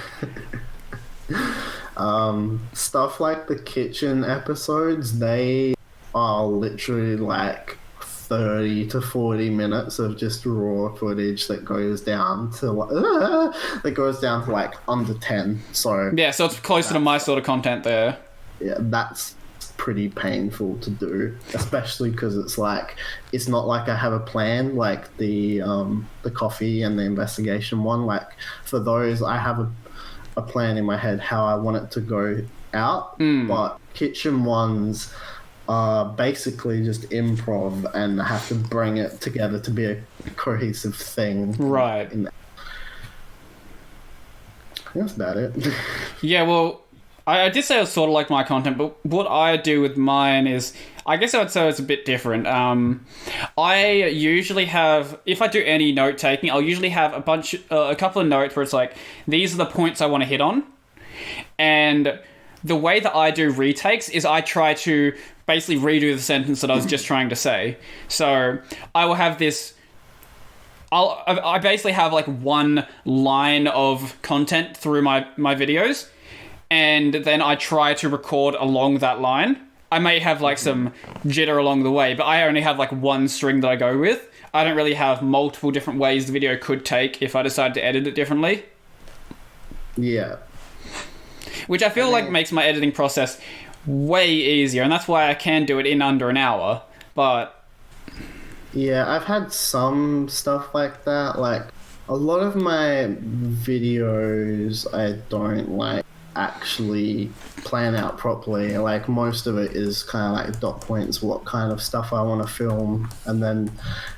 Stuff like the kitchen episodes, they are literally like 30 to 40 minutes of just raw footage that goes down to like under 10. So Yeah, so it's closer to my sort of content there. yeah, that's pretty painful to do, especially because it's not like I have a plan like the coffee and the investigation one. Like for those, I have a plan in my head how I want it to go out, but kitchen ones are basically just improv and I have to bring it together to be a cohesive thing. Right. That's about it. Yeah, well, I did say it was sort of like my content, but what I do with mine is, I guess I would say it's a bit different. I usually have, if I do any note taking, I'll usually have a couple of notes where it's like, these are the points I want to hit on. And the way that I do retakes is I try to basically redo the sentence that I was just trying to say. So I will have this, I basically have like one line of content through my videos, and then I try to record along that line. I may have like some jitter along the way, but I only have like one string that I go with. I don't really have multiple different ways the video could take if I decided to edit it differently. Yeah. Which I feel like makes my editing process way easier, and that's why I can do it in under an hour. But yeah, I've had some stuff like that. Like a lot of my videos, I don't like actually plan out properly. Like most of it is kind of like dot points, what kind of stuff I want to film, and then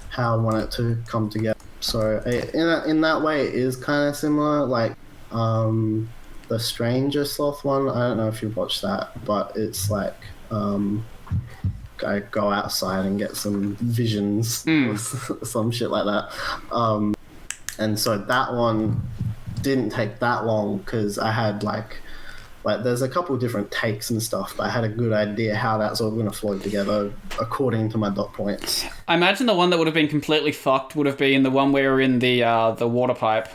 how I want it to come together. So in that way, it is kind of similar. Like the Stranger Sloth one, I don't know if you've watched that, but it's like I go outside and get some visions or some shit like that. And so that one didn't take that long because I had like there's a couple of different takes and stuff, but I had a good idea how that's all going to flow together according to my dot points. I imagine the one that would have been completely fucked would have been the one where we're in the water pipe.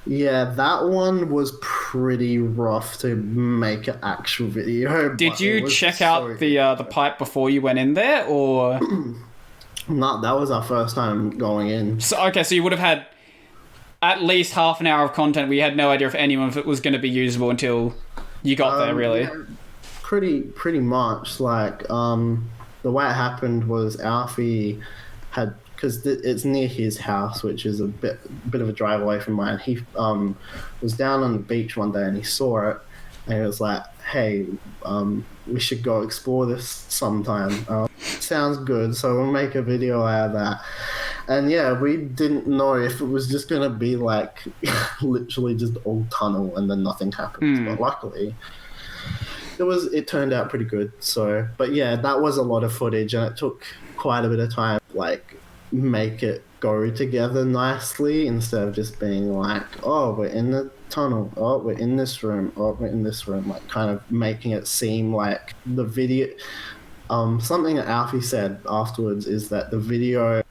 Yeah, that one was pretty rough to make an actual video. Did you check out the pipe before you went in there, or? No, that was our first time going in. So you would have had at least half an hour of content where you had no idea if any of it was going to be usable until you got there, really. Yeah, pretty much. Like, the way it happened was Alfie had, because it's near his house, which is a bit of a drive away from mine. He was down on the beach one day and he saw it, and he was like, "Hey, we should go explore this sometime. Sounds good, so we'll make a video out of that." And yeah, we didn't know if it was just gonna be like literally just all tunnel and then nothing happens. But luckily, it turned out pretty good. So, but yeah, that was a lot of footage, and it took quite a bit of time, like make it go together nicely instead of just being like, "Oh, we're in the tunnel. Oh, we're in this room. Oh, we're in this room." Like kind of making it seem like the video. Something that Alfie said afterwards is that the video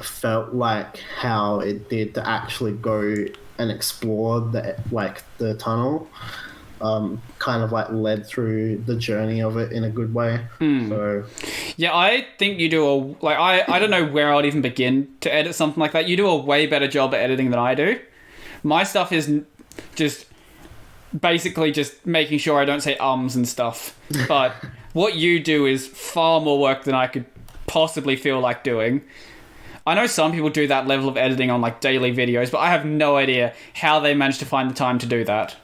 felt like how it did to actually go and explore the tunnel. Kind of like led through the journey of it in a good way. So yeah, I think you do I don't know where I'd even begin to edit something like that. You do a way better job at editing than I do. My stuff is just basically just making sure I don't say ums and stuff. But what you do is far more work than I could possibly feel like doing. I know some people do that level of editing on like daily videos, but I have no idea how they manage to find the time to do that.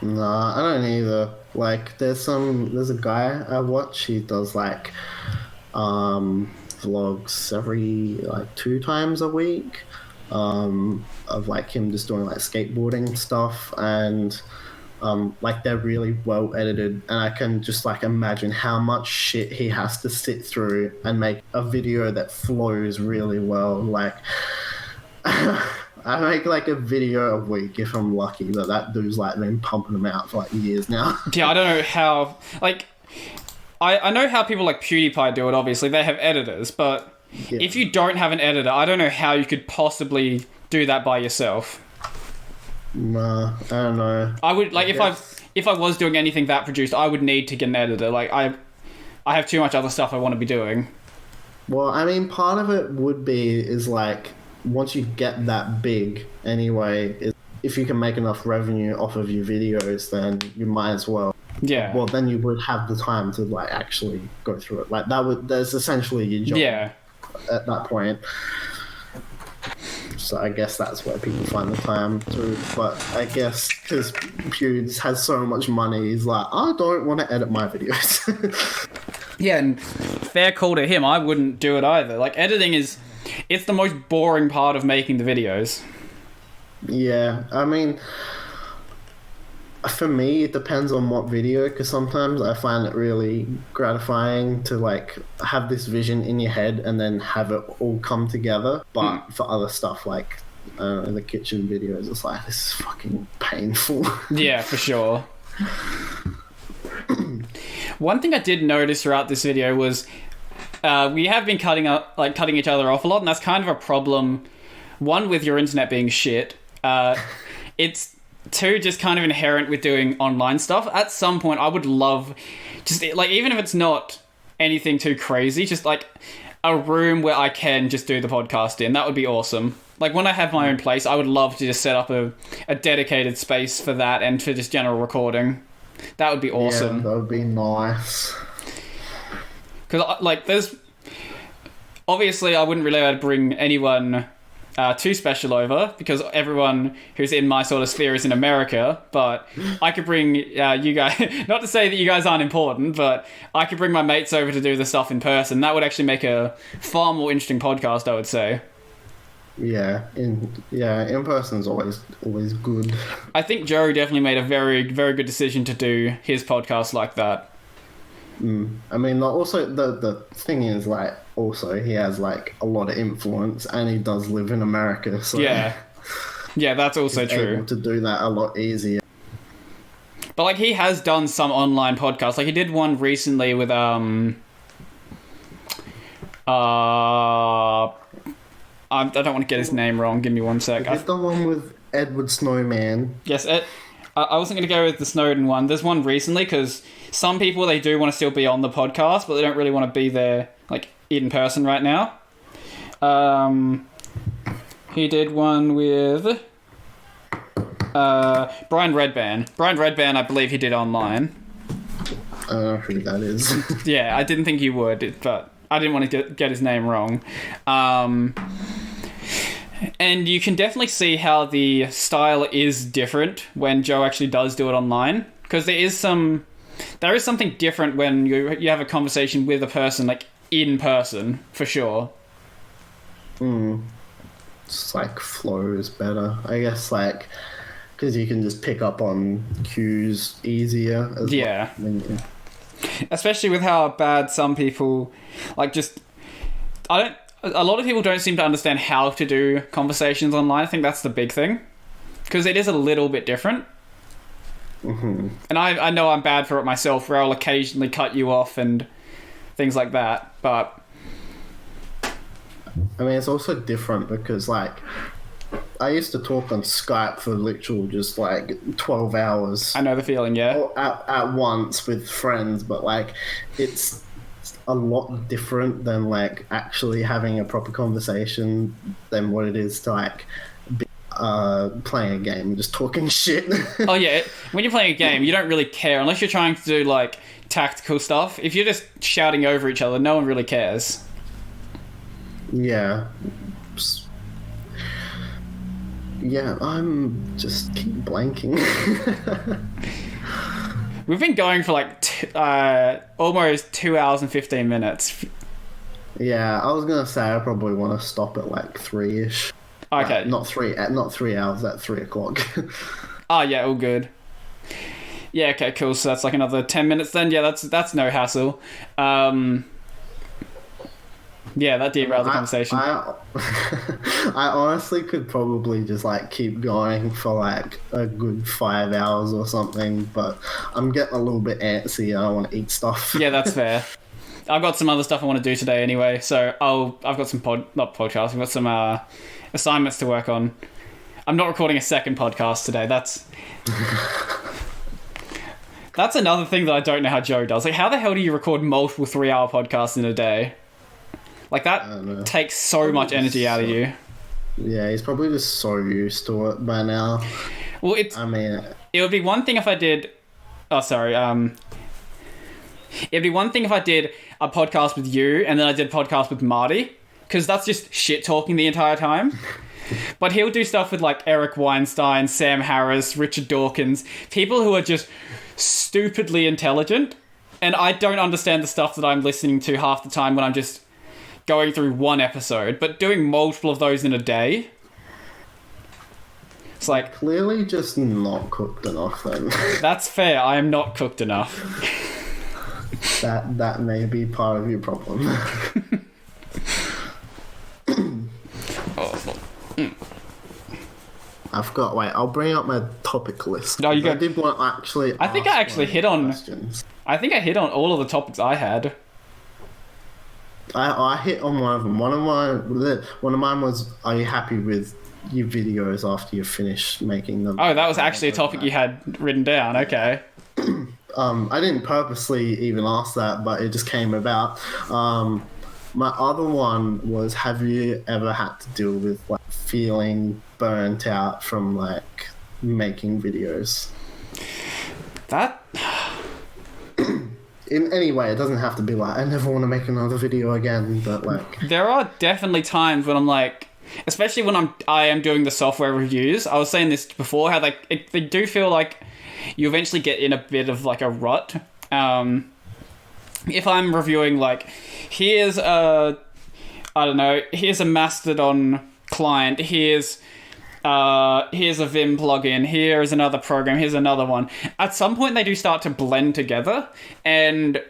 Nah, I don't either. Like, there's a guy I watch. He does like vlogs every like 2 times a week, of like him just doing like skateboarding stuff, and like they're really well edited, and I can just like imagine how much shit he has to sit through and make a video that flows really well. Like I make like a video a week if I'm lucky, but that dude's like been pumping them out for like years now. Yeah, I don't know how, like, I know how people like PewDiePie do it, obviously. They have editors, but if you don't have an editor, I don't know how you could possibly do that by yourself. Nah, I don't know. I would, like, if I was doing anything that produced, I would need to get an editor. Like, I have too much other stuff I want to be doing. Well, I mean, part of it would be is like, once you get that big anyway, if you can make enough revenue off of your videos, then you might as well. Yeah. Well, then you would have the time to like actually go through it. Like that's essentially your job. Yeah. At that point. So I guess that's where people find the time to. But I guess because Pew has so much money, he's like, I don't want to edit my videos. Yeah, and fair call to him. I wouldn't do it either. Like, editing it's the most boring part of making the videos. Yeah, I mean, for me, it depends on what video, because sometimes I find it really gratifying to like have this vision in your head and then have it all come together. But for other stuff, like the kitchen videos, it's like, this is fucking painful. Yeah, for sure. One thing I did notice throughout this video was we have been cutting each other off a lot, and that's kind of a problem. One, with your internet being shit. It's two, just kind of inherent with doing online stuff. At some point, I would love, just like, even if it's not anything too crazy, just like a room where I can just do the podcast in. That would be awesome. Like, when I have my own place, I would love to just set up a dedicated space for that and for just general recording. That would be awesome. Yeah, that would be nice. Because, like, there's... Obviously, I wouldn't really be able to bring anyone too special over, because everyone who's in my sort of sphere is in America, but I could bring you guys... Not to say that you guys aren't important, but I could bring my mates over to do the stuff in person. That would actually make a far more interesting podcast, I would say. Yeah, in person's always good. I think Joe definitely made a very, very good decision to do his podcast like that. I mean, also the thing is, like, also he has like a lot of influence, and he does live in America, so yeah, that's also he's true. Able to do that a lot easier. But like, he has done some online podcasts. Like, he did one recently with I don't want to get his name wrong. Give me 1 sec. Is the one with Edward Snowman? Yes, I wasn't going to go with the Snowden one. There's one recently, because some people, they do want to still be on the podcast, but they don't really want to be there, like, in person right now. He did one with Brian Redban. Brian Redban, I believe he did online. I don't know who that is. Yeah, I didn't think you would, but I didn't want to get his name wrong. And you can definitely see how the style is different when Joe actually does do it online, because there is something different when you have a conversation with a person, like, in person, for sure. It's like flows better, I guess, like, because you can just pick up on cues easier as yeah well. Especially with how bad some people, like, just... A lot of people don't seem to understand how to do conversations online. I think that's the big thing, because it is a little bit different. Mm-hmm. And I know I'm bad for it myself, where I'll occasionally cut you off and things like that, but... I mean, it's also different because, like, I used to talk on Skype for literal just, like, 12 hours. I know the feeling, yeah. At once with friends, but, like, it's a lot different than, like, actually having a proper conversation than what it is to, like, be, playing a game and just talking shit. Oh, yeah. When you're playing a game, you don't really care, unless you're trying to do, like, tactical stuff. If you're just shouting over each other, no one really cares. Yeah. Yeah, I'm just keep blanking. We've been going for like almost 2 hours and 15 minutes. Yeah, I was gonna say I probably want to stop at like 3-ish. Okay. Not 3 hours. At 3:00. Oh, yeah, all good. Yeah, okay, cool. So that's like another 10 minutes then. Yeah, that's no hassle. Yeah, that derailed the conversation. I honestly could probably just like keep going for like a good 5 hours or something, but I'm getting a little bit antsy. I want to eat stuff. Yeah, that's fair. I've got some other stuff I want to do today anyway, so I've got some not podcasts. I've got some assignments to work on. I'm not recording a second podcast today. That's another thing that I don't know how Joe does. Like, how the hell do you record multiple 3-hour podcasts in a day? Like, that takes so much energy out of you. Yeah, he's probably just so used to it by now. Well, it would be one thing if I did... Oh, sorry. It'd be one thing if I did a podcast with you and then I did a podcast with Marty, because that's just shit-talking the entire time. But he'll do stuff with, like, Eric Weinstein, Sam Harris, Richard Dawkins, people who are just stupidly intelligent, and I don't understand the stuff that I'm listening to half the time when I'm just going through one episode, but doing multiple of those in a day, it's like... Clearly just not cooked enough then. That's fair, I am not cooked enough. That may be part of your problem. I'll bring up my topic list. No, you go. I did want actually. I think I actually hit on. Questions. I think I hit on all of the topics I had. I hit on one of them. One of mine was, are you happy with your videos after you finish making them? Oh, that was actually a topic you had written down. Okay. I didn't purposely even ask that, but it just came about. My other one was, have you ever had to deal with like feeling burnt out from like making videos? That... In any way, it doesn't have to be like, I never want to make another video again, but like... There are definitely times when I'm like, especially when I am doing the software reviews, I was saying this before, how they do feel like you eventually get in a bit of like a rut. If I'm reviewing like, here's a Mastodon client, here's a Vim plugin, here's another program, here's another one. At some point they do start to blend together, and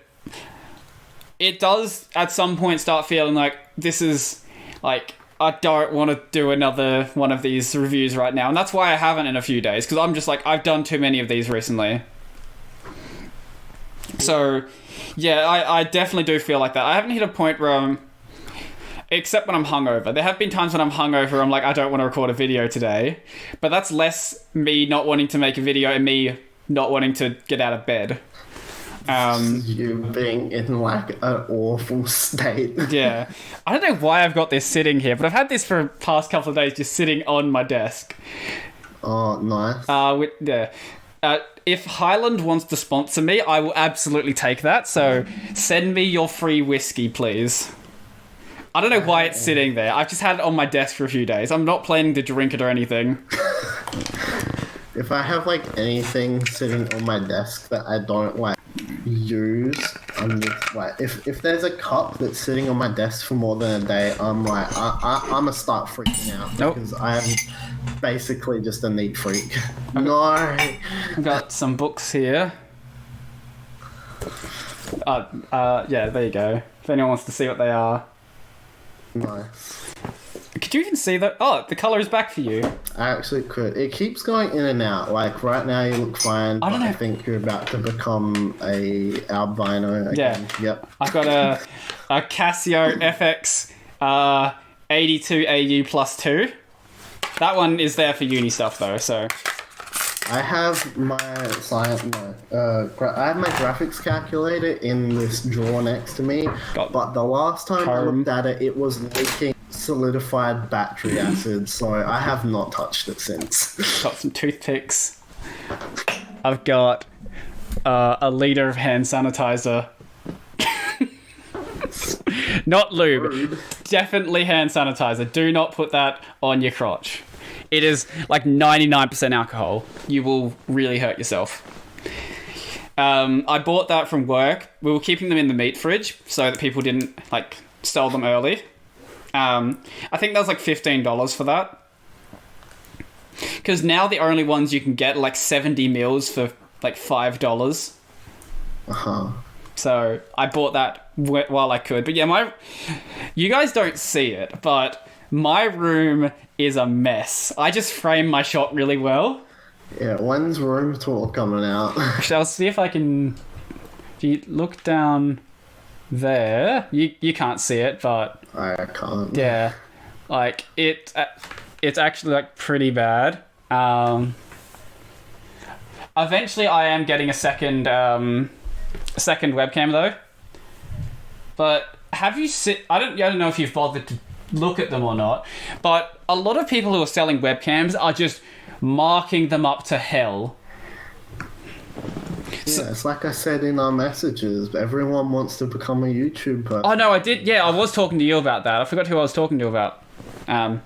it does at some point start feeling like this is like, I don't want to do another one of these reviews right now. And that's why I haven't in a few days, because I'm just like, I've done too many of these recently. So yeah, I definitely do feel like that. I haven't hit a point where except when I'm hungover. There have been times when I'm hungover, I'm like, I don't want to record a video today. But that's less me not wanting to make a video and me not wanting to get out of bed. You being in like an awful state. Yeah. I don't know why I've got this sitting here, but I've had this for the past couple of days just sitting on my desk. Oh, nice. If Highland wants to sponsor me, I will absolutely take that. So send me your free whiskey, please. I don't know why it's sitting there. I've just had it on my desk for a few days. I'm not planning to drink it or anything. If I have like anything sitting on my desk that I don't like use, I'm just like, if there's a cup that's sitting on my desk for more than a day, I'm like, I'm gonna start freaking out. Nope. Because I'm basically just a neat freak. No. I've got some books here. Yeah, there you go. If anyone wants to see what they are. Nice. Could you even see that? Oh, the colour is back for you. I actually could. It keeps going in and out. Like right now you look fine. I don't know. I think you're about to become a albino again. Yeah. Yep. I've got a Casio FX 82AU plus 2. That one is there for uni stuff though, so... I have my I have my graphics calculator in this drawer next to me, but the last time I looked at it, it was leaking solidified battery acid, so I have not touched it since. Got some toothpicks. I've got a litre of hand sanitizer. Not lube. Rude. Definitely hand sanitizer. Do not put that on your crotch. It is like 99% alcohol. You will really hurt yourself. I bought that from work. We were keeping them in the meat fridge so that people didn't like sell them early. I think that was like $15 for that. Because now the only ones you can get are like 70 mils for like $5. So I bought that while I could. But yeah, you guys don't see it, but my room is a mess. I just frame my shot really well. Yeah, when's room tour coming out? Actually, I'll see if I can... If you look down there, you can't see it, but... I can't. Yeah. Like, it's actually, like, pretty bad. Eventually, I am getting a second webcam, though. But have you I don't know if you've bothered to look at them or not, but a lot of people who are selling webcams are just marking them up to hell. Yeah, it's like I said in our messages, everyone wants to become a YouTuber. Oh, no, I did. Yeah, I was talking to you about that. I forgot who I was talking to about. That.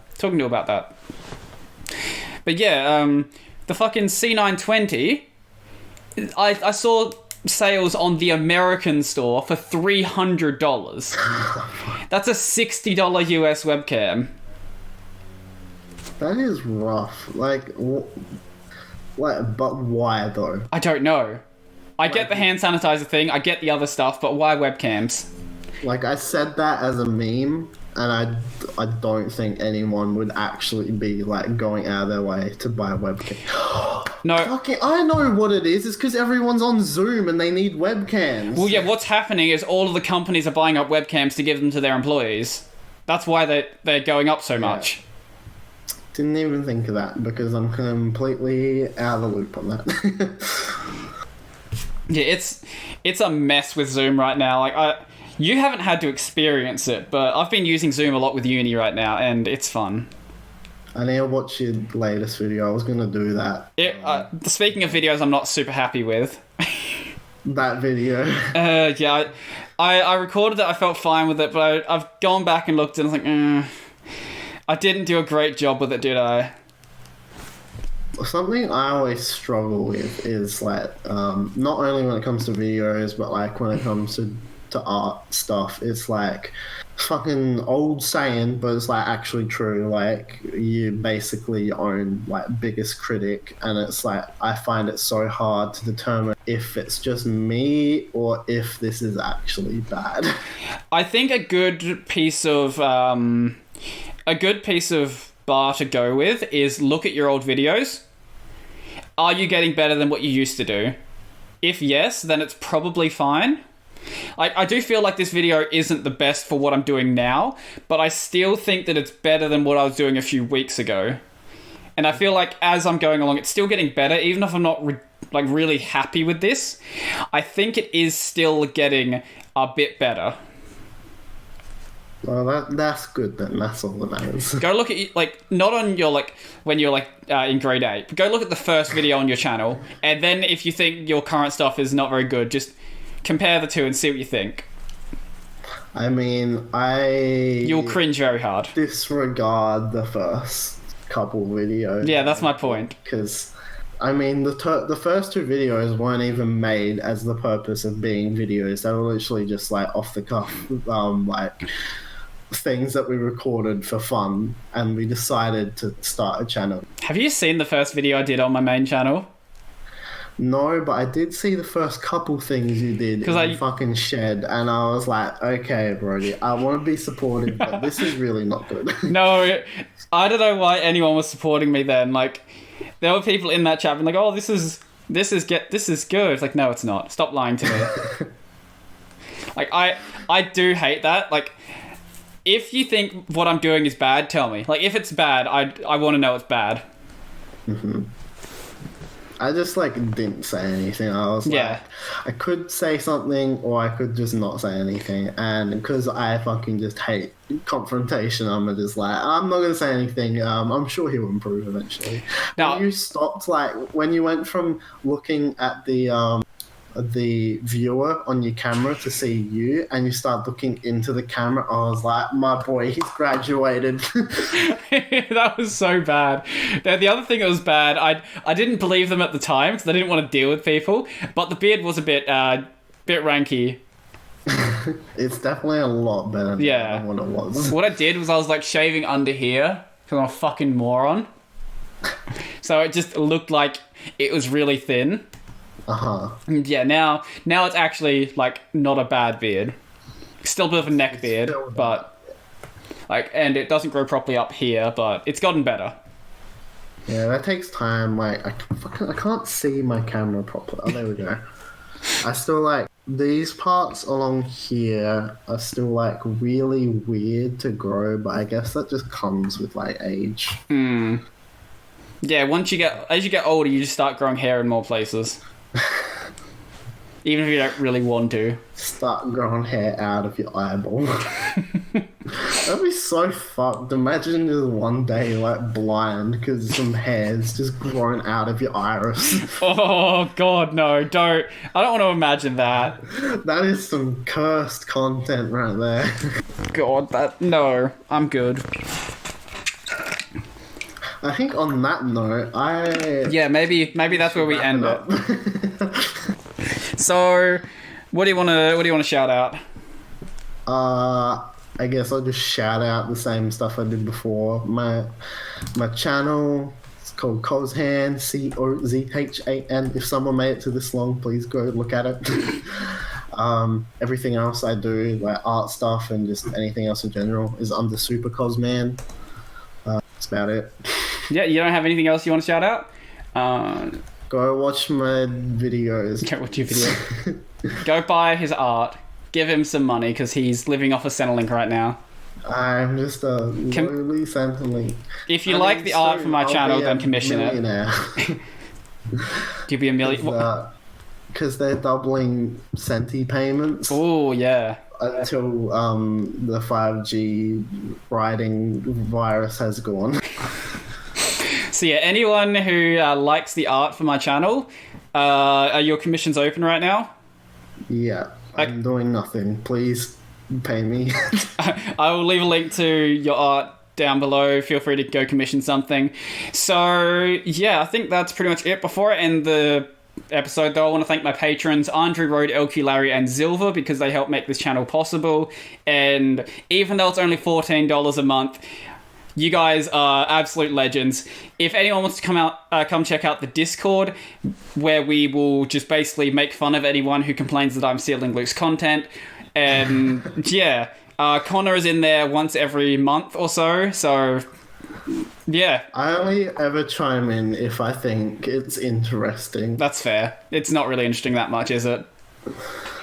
But yeah, the fucking C920, I saw sales on the American store for $300. That's a $60 US webcam. That is rough. But why though? I don't know. I get the hand sanitizer thing, I get the other stuff, but why webcams? Like, I said that as a meme, and I don't think anyone would actually be, like, going out of their way to buy a webcam. No. Fucking, I know what it is. It's because everyone's on Zoom and they need webcams. Well, yeah, what's happening is all of the companies are buying up webcams to give them to their employees. That's why they're going up so much. Didn't even think of that, because I'm completely out of the loop on that. Yeah, it's a mess with Zoom right now. Like, you haven't had to experience it, but I've been using Zoom a lot with uni right now, and it's fun. I need to watch your latest video. I was going to do that. Speaking of videos I'm not super happy with. That video. Yeah, I recorded it, I felt fine with it, but I've gone back and looked and I was like, I didn't do a great job with it, did I? Something I always struggle with is, like, not only when it comes to videos, but, like, when it comes to art stuff, it's, like, fucking old saying, but it's, like, actually true. Like, you basically own, like, biggest critic, and it's, like, I find it so hard to determine if it's just me or if this is actually bad. I think a good piece of bar to go with is look at your old videos. Are you getting better than what you used to do? If yes, then it's probably fine. I do feel like this video isn't the best for what I'm doing now, but I still think that it's better than what I was doing a few weeks ago. And I feel like as I'm going along, it's still getting better, even if I'm not really happy with this. I think it is still getting a bit better. Well, that's good then. That's all that matters. Go look at, like, not on your, like, when you're, like, in grade 8. But go look at the first video on your channel. And then if you think your current stuff is not very good, just compare the two and see what you think. I mean, You'll cringe very hard. Disregard the first couple videos. Yeah, that's my point. Because, I mean, the first two videos weren't even made as the purpose of being videos. They were literally just, like, off the cuff, like, things that we recorded for fun, and we decided to start a channel. Have you seen the first video I did on my main channel? No, but I did see the first couple things you did in the fucking shed, and I was like, okay, Brody, I want to be supportive, but this is really not good. No, I don't know why anyone was supporting me then. Like, there were people in that chat being like, oh, this is good. It's like, no, it's not. Stop lying to me. Like, I do hate that. Like, if you think what I'm doing is bad, tell me. Like, if it's bad, I want to know it's bad. Mm-hmm. I just, like, didn't say anything. I was like, I could say something or I could just not say anything. And because I fucking just hate confrontation, I'm just like, I'm not going to say anything. I'm sure he'll improve eventually. Now, you stopped, like, when you went from looking at the viewer on your camera to see you, and you start looking into the camera, I was like, my boy, he's graduated. That was so bad. The other thing that was bad, I didn't believe them at the time because I didn't want to deal with people, but the beard was a bit ranky. It's definitely a lot better than what it was. What I did was I was, like, shaving under here because I'm a fucking moron. So it just looked like it was really thin. And yeah, now it's actually like not a bad beard. Still a bit of a neck beard, but like, and it doesn't grow properly up here, but it's gotten better. Yeah, that takes time. Like, I can't see my camera properly. Oh, there we go. I still like these parts along here are still like really weird to grow, but I guess that just comes with like age. Yeah, as you get older, you just start growing hair in more places. Even if you don't really want to. Start growing hair out of your eyeball. That'd be so fucked. Imagine just one day, like, blind because some hair's just grown out of your iris. Oh, God, no, don't. I don't want to imagine that. That is some cursed content right there. God, no, I'm good. I think on that note, Yeah, maybe that's where we end it. So, what do you want to shout out? I guess I'll just shout out the same stuff I did before. My channel, it's called Cozhan, COZHAN. If someone made it to this long, please go look at it. Everything else I do, like art stuff and just anything else in general, is under Supercozman. That's about it. Yeah, you don't have anything else you want to shout out? Go watch my videos. Go watch your video. Go buy his art. Give him some money because he's living off a Centrelink right now. I'm just a lowly Centrelink. If you like the art from my channel, then commission it. You'll be a million. Because they're doubling centi payments. Oh, yeah. Until the 5G riding virus has gone. So yeah, anyone who likes the art for my channel, are your commissions open right now? Yeah, I'm doing nothing. Please pay me. I will leave a link to your art down below. Feel free to go commission something. So yeah, I think that's pretty much it. Before I end the episode though, I want to thank my patrons Andrew Road, LQ Larry and Zilver because they help make this channel possible. And even though it's only $14 a month, you guys are absolute legends. If anyone wants to come check out the Discord, where we will just basically make fun of anyone who complains that I'm stealing Luke's content. And yeah, Connor is in there once every month or so. So yeah. I only ever chime in if I think it's That's fair. It's not really interesting that much, is it?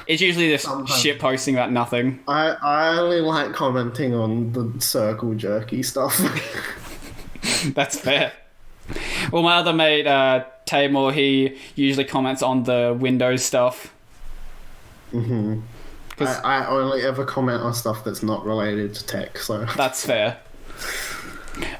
It's usually just shit posting about nothing. I only like commenting on the circle jerky stuff. That's fair. Well, my other mate, Taymor, he usually comments on the Windows stuff. Mm-hmm. I only ever comment on stuff that's not related to tech, so... That's fair.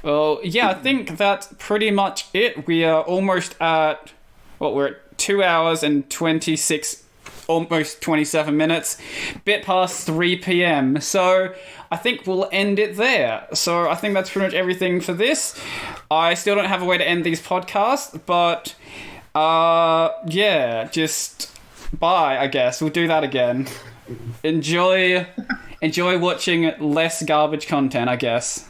Well, yeah, I think that's pretty much it. We are almost at... we're at 2 hours and 26... almost 27 minutes, bit past 3 p.m. So I think we'll end it there. So I think that's pretty much everything for this. I still don't have a way to end these podcasts, but yeah, just bye, I guess. We'll do that again. Enjoy watching less garbage content, I guess.